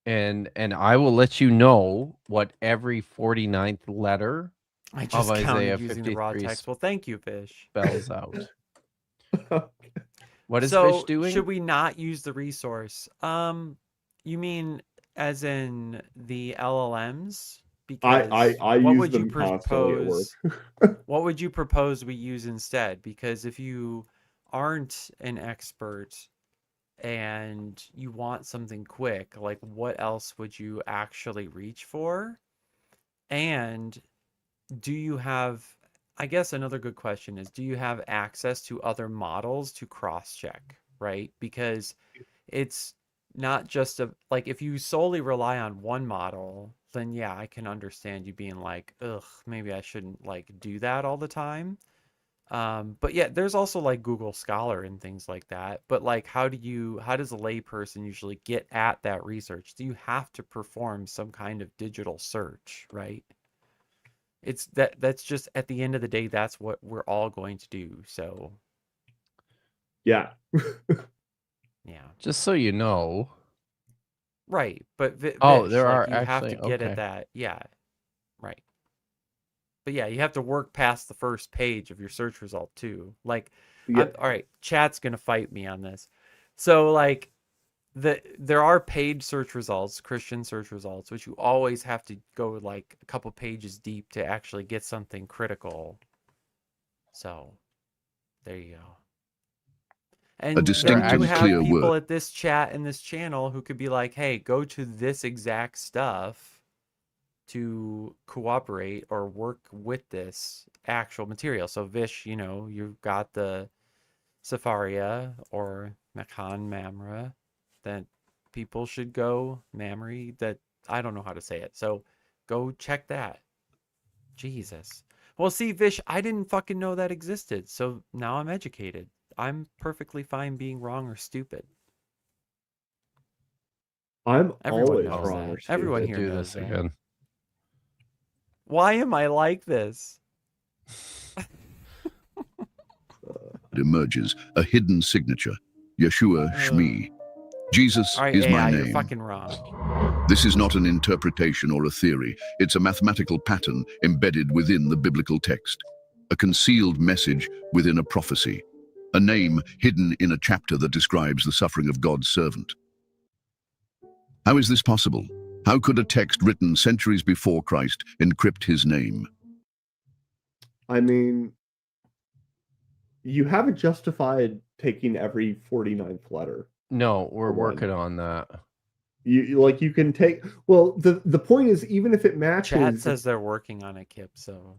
and I will let you know what every 49th letter I just of Isaiah counted using the raw 53 text. Well, thank you, Fish. spells out. What is So Fish doing? should we not use the resource? You mean as in the LLMs? Because I what use would you them constantly at work. propose? What would you propose we use instead? Because if you aren't an expert and you want something quick, like what else would you actually reach for? And do you have, I guess another good question is, do you have access to other models to cross-check, right? Because it's not just like if you solely rely on one model, then yeah, I can understand you being like, ugh, maybe I shouldn't like do that all the time. But yeah, there's also like Google Scholar and things like that. But like, how does a layperson usually get at that research? Do you have to perform some kind of digital search, right? It's that's just at the end of the day, that's what we're all going to do. So Yeah. yeah. Just so you know. Right. But Oh, Vish, there like are you have actually to get okay. at that. Yeah. Right. But yeah, you have to work past the first page of your search result too. Like, Yeah. all right, chat's gonna fight me on this. So like, there are paid search results, Christian search results, which you always have to go like a couple pages deep to actually get something critical. So, there you go. And then distinct you and have clear people word. at this chat and this channel who could be like, hey, go to this exact stuff to cooperate or work with this actual material. So Vish, you know, you've got the Safaria or Makan Mamre that people should go Mamre that I don't know how to say it. So go check that. Jesus. Well, see, Vish, I didn't fucking know that existed. So now I'm educated. I'm perfectly fine being wrong or stupid. I'm Everyone always knows wrong that. or Everyone stupid. here Do knows this that. again. Why am I like this? Emerges a hidden signature. Yeshua Shmi. Jesus All right, is my AI, you're name. fucking wrong. This is not an interpretation or a theory. It's a mathematical pattern embedded within the biblical text. A concealed message within a prophecy. A name hidden in a chapter that describes the suffering of God's servant. How is this possible? How could a text written centuries before Christ encrypt his name? I mean, you haven't justified taking every 49th letter. No, we're For one. working on that. You can take. Well, the point is, even if it matches, Chat says they're working on it, Kip. So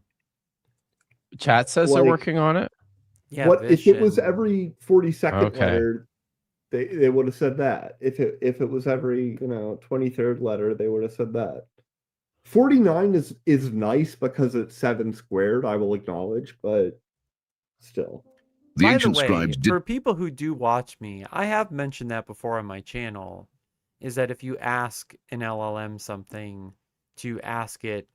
Chat says they're Like, working on it. yeah, what if it was Vish and- every 42nd Okay. letter? They would have said that. If it was every 23rd letter, they would have said that. 49 is nice because it's 7 squared. I will acknowledge, but still. The By ancient the way, scribes did. for people who do watch me, I have mentioned that before on my channel, is that if you ask an LLM something, to ask it,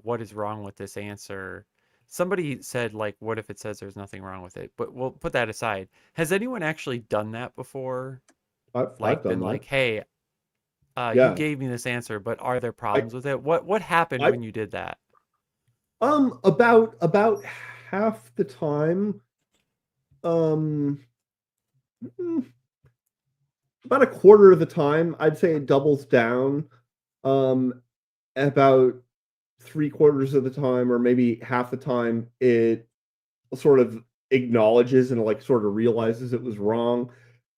what is wrong with this answer? Somebody said, like, what if it says there's nothing wrong with it? But we'll put that aside. Has anyone actually done that before? I've Like, done been that. like, hey, Yeah. you gave me this answer, but are there problems with it? What happened I- when you did that? About half the time, mm, about a quarter of the time, I'd say it doubles down. About 3/4 of the time, or maybe half the time, it sort of acknowledges and like sort of realizes it was wrong,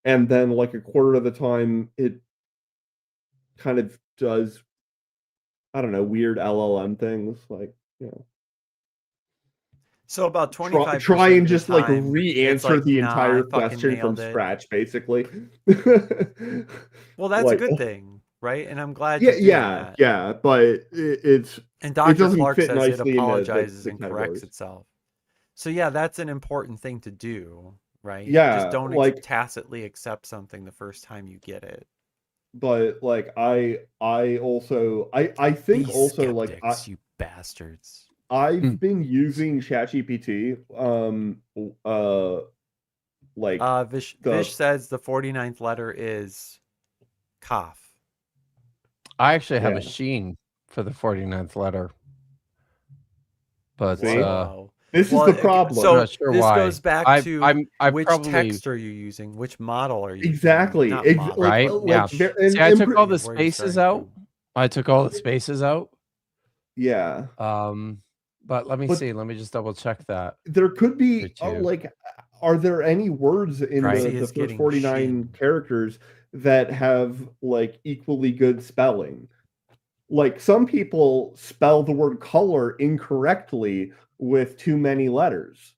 and then like a quarter of the time, it kind of does, I don't know, weird LLM things like So about try, 25% try and of the just like time, it's re-answer like, the nah, entire I fucking question from nailed it. scratch, basically. Well, that's Like, a good thing, right? And I'm glad yeah, you're doing yeah, that. yeah, but it's And it Dr. doesn't Clark fit says it nicely into apologizes the and corrects categories. itself. So yeah, that's an important thing to do, right? Yeah, Just don't like, tacitly accept something the first time you get it. but like I also I think These also like skeptics, you bastards. I've been using ChatGPT like Vish the says the 49th letter is cough. I actually have a Yeah. sheen for the 49th letter. But See? Whoa. this Well, is the problem. So not sure this why. goes back to I which probably text are you using? Which model are you Exactly. using? Not model, right? but Yeah. which- See, I took all the where are you spaces starting out. I took all the spaces out. Yeah. But let me But- see. Let me just double check that. There could be Me too. like, are there any words in Right. the It's first getting 49 shin. characters that have like equally good spelling? Like, some people spell the word color incorrectly with too many letters.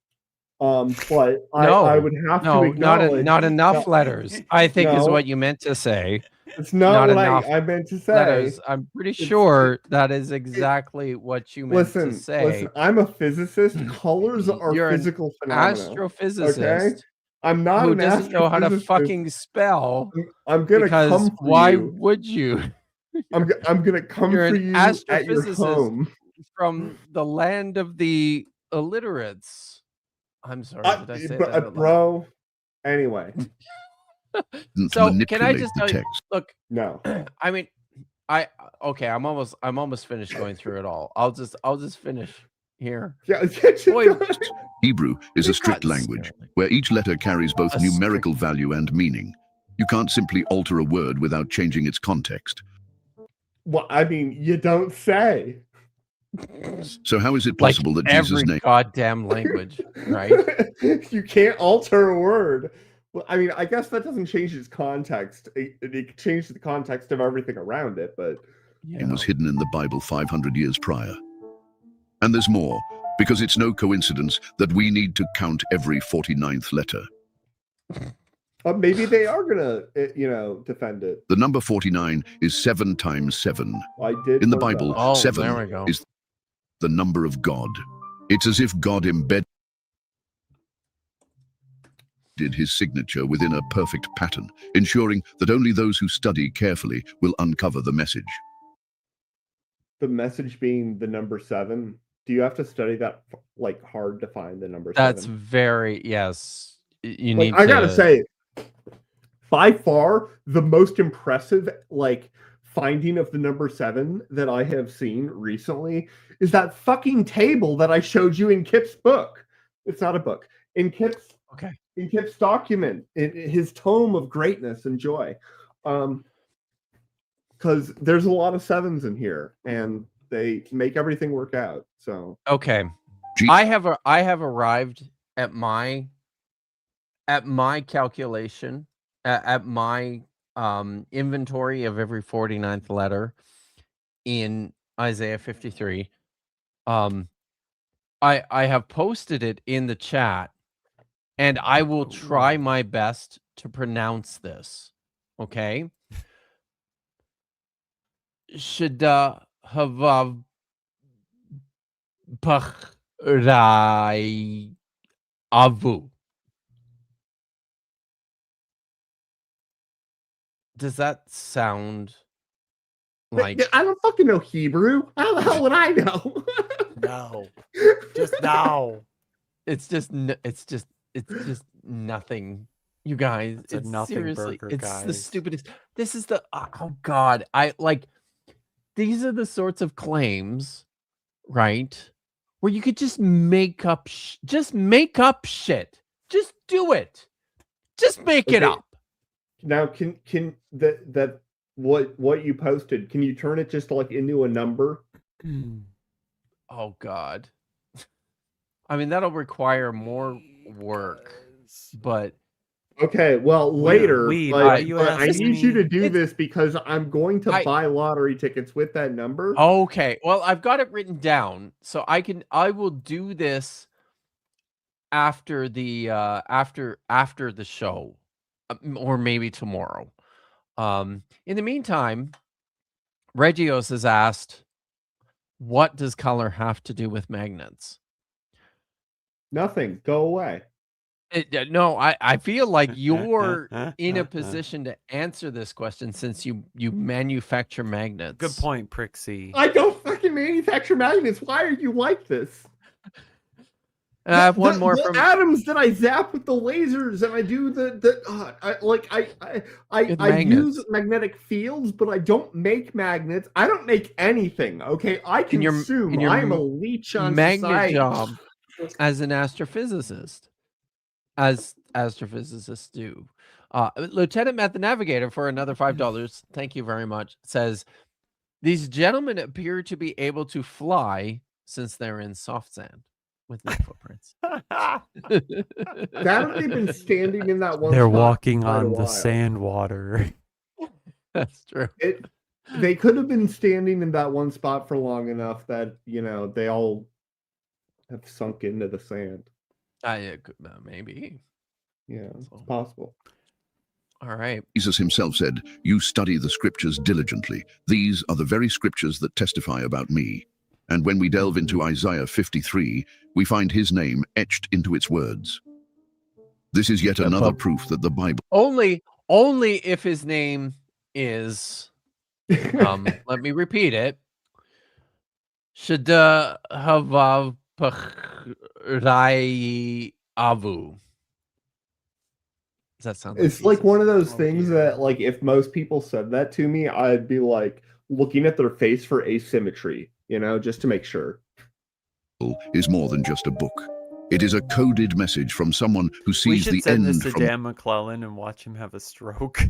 But I would have to No, acknowledge not enough no, letters, I think is No. what you meant to say. it's not not what enough I meant to say. Letters. I'm pretty It's- sure that is exactly what you meant to say. Listen, I'm a physicist. Colors are You're an physical phenomena. Astrophysicist I'm not who an doesn't know how to astrophysicist. fucking spell. I'm gonna Because come for why you. would you? I'm gonna come You're for an you at your astrophysicist. home. From the land of the illiterates. I'm sorry, did I say that? out loud? Bro. Anyway, Didn't So can I manipulate just the tell you? text. Look, no. I mean, okay. I'm almost finished going through it all. I'll just finish here. Yeah, Boy, Hebrew is a We've strict gotten language scared. where each letter carries both A numerical value and meaning. You can't simply alter a word without changing its context. Well, I mean, you don't say. So how is it Like possible that every Jesus' name? goddamn language, right? You can't alter a word. Well, I mean, I guess that doesn't change its context. It changed the context of everything around it, but Name was hidden in the Bible 500 years prior. And there's more, because it's no coincidence that we need to count every 49th letter. maybe they are gonna, defend it. The number 49 is 7 times 7. I did In the learn Bible, that. Oh, 7 there we go. is the number of God. It's as if God embedded his signature within a perfect pattern, ensuring that only those who study carefully will uncover the message. The message being the number 7. Do you have to study that hard to find the number 7? That's very, yes. You need I gotta to- say, by far the most impressive finding of the number 7 that I have seen recently is that fucking table that I showed you in Kip's book. It's not a book. In Kip's document, in his tome of greatness and joy. Because there's a lot of 7s in here, and they make everything work out. So Okay. Gee. I have arrived at my calculation, at my inventory of every 49th letter in Isaiah 53. I have posted it in the chat, and I will try my best to pronounce this. Okay? Shada havav pachrai avu. Does that sound like I don't fucking know Hebrew. How the hell would I know? No. Just no. it's just nothing, you guys. It's a nothing seriously, burger, it's the guys. stupidest. This is the oh god. These are the sorts of claims, right? Where you could just make up shit. Just do it. Just make it Okay. up. Now, can that what you posted? Can you turn it just into a number? Oh god. I mean, that'll require more work, but Okay, well, later, Weed, but why are you I asking need you to me? do this because I'm going to buy lottery tickets with that number. okay. Well, I've got it written down, so I will do this after the after the show, or maybe tomorrow. In the meantime, Regios has asked, what does color have to do with magnets? Nothing. Go away. No, I feel like you're in a position to answer this question since you manufacture magnets. Good point, Prixie. I don't fucking manufacture magnets. Why are you like this? And I have one more the from atoms that I zap with the lasers, and I do I use magnetic fields, but I don't make magnets. I don't make anything. Okay, I In your consume. I am a leech on magnet society. job as an astrophysicist, as astrophysicists do. Lieutenant Math the Navigator for another $5. Thank you very much. Says these gentlemen appear to be able to fly since they're in soft sand with no footprints. Haven't they been standing in that one? They're spot walking for quite a on the while? sand water. That's true. They could have been standing in that one spot for long enough that they all have sunk into the sand. Maybe. Yeah, it's possible. All right. Jesus himself said, "You study the scriptures diligently. These are the very scriptures that testify about me." And when we delve into Isaiah 53, we find his name etched into its words. This is yet another proof that the Bible... Only if his name is, let me repeat it. Shada havav pachrai avu. Does that sound like It's like Jesus? one of those things that, if most people said that to me, I'd be looking at their face for asymmetry, just to make sure. is more than just a book. It is a coded message from someone who We sees should the send this end to from Dan McClellan and watch him have a stroke.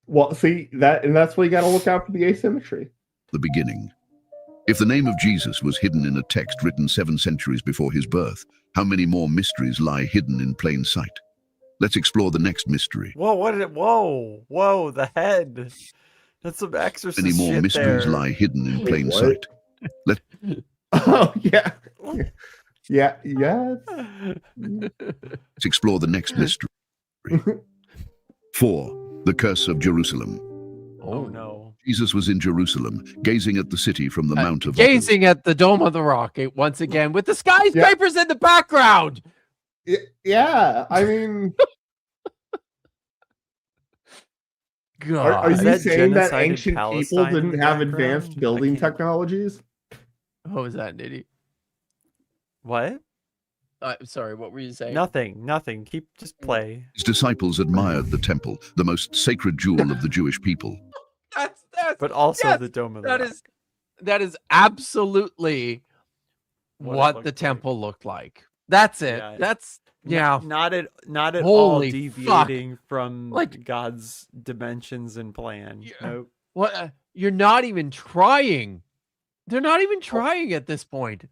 Well, see, that's why you got to look out for the asymmetry. the beginning. If the name of Jesus was hidden in a text written 7 centuries before his birth, how many more mysteries lie hidden in plain sight? Let's explore the next mystery. Whoa, what did it? Whoa, the head. That's some exorcist Many more shit mysteries there. lie hidden in Wait, plain what? sight. Oh yeah. Yeah. Yes. Let's explore the next mystery. 4. The Curse of Jerusalem. Oh no. Jesus was in Jerusalem, gazing at the city from the Mount of Gazing at the Dome of the Rock once again with the skyscrapers in the background. Yeah. I mean, God. are Is you that saying that genocide in ancient people Palestine in didn't the have background? advanced I building can't- technologies? What was that, Nitty? What? Sorry, what were you saying? Nothing. Just play. His disciples admired the temple, the most sacred jewel of the Jewish people. That's But also yes, the Dome of the that Rock. that is absolutely What it what looked the like. temple looked like. That's it. Yeah. That's yeah. Not at all Holy deviating from Like- God's dimensions and plan. Yeah. Nope. What you're not even trying. They're not even trying at this point.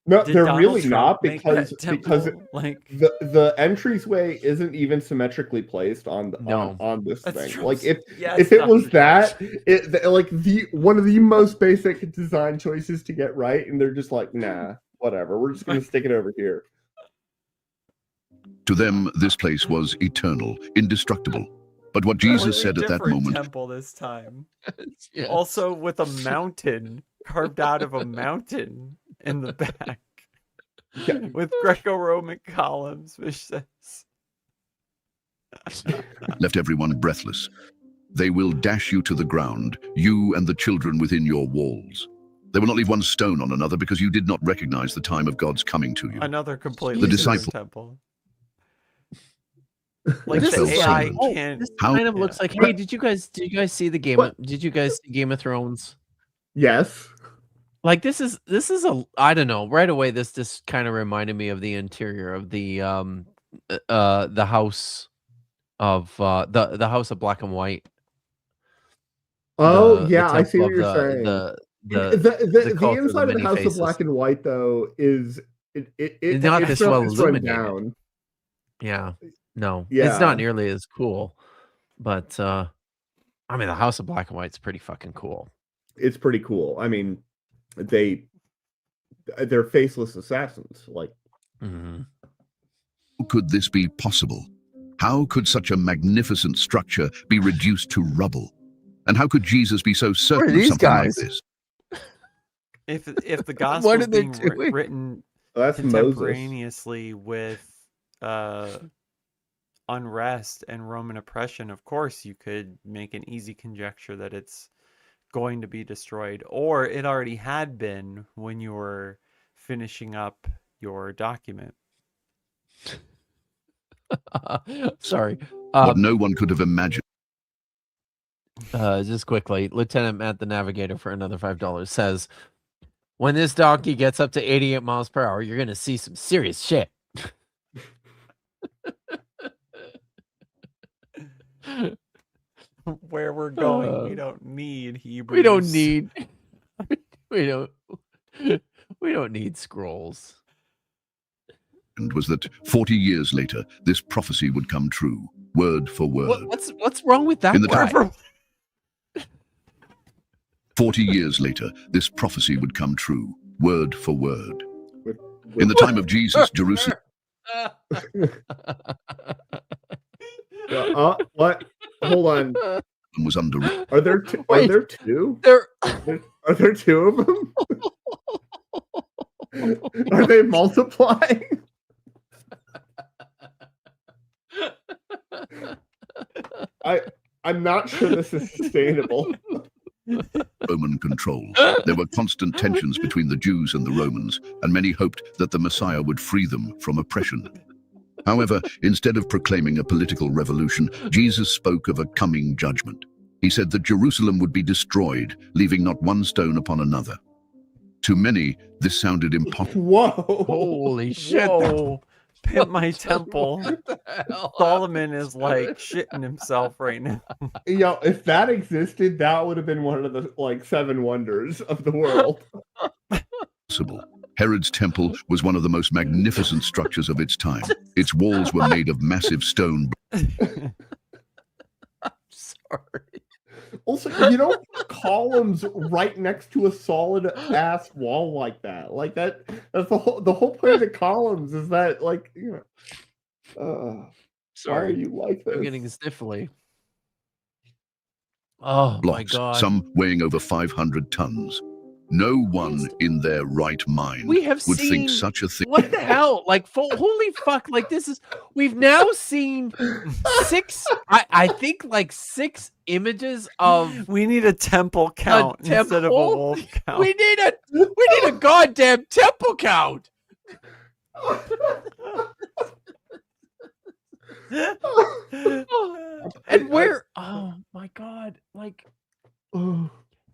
No, Did they're Donald really Trump not make because that because temple? Like the entryway isn't even symmetrically placed on No. on this That's thing. true. Like Yes, if it was Dr. that, like the one of the most basic design choices to get right, and they're just like, nah, whatever. We're just gonna stick it over here. To them, this place was eternal, indestructible. But what Jesus said at that Different moment, temple this time. Yeah. Also with a mountain carved out of a mountain in the back. Yeah. With Greco-Roman columns, which says left everyone breathless. They will dash you to the ground, you and the children within your walls. They will not leave one stone on another because you did not recognize the time of God's coming to you. another completely The different disciple. temple. Like This the is AI silent. can't. This How- kind of looks like. Hey, did you guys see the game? What? Did you guys see Game of Thrones? Yes. Like this is a I don't know. Right away, this kind of reminded me of the interior of the house of the house of black and white. Oh The yeah, I see what temple you're of saying. the cult of inside of the many House faces. of Black and White though is It's not this well it's run illuminated. down. Yeah, no, Yeah. it's not nearly as cool. But I mean, the House of Black and White's pretty fucking cool. It's pretty cool. I mean, they're faceless assassins. Like, Mhm. How could this be possible? How could such a magnificent structure be reduced to rubble? And how could Jesus be so certain of these something guys? like this? If the gospel What is are they being doing? written that's Moses. contemporaneously with unrest and Roman oppression, of course you could make an easy conjecture that it's going to be destroyed, or it already had been when you were finishing up your document. Sorry. What no one could have imagined. Just quickly, Lieutenant Matt the Navigator for another $5 says, when this donkey gets up to 88 miles per hour, you're going to see some serious shit. Where we're going, we don't need Hebrews. We don't need we don't need scrolls. And was that 40 years later, this prophecy would come true, word for word. What's wrong with that In the guy? time- 40 years later, this prophecy would come true, word for word. In the time of Jesus, Jerusalem What? Hold on. was under. Are there two? Are Wait. there two? There Are there two of them? Are they multiplying? I'm not sure this is sustainable. Roman control. There were constant tensions between the Jews and the Romans, and many hoped that the Messiah would free them from oppression. However, instead of proclaiming a political revolution, Jesus spoke of a coming judgment. He said that Jerusalem would be destroyed, leaving not one stone upon another. To many, this sounded impossible. Whoa! holy shit. Whoa, pimp my temple. What the hell? Solomon is like shitting himself right now. Yo, if that existed, that would have been one of the like 7 wonders of the world. Herod's temple was one of the most magnificent structures of its time. Its walls were made of massive stone Sorry. Also, you don't put columns right next to a solid ass wall like that. Like that's the whole point of the columns is that like why are Sorry. you like this? I'm getting sniffly. Oh my blocks, God. some weighing over 500 tons. No one in their right mind We have would seen think such a thing. what the hell? Like, holy fuck! Like, we've now seen six. I think like 6 images of We need a temple count instead of a temple? wolf count. We need a goddamn temple count. And where? Oh my God! Like,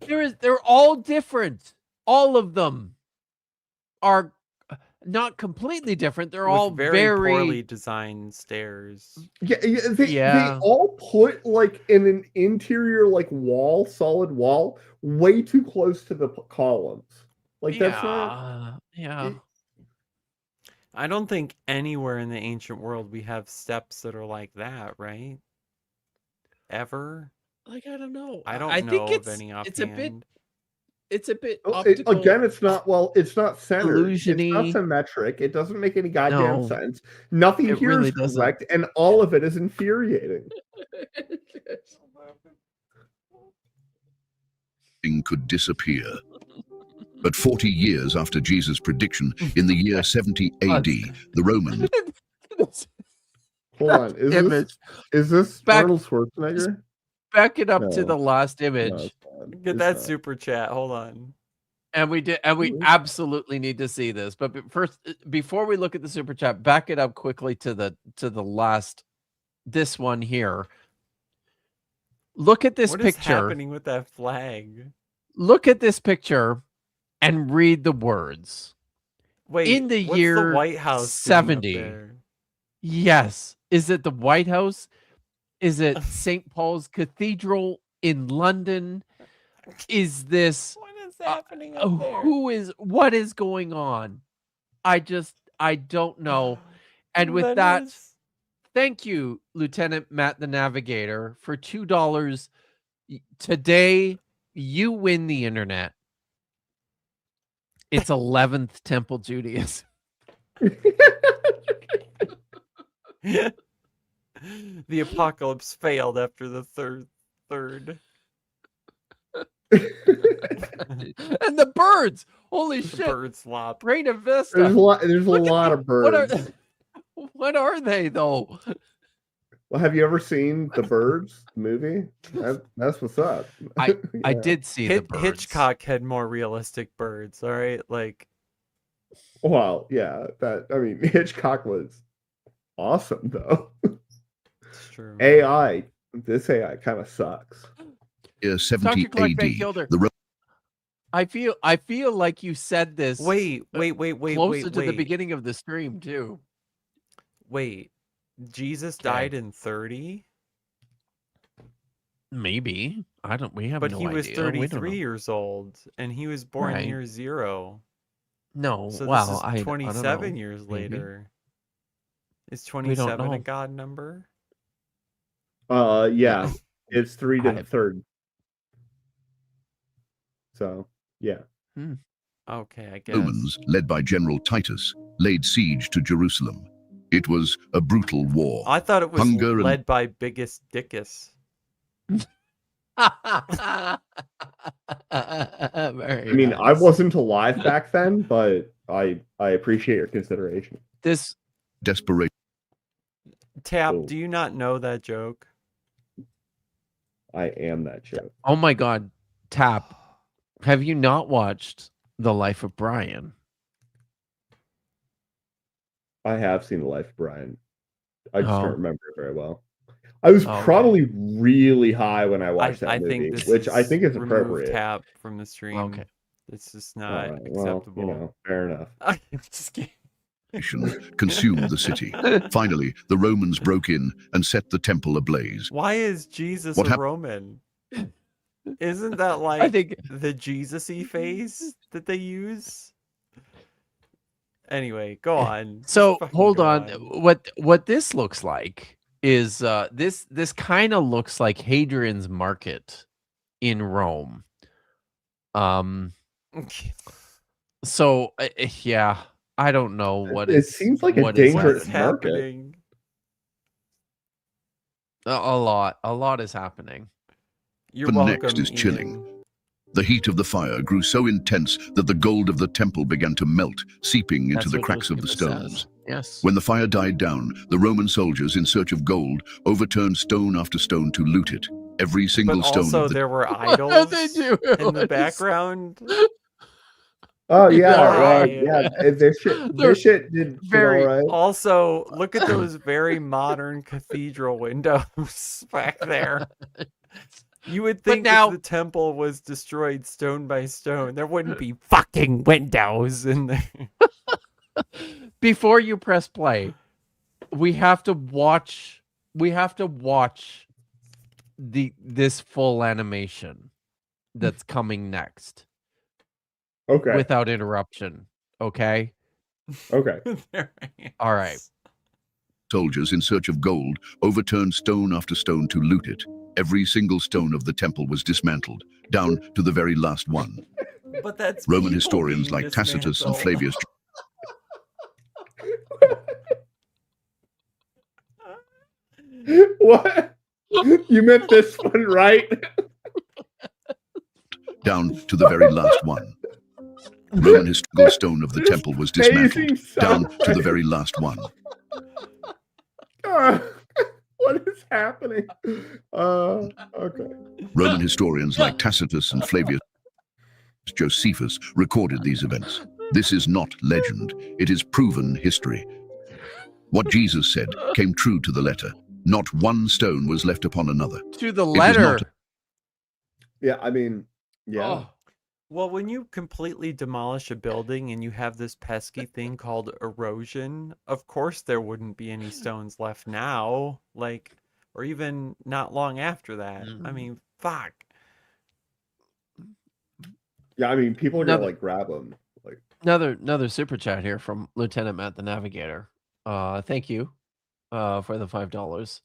they're all different. All of them are not completely different. They're all With very poorly designed stairs. They all put like in an interior like wall, solid wall, way too close to the columns. Like that's not. Yeah. I don't think anywhere in the ancient world we have steps that are like that, right? Ever? Like, I don't know. I don't know think of any it's a bit. offhand. It's a bit Well, optical. again, it's not centered. illusion-y. It's not symmetric. It doesn't make any goddamn No, sense. Nothing it here really is doesn't. correct, and all of it is infuriating. Thing could disappear. But 40 years after Jesus' prediction, in the year 70 AD, the Romans Hold on, is this Arnold Schwarzenegger? Back it up to No. the last No, image. it's not. Get It's that not. super chat. Hold on. And we absolutely need to see this. But first, before we look at the super chat, back it up quickly to the last, this one here. Look at this What is picture. happening with that flag? Look at this picture and read the words. Wait, in the what's year the White House doing up 70. there? Yes. Is it the White House? Is it St. Paul's Cathedral in London? Is this What is happening up there? what is going on? I don't know. And with that, thank you, Lieutenant Matt the Navigator, for $2. Today, you win the internet. It's 11th Temple Judaism. The apocalypse failed after the third. And the birds. Holy The shit. bird slop. Reina Vista. There's a lot of birds. What are they though? Well, have you ever seen The Birds movie? That's what's up. I Yeah. did see the birds. Hitchcock had more realistic birds, all right? Like, Well, yeah. Hitchcock was awesome though. it's true. This AI kind of sucks. year 70 Dr. Clark Van AD, Gilder. the I feel like you said this Wait. closer to the beginning of the stream too. Wait. Jesus died in 30? Maybe. We have But no he was idea. We don't know. 33 years old, and he was born Right. year 0. No, So well, this is I don't 27 know. years Maybe. later. Is don't 27 a know. God number? Yeah. It's 3 to I- the 3rd. So, yeah. Okay, I guess. Romans, led by General Titus, laid siege to Jerusalem. It was a brutal war. I thought it was Hunger and- led by Biggest Dickus. I mean, I wasn't alive back then, but I appreciate your consideration. This Desperation. Tap, Oh. do you not know that joke? I am that joke. Oh my God, Tap, have you not watched The Life of Brian? I have seen The Life of Brian. I just Oh. don't remember it very well. I was Okay. probably really high when I watched that I movie, think this which I think is remove appropriate. Tap from the stream. Okay. It's just not Alright, acceptable. fair enough. I'm just kidding. Consumed the city. Finally, the Romans broke in and set the temple ablaze. Why is Jesus What a hap- Roman? Isn't that I like think the Jesus-y face that they use? Anyway, go on. so. Fucking Hold go on. What this looks like is this kind of looks like Hadrian's Market in Rome. So yeah, I don't know what It seems like a what is dangerous What's market. happening? A lot is happening. You're But welcome. next is chilling. Ian. The heat of the fire grew so intense that the gold of the temple began to melt, seeping into That's the what cracks of the Josephus says. stones. Yes. When the fire died down, the Roman soldiers, in search of gold, overturned stone after stone to loot it. Every single But stone also of the there were What are idols they doing? in What the is- background. Oh yeah, Why? yeah. This shit did very- all right. Also, look at those very modern cathedral windows back there. You would But think now- if the temple was destroyed stone by stone, there wouldn't be fucking windows in there. Before you press play, we have to watch this full animation that's coming next Okay. without interruption. Okay? Okay. All right. soldiers, in search of gold, overturned stone after stone to loot it. Every single stone of the temple was dismantled, down to the very last one. But that's Roman people historians being like Tacitus and dismantled. Flavius What? You meant this one, right? down to the very last one. Roman historical stone of the temple was dismantled, Amazing down sound to the effects. very last one. What is happening? Okay. Roman historians like Tacitus and Flavius Josephus recorded these events. This is not legend, it is proven history. What Jesus said came true to the letter. Not one stone was left upon another. To the was letter. not- Yeah, I mean, yeah. Oh, Well, when you completely demolish a building and you have this pesky thing called erosion, of course there wouldn't be any stones left now, like, or even not long after that. I Mhm. mean, fuck. Yeah, I mean, people are gonna Another- like grab them. Like, another super chat here from Lieutenant Matt the Navigator. Thank you for the $5.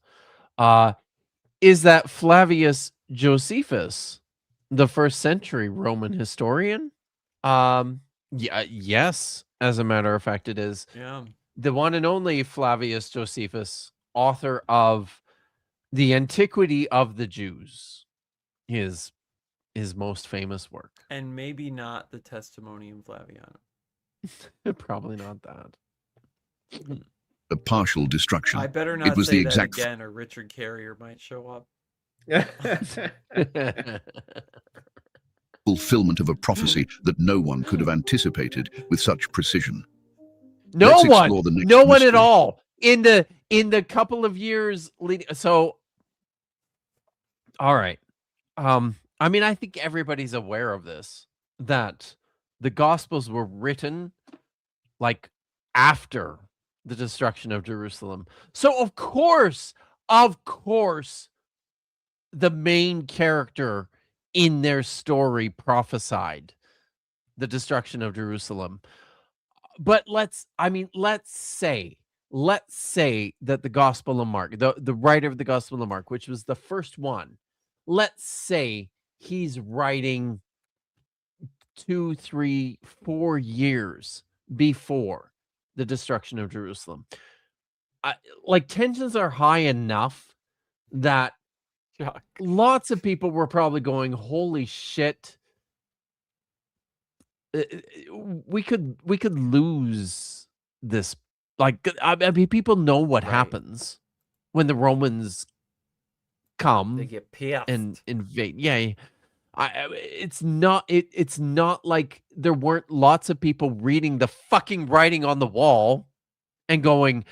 Is that Flavius Josephus the first century Roman historian? Yeah, yes, as a matter of fact, it is. Yeah. The one and only Flavius Josephus, author of The Antiquity of the Jews, his most famous work. And maybe not the Testimonium Flavianum. Probably not that. A partial destruction. I better not was say the that exact again, or Richard Carrier might show up. fulfillment of a prophecy that no one could have anticipated with such precision. No Let's one, explore the next no one at mystery. all in the couple of years leading. So, all right. I mean, I think everybody's aware of this, that the Gospels were written like after the destruction of Jerusalem. So of course, the main character in their story prophesied the destruction of Jerusalem. But let's say that the Gospel of Mark, the writer of the Gospel of Mark, which was the first one, let's say he's writing 2, 3, 4 years before the destruction of Jerusalem. Like, tensions are high enough that Shock. lots of people were probably going, holy shit, we could lose this. Like, I mean, people know what Right. happens when the Romans come They get pissed. and invade. Yeah, it's not like there weren't lots of people reading the fucking writing on the wall and going,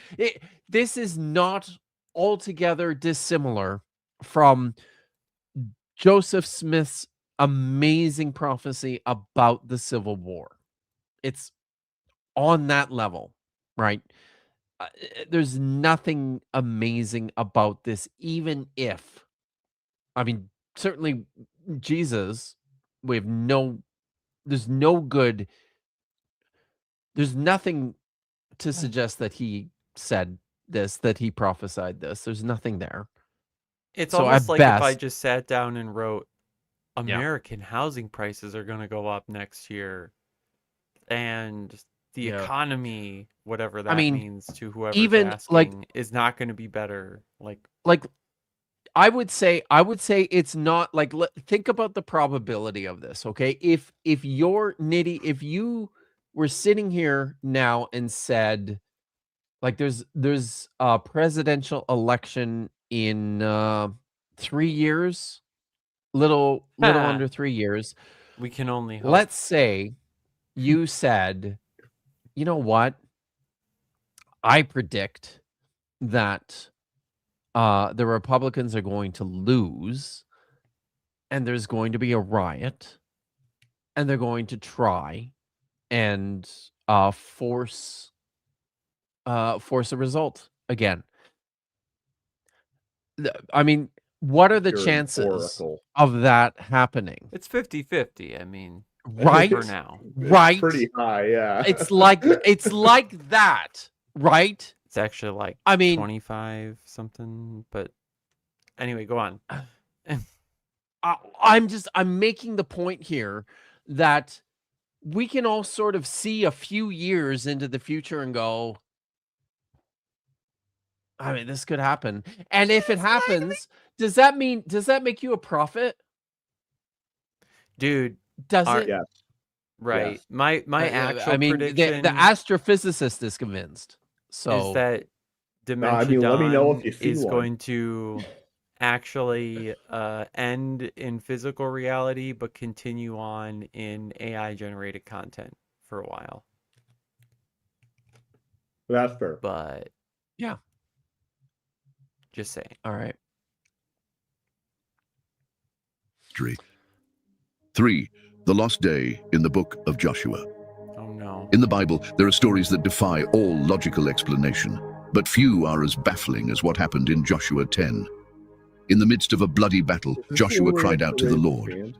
this is not altogether dissimilar from Joseph Smith's amazing prophecy about the Civil War. It's on that level, right? There's nothing amazing about this, even if, I mean, certainly Jesus, there's nothing to suggest that he said this, that he prophesied this. There's nothing there. It's So almost at like if I best- just sat down and wrote, Yeah. American housing prices are going to go up next year, and the Yeah. economy, whatever that mean, means to whoever's even, asking, like- is not going to be better. Like, I would say it's not like, think about the probability of this, okay? If you're Nitty, if you were sitting here now and said, like, there's a presidential election in 3 years, little under 3 years. we can only hope. Let's say you said, you know what? I predict that the Republicans are going to lose, and there's going to be a riot, and they're going to try and force a result again. I mean, what are the You're an chances oracle. of that happening? It's 50-50. I mean, Right? for now. It's Right? pretty high, yeah. It's like that, right? It's actually like I mean, 25 something, but anyway, go on. I'm making the point here that we can all sort of see a few years into the future and go, I mean, this could happen. And if it happens, does that make you a prophet? Dude, Does Are- it? Yeah. right. Yes. My actual I mean, prediction the astrophysicist is convinced. So is that Dementia I mean, let me know if Dawn you see is one. going to actually end in physical reality, but continue on in AI generated content for a while. That's fair. But Yeah. just saying. all right. History. 3. The lost day in the book of Joshua. Oh no. In the Bible, there are stories that defy all logical explanation, but few are as baffling as what happened in Joshua 10. In the midst of a bloody battle, Is this Joshua the cried out to the Rainbow Lord, Band?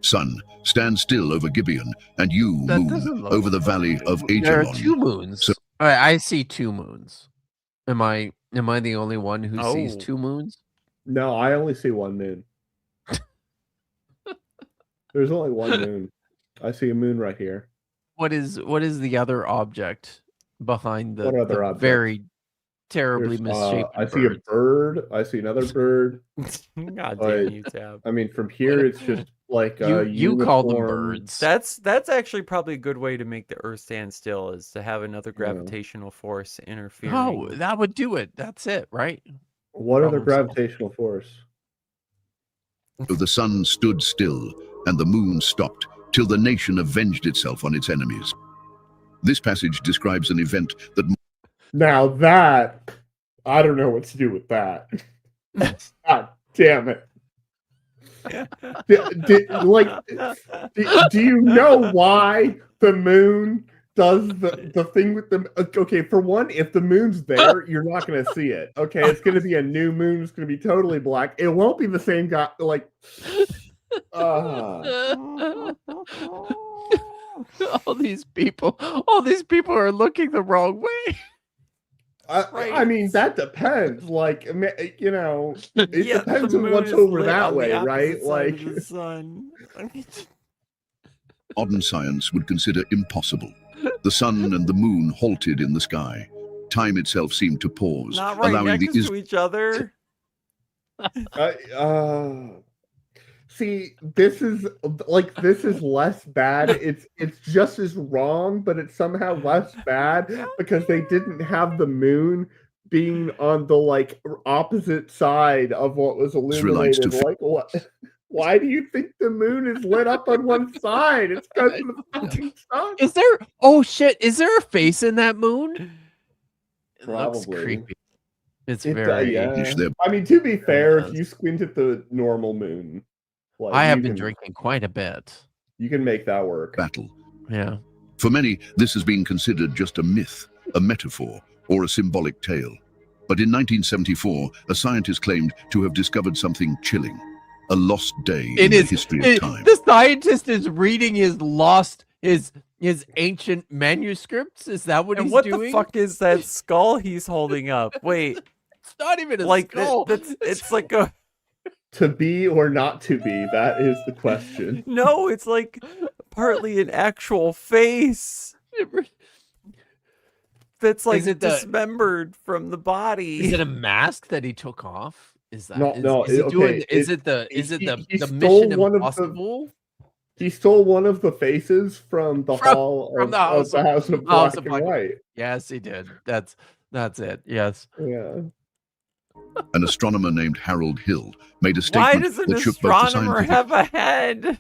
"Sun, stand still over Gibeon, and you, That moon, doesn't look over the valley of There are Ajalon." 2 moons. So- I see 2 moons. Am I the only one who sees Oh. 2 moons? No, I only see one moon. There's only one moon. I see a moon right here. What is the other object behind the, What other the object? very terribly There's, misshapen I see a bird? bird. I see another bird. God Uh, damn you, Tab. I mean, from here it's just like You call them uniform- birds. That's actually probably a good way to make the Earth stand still, is to have another gravitational force interfering. Oh, that would do it. That's it, right? What other Problem solved. gravitational force? So the sun stood still, and the moon stopped, till the nation avenged itself on its enemies. This passage describes an event that Now that I don't know what to do with that. God damn it! Do you know why the moon does the thing with the? Okay, for one, if the moon's there, you're not going to see it. Okay, it's going to be a new moon. It's going to be totally black. It won't be the same guy. Like, all these people are looking the wrong way. I mean, that depends. Like, you know, it Yeah, depends the on moon what's is over lit that on the way, opposite right? side Like, of the sun. modern science would consider impossible. The sun and the moon halted in the sky. Time itself seemed to pause, Not right allowing the next to each other. see, this is less bad. It's just as wrong, but it's somehow less bad because they didn't have the moon being on the like opposite side of what was Israelites illuminated. to Like, what? Why do you think the moon is lit up on one side? It's because of the fucking sun. Is there? Oh shit! Is there a face in that moon? It looks Probably. creepy. It's It, very. yeah. finish their I mean, to be fair, if does. you squint at the normal moon, like, I have you been can- drinking quite a bit. You can make that work. battle. Yeah. For many, this has been considered just a myth, a metaphor, or a symbolic tale. But in 1974, a scientist claimed to have discovered something chilling, a lost day in It the is. history of time. The scientist is reading his His ancient manuscripts? Is that what And he's what doing? the fuck is that skull he's holding up? Wait, It's not even a like skull. it's like a To be or not to be, that is the question. no, it's like partly an actual face that's like Is it the- dismembered from the body. Is it a mask that he took off? Is that No, is, no, is he doing? okay, Is it the he the stole Mission one of the- Impossible? He stole one of the faces from the hall from of the House the House of House Black of and Black. White. Yes, he did. That's it. Yes. Yeah. An astronomer named Harold Hill made a Why statement does an that shook both the astronomer scientific have a head?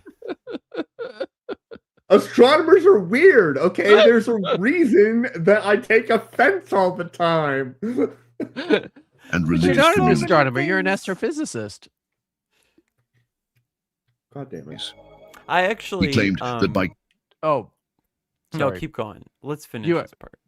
Astronomers are weird, okay? There's a reason that I take offense all the time. and You're religious not an communities. astronomer. You're an astrophysicist. God damn it. I actually He claimed that by Oh, no, sorry. keep going. Let's finish You- this part.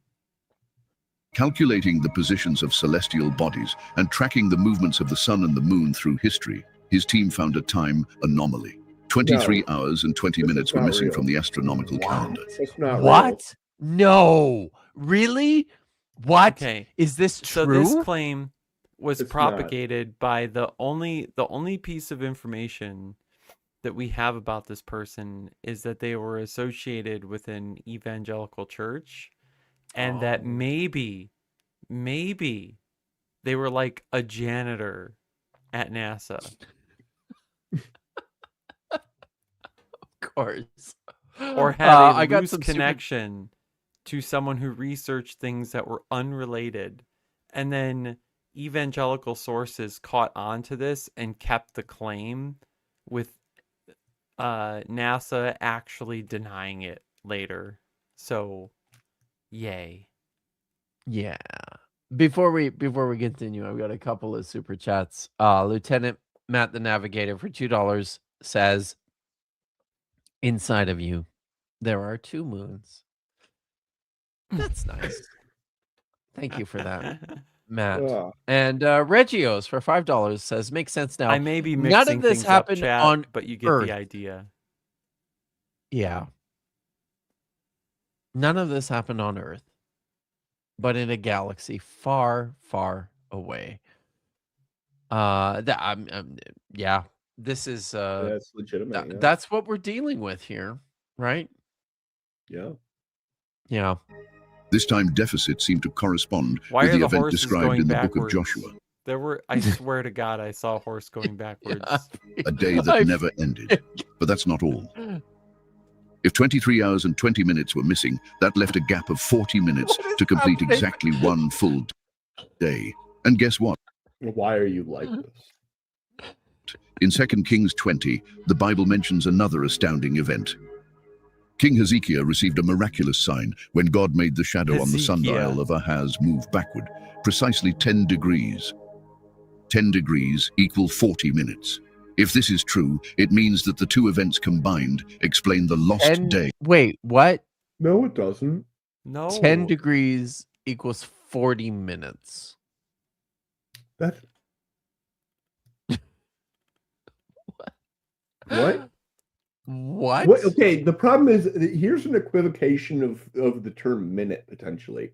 calculating the positions of celestial bodies and tracking the movements of the sun and the moon through history, his team found a time anomaly. 23 hours and 20 This minutes is were not missing real. from the astronomical calendar. That's not What? No, really? What is Okay. this So true? this claim was It's not. propagated by the only piece of information that we have about this person is that they were associated with an evangelical church, and that maybe they were like a janitor at NASA. Of course. Or had a I got loose some super- connection to someone who researched things that were unrelated, and then evangelical sources caught on to this and kept the claim, with NASA actually denying it later. So yay. Yeah. Before we continue, I've got a couple of super chats. Lieutenant Matt the Navigator for $2 says, "Inside of you, there are 2 moons." That's nice. Thank you for that, Matt. Ugh. And Regios for $5 says, "Makes sense now." I may be None mixing of this things happened up, chat, on but you get Earth. the idea. Yeah. None of this happened on Earth, but in a galaxy far, far away. Yeah. This is That's legitimate. Yeah. that's what we're dealing with here, right? Yeah. Yeah. This time deficit seemed to correspond Why with are the the event horses described going in the book backwards? of Joshua, There were, I swear to God, I saw a horse going backwards. a day that I- never ended. But that's not all. If 23 hours and 20 minutes were missing, that left a gap of 40 minutes What is to complete happening? exactly one full day. And guess what? Why are you like this? In 2 Kings 20, the Bible mentions another astounding event. King Hezekiah received a miraculous sign when God made the shadow on the Hezekiah. sundial of Ahaz move backward, precisely 10 degrees. 10 degrees equal 40 minutes. If this is true, it means that the 2 events combined explain the lost day. Wait, what? No, it doesn't. No. 10 degrees equals 40 minutes. That. What? What? What? Okay, the problem is here's an equivocation of the term minute potentially.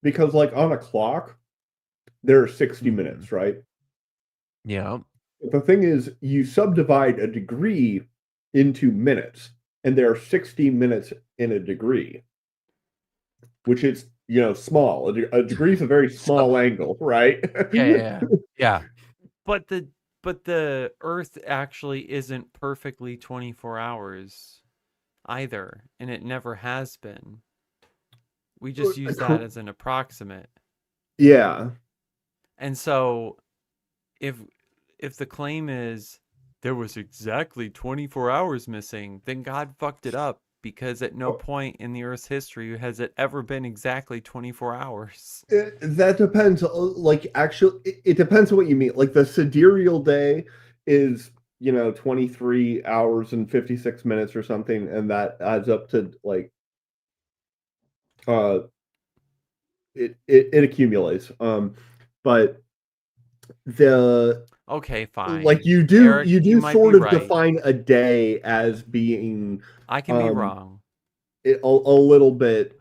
Because like on a clock, there are 60 minutes, right? Yeah. But the thing is, you subdivide a degree into minutes, and there are 60 minutes in a degree, which is, small. A degree is a very small angle, right? Yeah. But the Earth actually isn't perfectly 24 hours either, and it never has been. We just use that as an approximate. Yeah. And so if the claim is there was exactly 24 hours missing, then God fucked it up, because at no point in the Earth's history has it ever been exactly 24 hours. That depends. Like, actually, it depends on what you mean. Like, the sidereal day is, 23 hours and 56 minutes or something, and that adds up to, like, it accumulates. But the Okay, fine. Like you do, Eric, you might sort be of right. define a day as being I can be wrong. a little bit.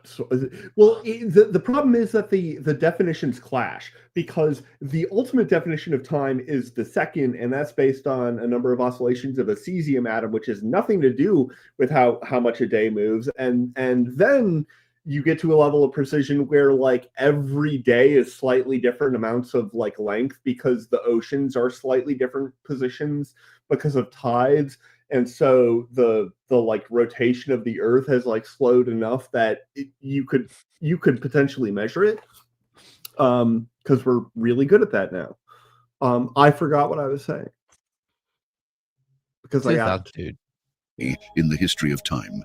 Well, the problem is that the definitions clash, because the ultimate definition of time is the second, and that's based on a number of oscillations of a cesium atom, which has nothing to do with how much a day moves, and then you get to a level of precision where like every day is slightly different amounts of like length, because the oceans are slightly different positions because of tides. And so the like rotation of the earth has like slowed enough that you could potentially measure it, because we're really good at that now. I forgot what I was saying because I got dude. In the history of time.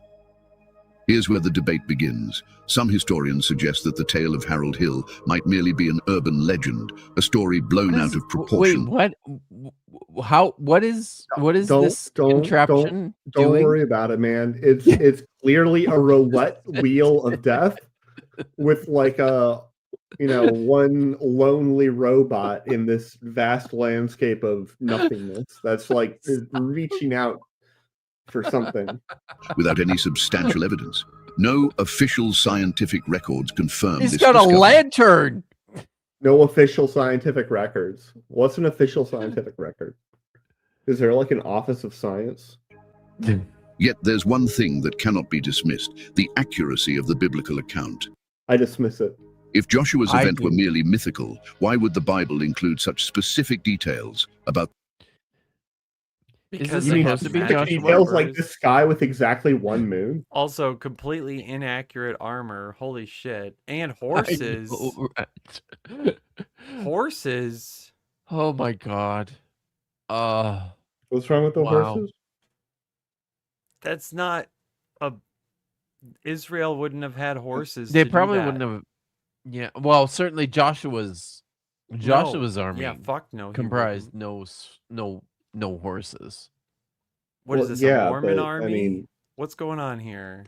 Here's where the debate begins. Some historians suggest that the tale of Harold Hill might merely be an urban legend, a story blown out of proportion. Wait, what? What is this contraption don't doing? worry about it, man. It's clearly a roulette wheel of death with like a one lonely robot in this vast landscape of nothingness that's like reaching out for something. Without any substantial evidence. No official scientific records confirm He's this got a discovery. lantern. No official scientific records. What's an official scientific record? Is there like an office of science? Yet there's one thing that cannot be dismissed, the accuracy of the biblical account. I dismiss it. If Joshua's I event were do. merely mythical, why would the Bible include such specific details about Because this it supposed has to be magic Joshua? Details like numbers. the sky with exactly one moon. Also, completely inaccurate armor. Holy shit! And horses. Horses. Oh my god. What's wrong with the Wow. horses? That's not a. Israel wouldn't have had horses. They to do probably that. wouldn't have. Yeah. Well, certainly Joshua's army Yeah, fuck no. he comprised wouldn't. no horses. What is Well, this? yeah, A Mormon but, I army? mean- What's going on here?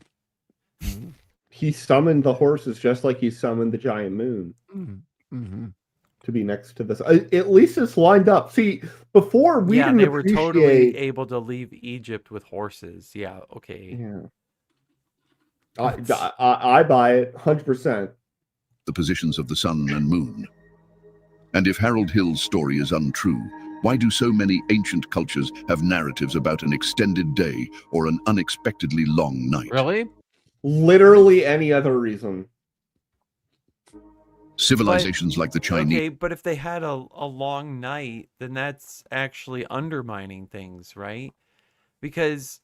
He summoned the horses just like he summoned the giant moon Mm-hmm. to be next to this. At least it's lined up. See, before we Yeah, didn't they were appreciate. totally able to leave Egypt with horses. Yeah, okay. Yeah. I buy it 100%. the positions of the sun and moon? And if Harold Hill's story is untrue, why do so many ancient cultures have narratives about an extended day or an unexpectedly long night? Really? Literally any other reason. Civilizations like the Chinese. Okay, but if they had a long night, then that's actually undermining things, right? Because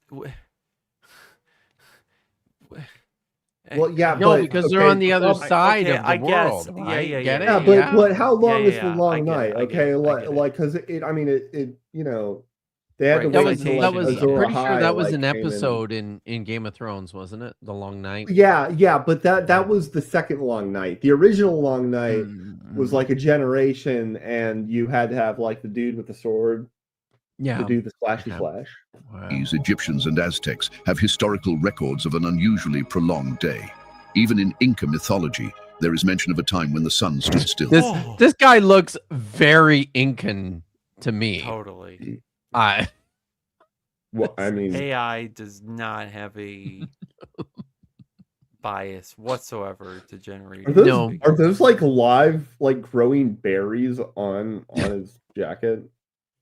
Well, yeah, No, but because they're on the other well, side okay, of the I guess. world. Yeah, Right? yeah, Get yeah, it? Yeah, but how long is the I long get night? it, I get Okay, it, I like get it. like because I mean it they had Right, to That wait was until that like was. Azor I'm pretty sure Ahai, that was like, an came in. episode in Game of Thrones, wasn't it? The Long Night. Yeah, but that was the second long night. The original long night was like a generation, and you had to have like the dude with the sword yeah. to do the splashy Okay. splash. Wow. Egyptians and Aztecs have historical records of an unusually prolonged day. Even in Inca mythology, there is mention of a time when the sun stood still. This guy looks very Incan to me. Totally. Well, I mean, AI does not have a bias whatsoever to generate. are those No. are those like live like growing berries on his jacket?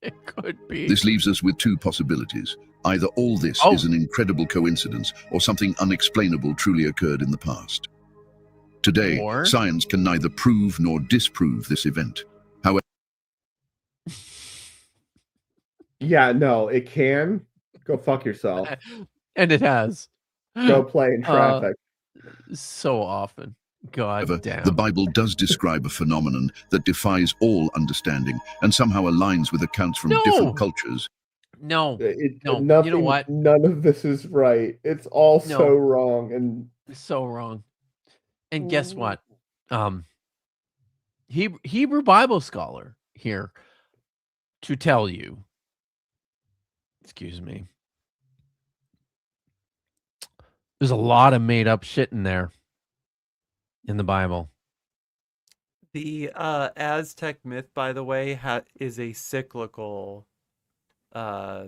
It could be. This leaves us with two possibilities. Either all this Oh. is an incredible coincidence, or something unexplainable truly occurred in the past. Today, Or- science can neither prove nor disprove this event. Yeah, no, it can. Go fuck yourself. And it has. Go play in traffic. So often. God However, damn. the Bible does describe a phenomenon that defies all understanding and somehow aligns with accounts from No. different cultures. No. No, you know what? None of this is right. It's all No. so wrong. And So wrong. And guess what? Hebrew Bible scholar here to tell you. Excuse me. There's a lot of made up shit in there in the Bible. The Aztec myth, by the way, is a cyclical. Uh,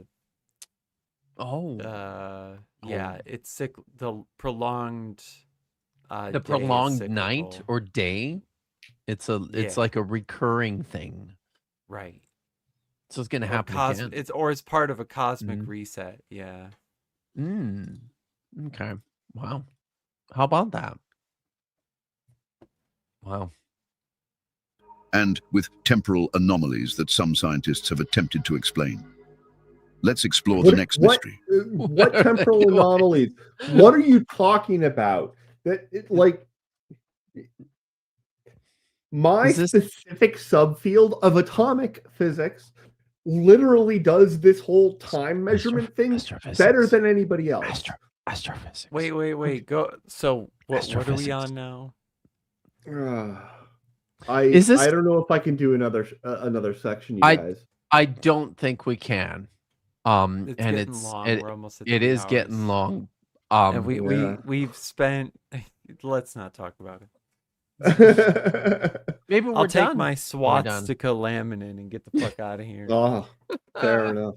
Oh, yeah, it's the prolonged. the Day is prolonged night cyclical. or day. It's Yeah. like a recurring thing. Right. So it's gonna Or happen again. it's part of a cosmic Mhm. reset. Yeah. Okay. Wow. How about that? Wow. And with temporal anomalies that some scientists have attempted to explain. Let's explore the next mystery. What What are they temporal doing? anomalies? What are you talking about? Like my Is this specific subfield of atomic physics literally does this whole time measurement thing better than anybody else. Astrophysics. Wait. Go. So what are we Astrophysics. on now? I don't know if I can do another section, you guys. I don't think we can. It's And getting long. We're almost at it 3 is getting hours. long. And Yeah. we've spent. Let's not talk about it. Maybe we're I'll take done. my We're swastika laminin and get the fuck out of here. Oh, fair enough.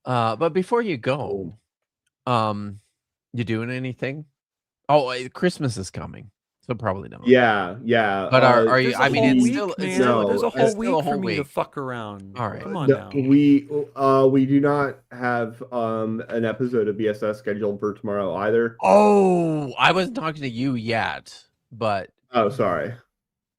But before you go, you doing anything? Oh, Christmas is coming, so probably not. Yeah. But are you? There's a I mean, whole it's week, still man. no, There's a it's whole still week a whole for me to week. fuck around. All right. Come on No, now. we do not have an episode of BSS scheduled for tomorrow either. Oh, I wasn't talking to you yet, but Oh, sorry.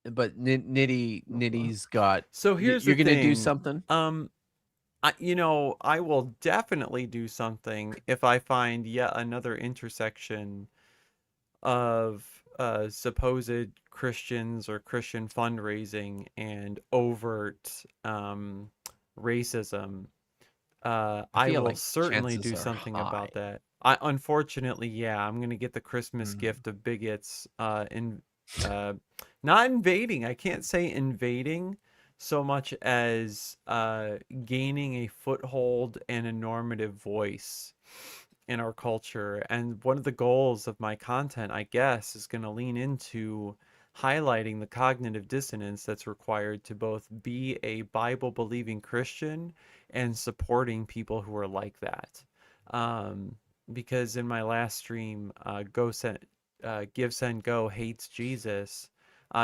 Nitty's got. So here's you're the gonna thing. do something. I will definitely do something if I find yet another intersection of supposed Christians or Christian fundraising and overt racism. I feel will like certainly chances do are something high. about that. Unfortunately, yeah, I'm gonna get the Christmas gift of bigots not invading. I can't say invading so much as gaining a foothold and a normative voice in our culture. And one of the goals of my content, I guess, is going to lean into highlighting the cognitive dissonance that's required to both be a Bible believing Christian and supporting people who are like that. Because in my last stream, Give Send Go hates Jesus.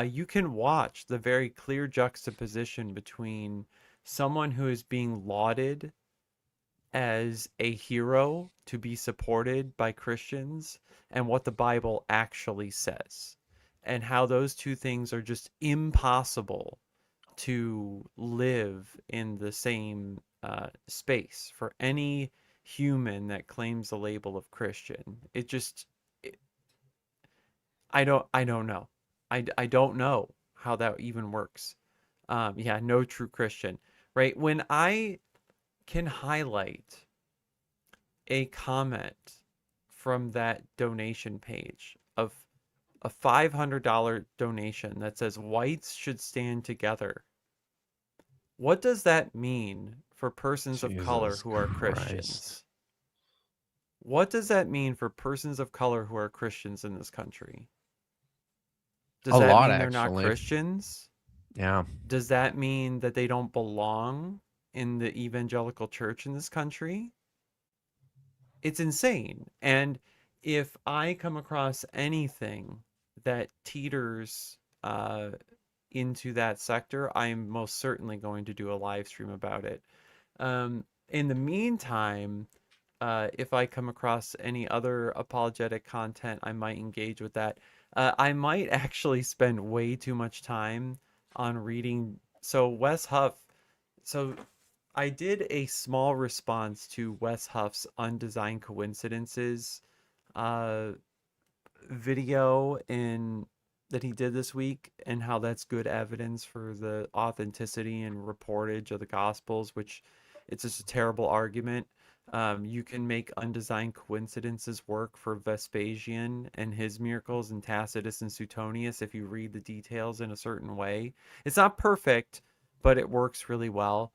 You can watch the very clear juxtaposition between someone who is being lauded as a hero to be supported by Christians and what the Bible actually says, and how those two things are just impossible to live in the same space for any human that claims the label of Christian. I don't know. I don't know how that even works. Yeah, no true Christian, right? When I can highlight a comment from that donation page of a $500 donation that says whites should stand together, what does that mean for persons of color Jesus who are Christ. Christians? What does that mean for persons of color who are Christians in this country? Does A that lot, mean they're not actually. Christians? Yeah. Does that mean that they don't belong in the evangelical church in this country? It's insane. And if I come across anything that teeters into that sector, I'm most certainly going to do a live stream about it. In the meantime, if I come across any other apologetic content, I might engage with that. I might actually spend way too much time on reading. So Wes Huff, so I did a small response to Wes Huff's Undesigned Coincidences video that he did this week, and how that's good evidence for the authenticity and reportage of the Gospels, which it's just a terrible argument. You can make undesigned coincidences work for Vespasian and his miracles, and Tacitus and Suetonius if you read the details in a certain way. It's not perfect, but it works really well.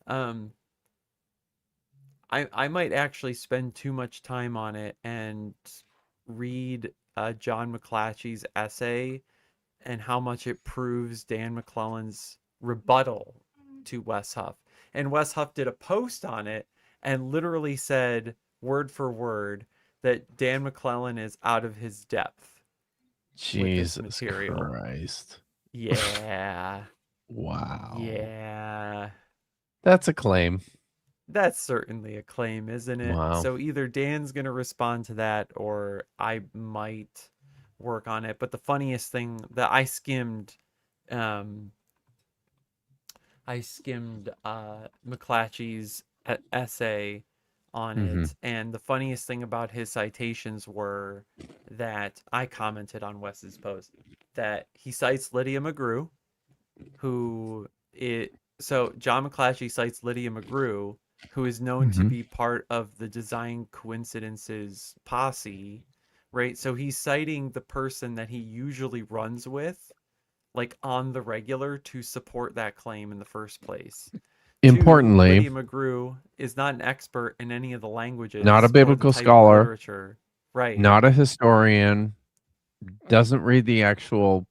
I might actually spend too much time on it and read John McClatchy's essay and how much it proves Dan McClellan's rebuttal to Wes Huff. And Wes Huff did a post on it and literally said, word for word, that Dan McClellan is out of his depth with this Jesus material. Christ. Yeah. Wow. Yeah. That's a claim. That's certainly a claim, isn't it? Wow. So either Dan's going to respond to that or I might work on it. But the funniest thing that I skimmed McClatchy's essay on it, and the funniest thing about his citations were that I commented on Wes's post that he cites Lydia McGrew, so John McClatchy cites Lydia McGrew, who is known to be part of the Design Coincidences posse, right? So he's citing the person that he usually runs with, like on the regular, to support that claim in the first place. Importantly, Lydia McGrew is not an expert in any of the languages, not a or the biblical type of scholar, literature, right? not a historian, doesn't read the actual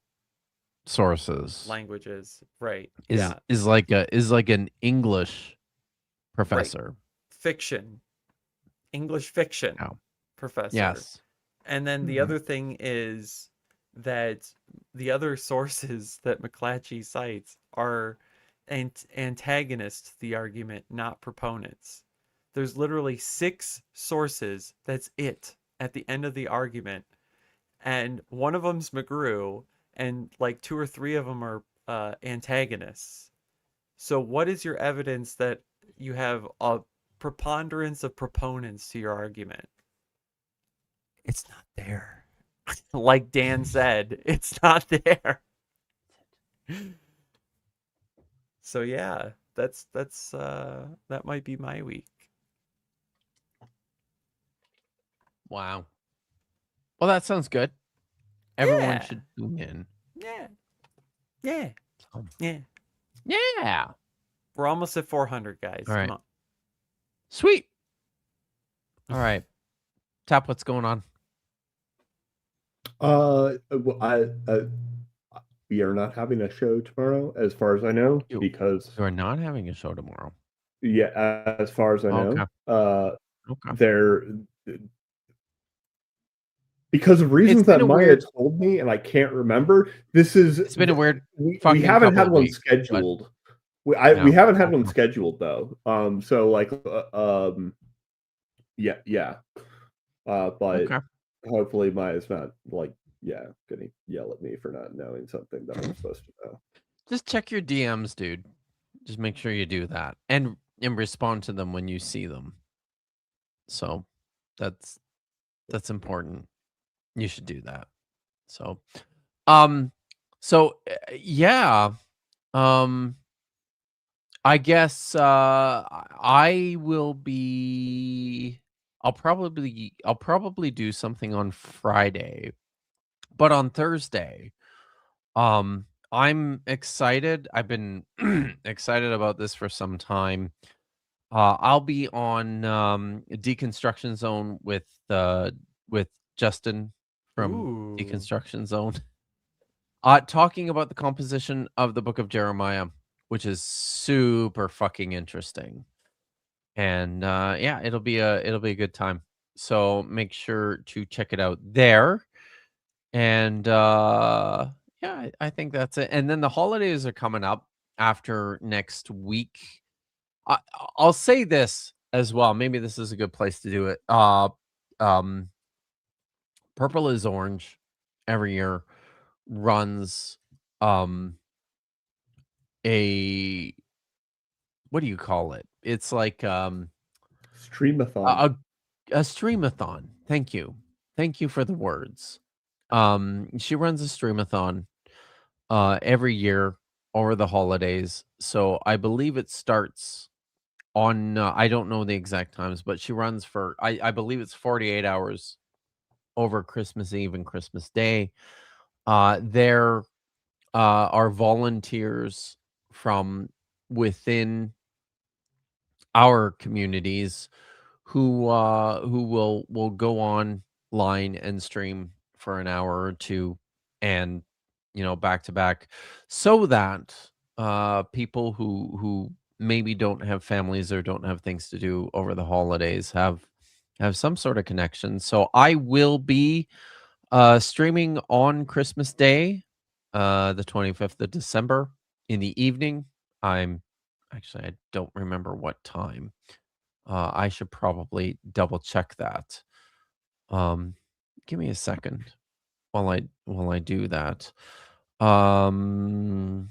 sources. Languages, right? Is like an English professor. Fiction, English fiction professor. Yes. And then the other thing is that the other sources that McClatchy cites are antagonists to the argument, not proponents. There's literally 6 sources. That's it at the end of the argument. And one of them's McGrew, and like 2 or 3 of them are antagonists. So what is your evidence that you have a preponderance of proponents to your argument? It's not there. Like Dan said, it's not there. So yeah, that's that might be my week. Wow. Well, that sounds good. Everyone Yeah. should tune in. Yeah. Yeah. Yeah. Yeah. We're almost at 400, guys. All right. Come on. Sweet. All right. Tap, what's going on? We are not having a show tomorrow, as far as I know, because You are not having a show tomorrow. yeah, as far as I know, Okay. they're because of reasons It's been that a Maya weird- told me, and I can't remember. It's been a weird We fucking haven't couple had of one weeks, scheduled. We No. haven't had one scheduled though. So like yeah. But Okay. hopefully Maya's not like gonna yell at me for not knowing something that I'm supposed to know. Just check your DMs, dude. Just make sure you do that and respond to them when you see them. So that's important. You should do that. So yeah. I guess I will be I'll probably do something on Friday. But on Thursday, I'm excited. I've been excited about this for some time. I'll be on Deconstruction Zone with Justin from Deconstruction Zone, talking about the composition of the Book of Jeremiah, which is super fucking interesting. And yeah, it'll be a good time. So make sure to check it out there. And yeah, I think that's it. And then the holidays are coming up after next week. I'll say this as well. Maybe this is a good place to do it. Purple is Orange every year runs a what do you call it? It's like Streamathon. A streamathon. Thank you for the words. She runs a streamathon every year over the holidays. So I believe it starts on I don't know the exact times, but she runs for I believe it's 48 hours over Christmas Eve and Christmas Day. There are volunteers from within our communities who will go online and stream for an hour or two and back to back, so that people who maybe don't have families or don't have things to do over the holidays have some sort of connection. So I will be streaming on Christmas Day, the 25th of December in the evening. I don't remember what time. I should probably double check that. Give me a second while I do that. So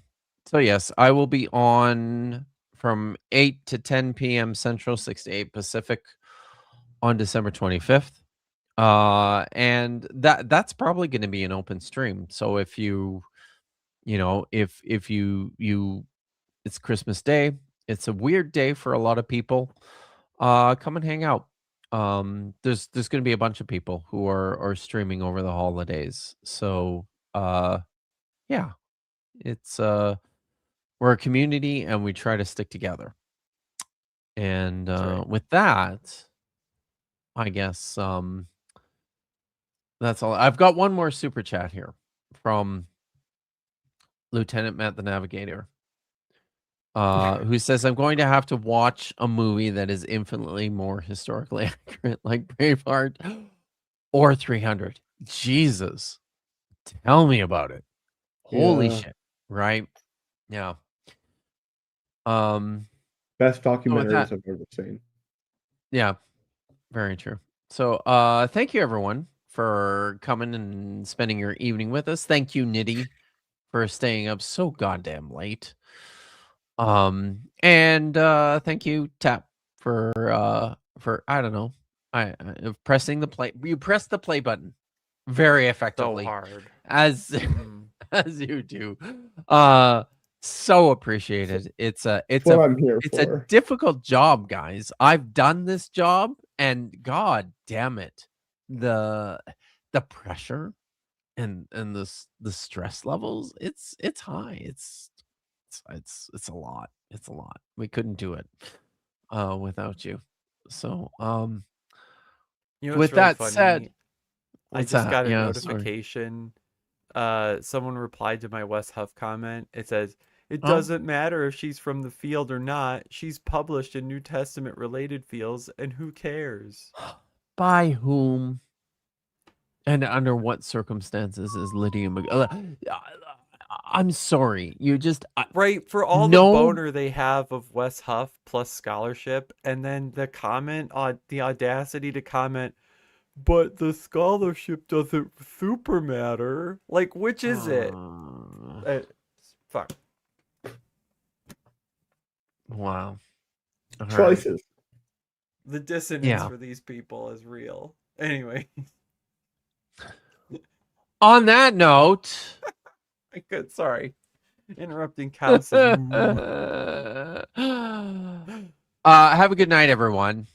yes, I will be on from 8 to 10 p.m. Central, 6 to 8 Pacific on December 25th. And that's probably going to be an open stream. So if if you it's Christmas Day, it's a weird day for a lot of people. Come and hang out. There's going to be a bunch of people who are streaming over the holidays. So, yeah, it's we're a community and we try to stick together. And right. with that, I guess that's all. I've got one more super chat here from Lieutenant Matt the Navigator, who says, I'm going to have to watch a movie that is infinitely more historically accurate, like Braveheart or 300. Jesus, tell me about it. Holy Yeah. shit, right? Yeah. Best So with documentaries that, I've ever seen. yeah, very true. So thank you everyone for coming and spending your evening with us. Thank you, Nitty, for staying up so goddamn late. And thank you, Tap, for I don't know, pressing the play. You press the play button very So effectively, hard. as Mm. as you do. So appreciated. It's a What I'm here it's a for. difficult job, guys. I've done this job, and god damn it, the pressure and the stress levels, it's high. It's a lot. It's a lot. We couldn't do it without you. So You know what's with really that said, funny? I what's just that? got a Yeah, sorry. notification. Someone replied to my West Huff comment. It says, "It Oh, doesn't matter if she's from the field or not. She's published in New Testament related fields, and who cares?" by whom and under what circumstances is Lydia I'm sorry. You just Right, for all the no. boner they have of Wes Huff plus scholarship, and then the comment on the audacity to comment, but the scholarship doesn't super matter. Like, which is it? Fuck. Wow. All right. Choices. The dissonance Yeah. for these people is real. Anyway, On that note, I could, sorry. Interrupting cow says, "Moo." have a good night, everyone.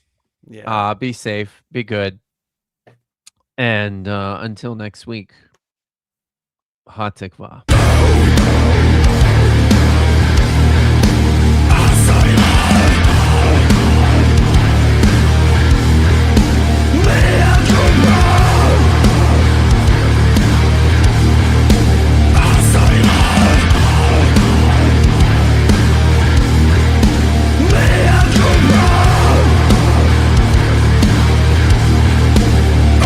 Yeah. Be safe, be good. And until next week, Ha Tikva.